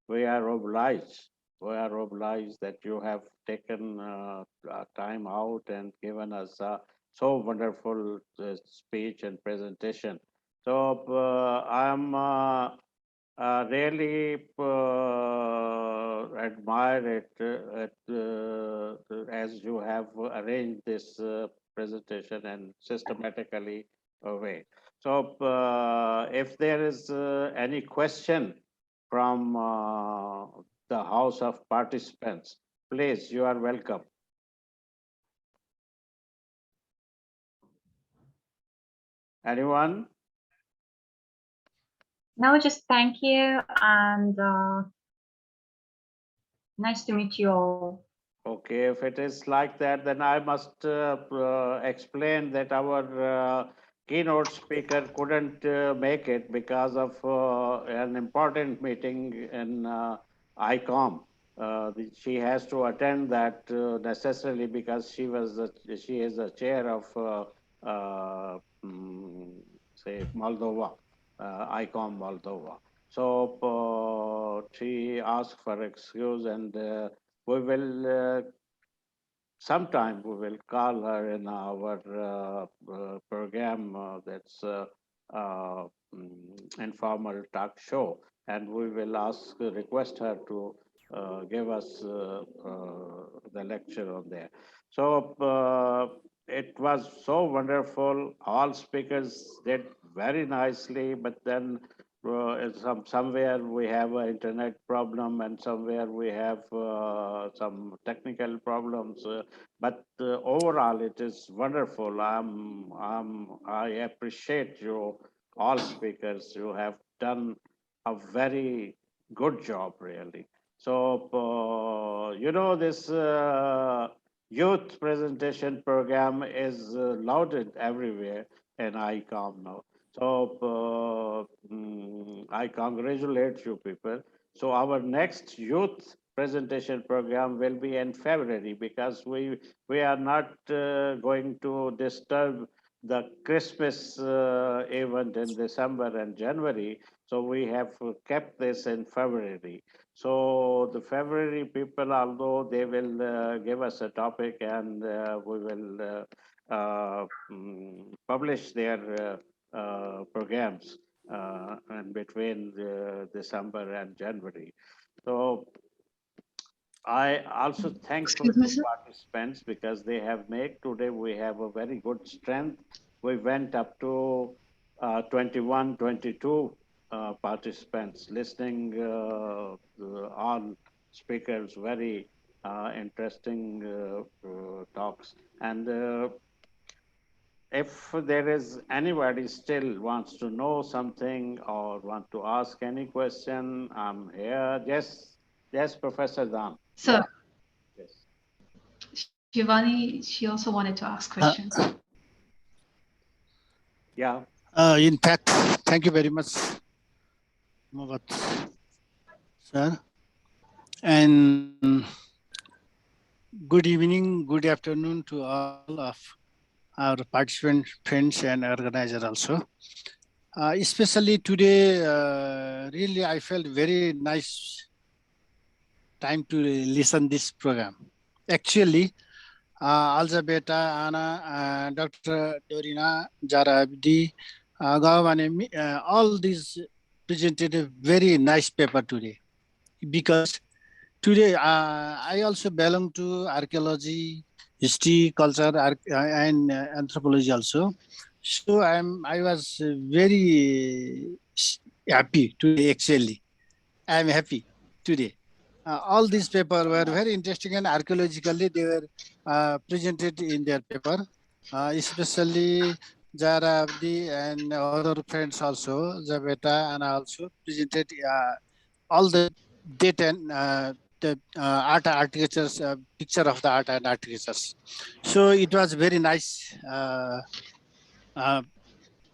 we are obliged. We are obliged that you have taken time out and given us a so wonderful speech and presentation. So I'm really admire it as you have arranged this presentation and systematically way. So if there is any question from the house of participants, please, you are welcome. Anyone? No, just thank you and nice to meet you all. Okay, if it is like that, then I must explain that our keynote speaker couldn't make it because of an important meeting in ICOM. She has to attend that necessarily because she is the chair of say Moldova, ICOM Moldova. So she asked for excuse, and we will sometime we will call her in our program that's informal talk show, and we will request her to give us the lecture on there. So it was so wonderful. All speakers did very nicely, but then somewhere we have an internet problem and somewhere we have some technical problems, but overall it is wonderful. I appreciate you all speakers. You have done a very good job, really. So you know, this youth presentation program is lauded everywhere in ICOM now. So I congratulate you people. So our next youth presentation program will be in February, because we are not going to disturb the Christmas event in December and January. So we have kept this in February. So the February people, although they will give us a topic, and we will publish their programs in between December and January. So I also thank for the participants, because they have made today we have a very good strength. We went up to 21, 22 participants listening all speakers, very interesting talks. And if there is anybody still wants to know something or want to ask any question, I'm here. Yes, Professor Dan. So, Yes. Giovanni, she also wanted to ask questions. Yeah. In fact, thank you very much, Mohammad, sir. And good evening, good afternoon to all of our participant friends and organizer also. Especially today, really I felt very nice time to listen this program. Actually, Alzabeta, Anna, Dr. Dorina, Jara Abdi, Gawani, all these presented a very nice paper today. Because today I also belong to archaeology, history, culture, and anthropology also. So I was very happy today. Actually, I am happy today. all these papers were very interesting and archaeologically they were presented in their paper, especially Zara Abdi and other friends also, Zabeta and also presented all the data and the art architectures, picture of the art and architectures. So it was very nice uh,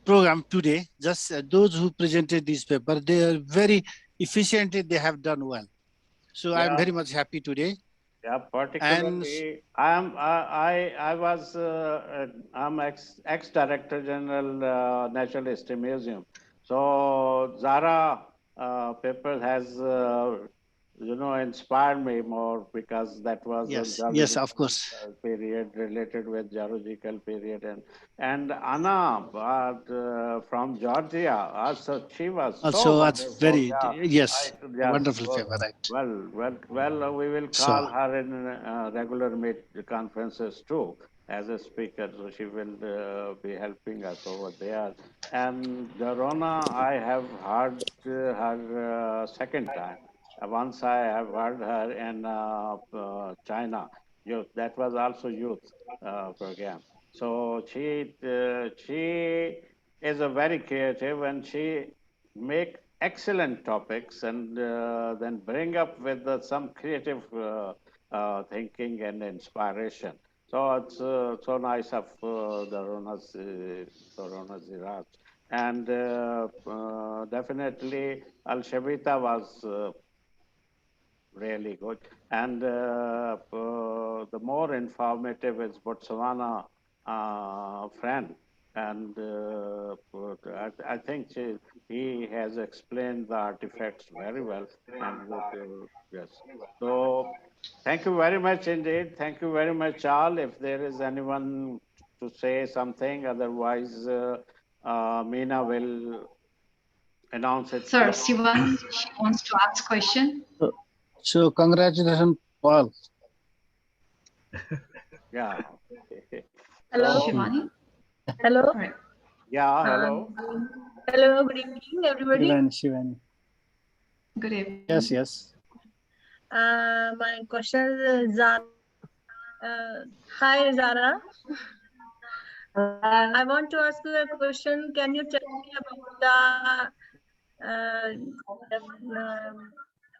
program today. Just those who presented this paper, they are very efficiently, they have done well. So I'm very much happy today. Yeah, And particularly, I was I'm ex Director General Natural History Museum. So Zara paper has inspired me more because that was a yes, of geological course. period related with geological period and Anna from Georgia. So she was so Also, it's wonderful. very, Yeah, yes, I a yes. wonderful paper, right? Well, we will So, call her in regular meet conferences too as a speaker. So she will be helping us over there. And Dorona, I have heard her second time. Once I have heard her in China youth. That was also youth program. So she is a very creative and she make excellent topics and then bring up with some creative thinking and inspiration. So it's so nice of the Rona Zirat. And definitely Al Shabita was really good. And the more informative is Botswana friend. And I think he has explained the artifacts very well. And yes. So thank you very much indeed. Thank you very much, all. If there is anyone to say something, otherwise, Meena will announce it. Sir, Shivani, she wants to ask question. so congratulations, Paul. Yeah. Hello. So, Shivani? Hello. All right. yeah, hello. Hello. Good evening, everybody. Shivani. Good evening. Yes, yes. My question is Zara. Hi, Zara. I want to ask you a question. Can you tell me about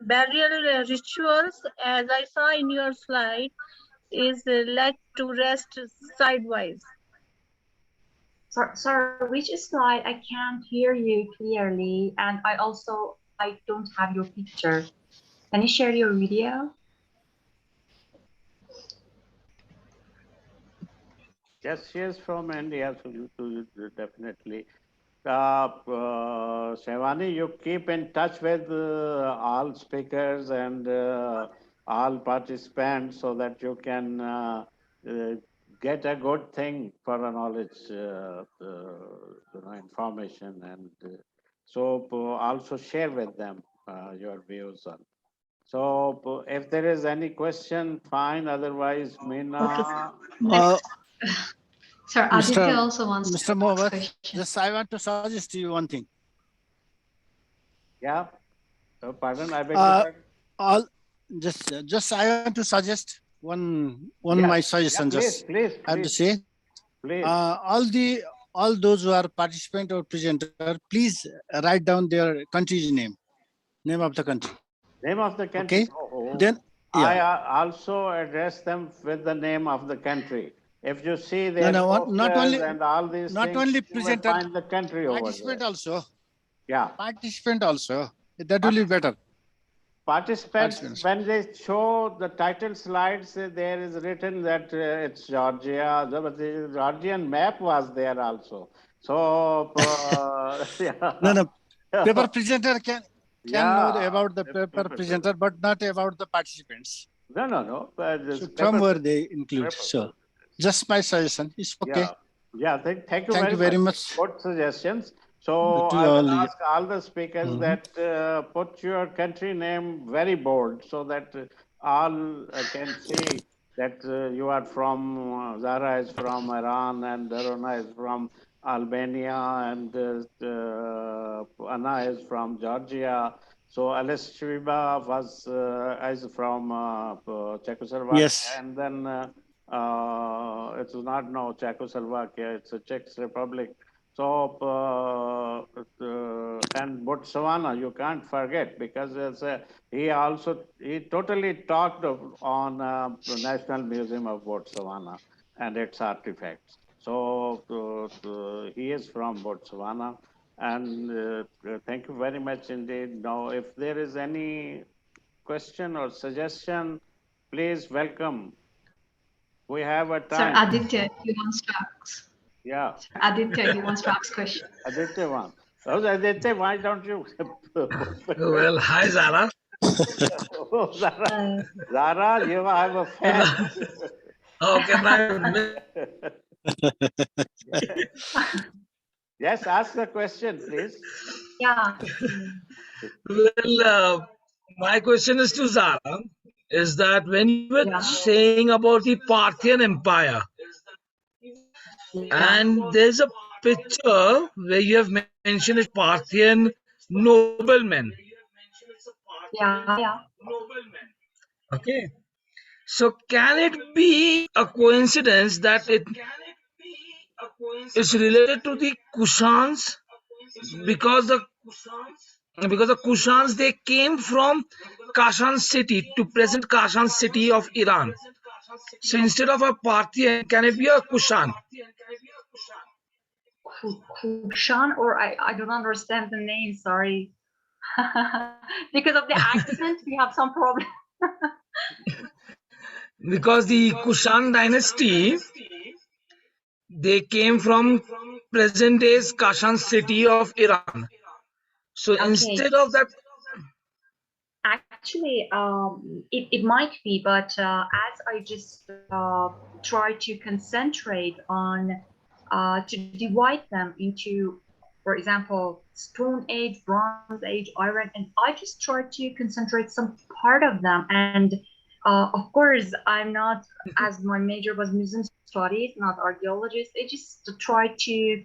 burial rituals? As I saw in your slide, is led to rest sidewise. Sorry, which slide? I can't hear you clearly, and I don't have your picture. Can you share your video? Yes, she is from India, so you definitely. Shivani, you keep in touch with all speakers and all participants so that you can get a good thing for a knowledge, information, and so also share with them your views on. So if there is any question, fine. Otherwise, Meena. Sir, Aditya also wants Mr. to ask Mohammed, question. just I want to suggest you one thing. Yeah. Pardon, I beg your pardon. All just I want to suggest one Yeah. my suggestion. Yeah, Just please, I have to say, please. all those who are participant or presenter, please write down their country's name of the country. Name of the country. Okay, Oh, then I yeah. also address them with the name of the country. If you see No, their no, posters and all these not things, only you will presenter, find the country over there. participant also. Yeah. Participant also. That will be better. Participants, when they show the title slides, there is written that it's Georgia. The Georgian map was there also. So, yeah. No, paper presenter can know Yeah. about the paper presenter, but not about the participants. No. So from where they include. So just my suggestion. It's okay. Yeah. Thank you Thank very you very much. much. Good suggestions. So To I will all. ask all the speakers that put your country name very bold so that all can see that you are from, Zara is from Iran and Darona is from Albania and Anna is from Georgia. So Alice Shriba was is from Czechoslovakia, Yes. and then it's not no Czechoslovakia, it's a Czech Republic. So and Botswana, you can't forget, because it's he totally talked on the National Museum of Botswana and its artifacts. So he is from Botswana. And thank you very much indeed. Now, if there is any question or suggestion, please welcome. We have a Sir time. Aditya, he wants to ask. Yeah. Sir Aditya, he wants to ask question. Aditya one. Oh, Aditya, why don't you? Well, hi, Zara. Oh, Zara. Zara, you have a fan. How can I miss? Yes, ask the question, please. Yeah. Well, my question is to Zara, is that when you were Yeah. saying about the Parthian Empire, and there's a picture where you have mentioned as Parthian noblemen. Yeah. Okay. So can it be a coincidence that it is related to the Kushans, because the Kushans, they came from Kashan city to present Kashan city of Iran. So instead of a Parthian, can it be a Kushan? Kushan, or I don't understand the name, sorry. Because of the accent, we have some problem. Because the Kushan dynasty, they came from present day's Kashan city of Iran. So Okay. instead of that, Actually, it might be, but as I just try to concentrate on to divide them into, for example, Stone Age, Bronze Age, Iron, and I just try to concentrate some part of them. And of course, I'm not, as my major was museum studies, not archaeologist. I just try to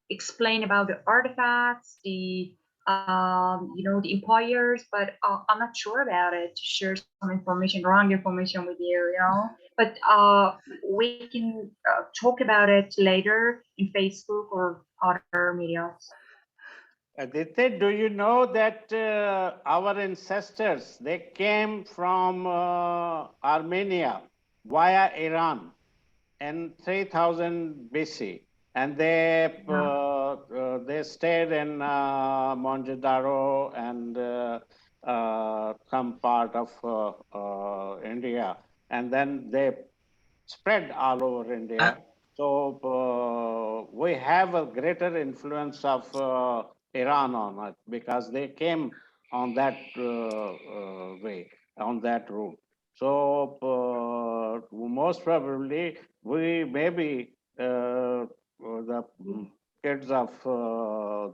explain about the artifacts, the the empires, but I'm not sure about it to share some information, wrong information with you, But we can talk about it later in Facebook or other media. Aditya, do you know that our ancestors, they came from Armenia via Iran in 3000 BC, and they stayed in Mohenjo-daro and some part of India, and then they spread all over India. So we have a greater influence of Iran on it, because they came on that way, on that route. So most probably we maybe the kids of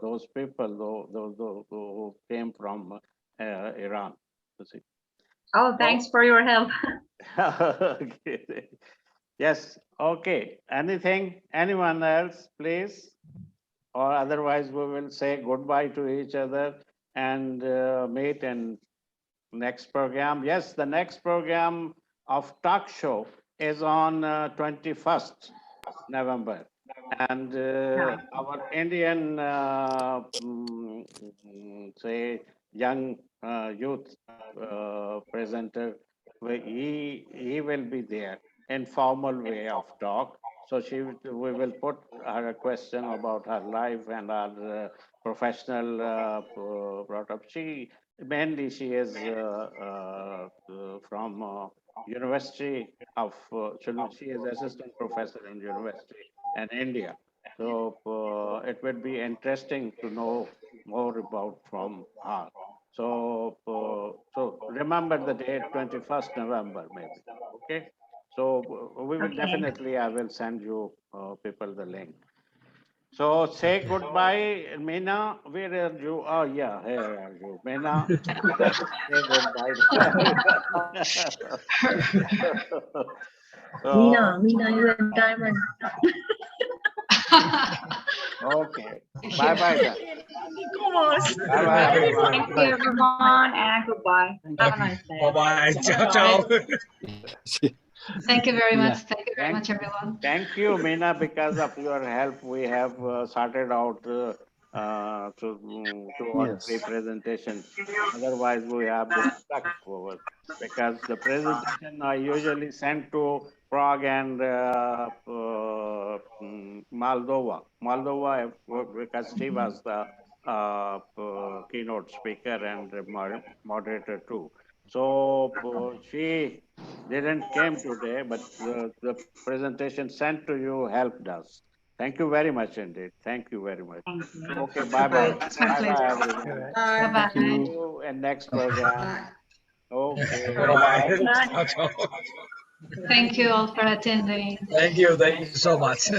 those people, those who came from Iran. You see. Oh, thanks for your help. Okay. Yes. Okay. Anyone else, please? Or otherwise, we will say goodbye to each other and meet in next program. Yes, the next program of talk show is on 21st November. And our Indian, say, young youth presenter, he will be there in formal way of talk. So we will put her a question about her life and her professional brought up. She is from University of, she is assistant professor in University in India. So it would be interesting to know more about from her. So remember the date, 21st November, maybe. Okay. So we will definitely, I will send you people the link. So say goodbye, Meena. Where are you? Oh yeah, here are you, Meena. Say goodbye. Meena, you're a diamond. Okay. Bye-bye then. Almost. Bye-bye, everyone. Thank you, everyone, and goodbye. Have a nice day. Bye-bye. Ciao, ciao. Thank you very Yeah. much. Thank you very much, everyone. Thank you, Meena. Because of your help, we have sorted out two or three Yes. presentations. Otherwise, we have been stuck over because the presentation I usually sent to Prague and Moldova. Moldova, because she was the keynote speaker and moderator too. So she didn't came today, but the presentation sent to you helped us. Thank you very much indeed. Thank you very much. Thank you. Okay, bye-bye. It's my pleasure. Bye-bye, everyone. Bye-bye. See you in next program. Okay, Bye-bye. bye. Ciao, ciao. Thank you all for attending. Thank you so much.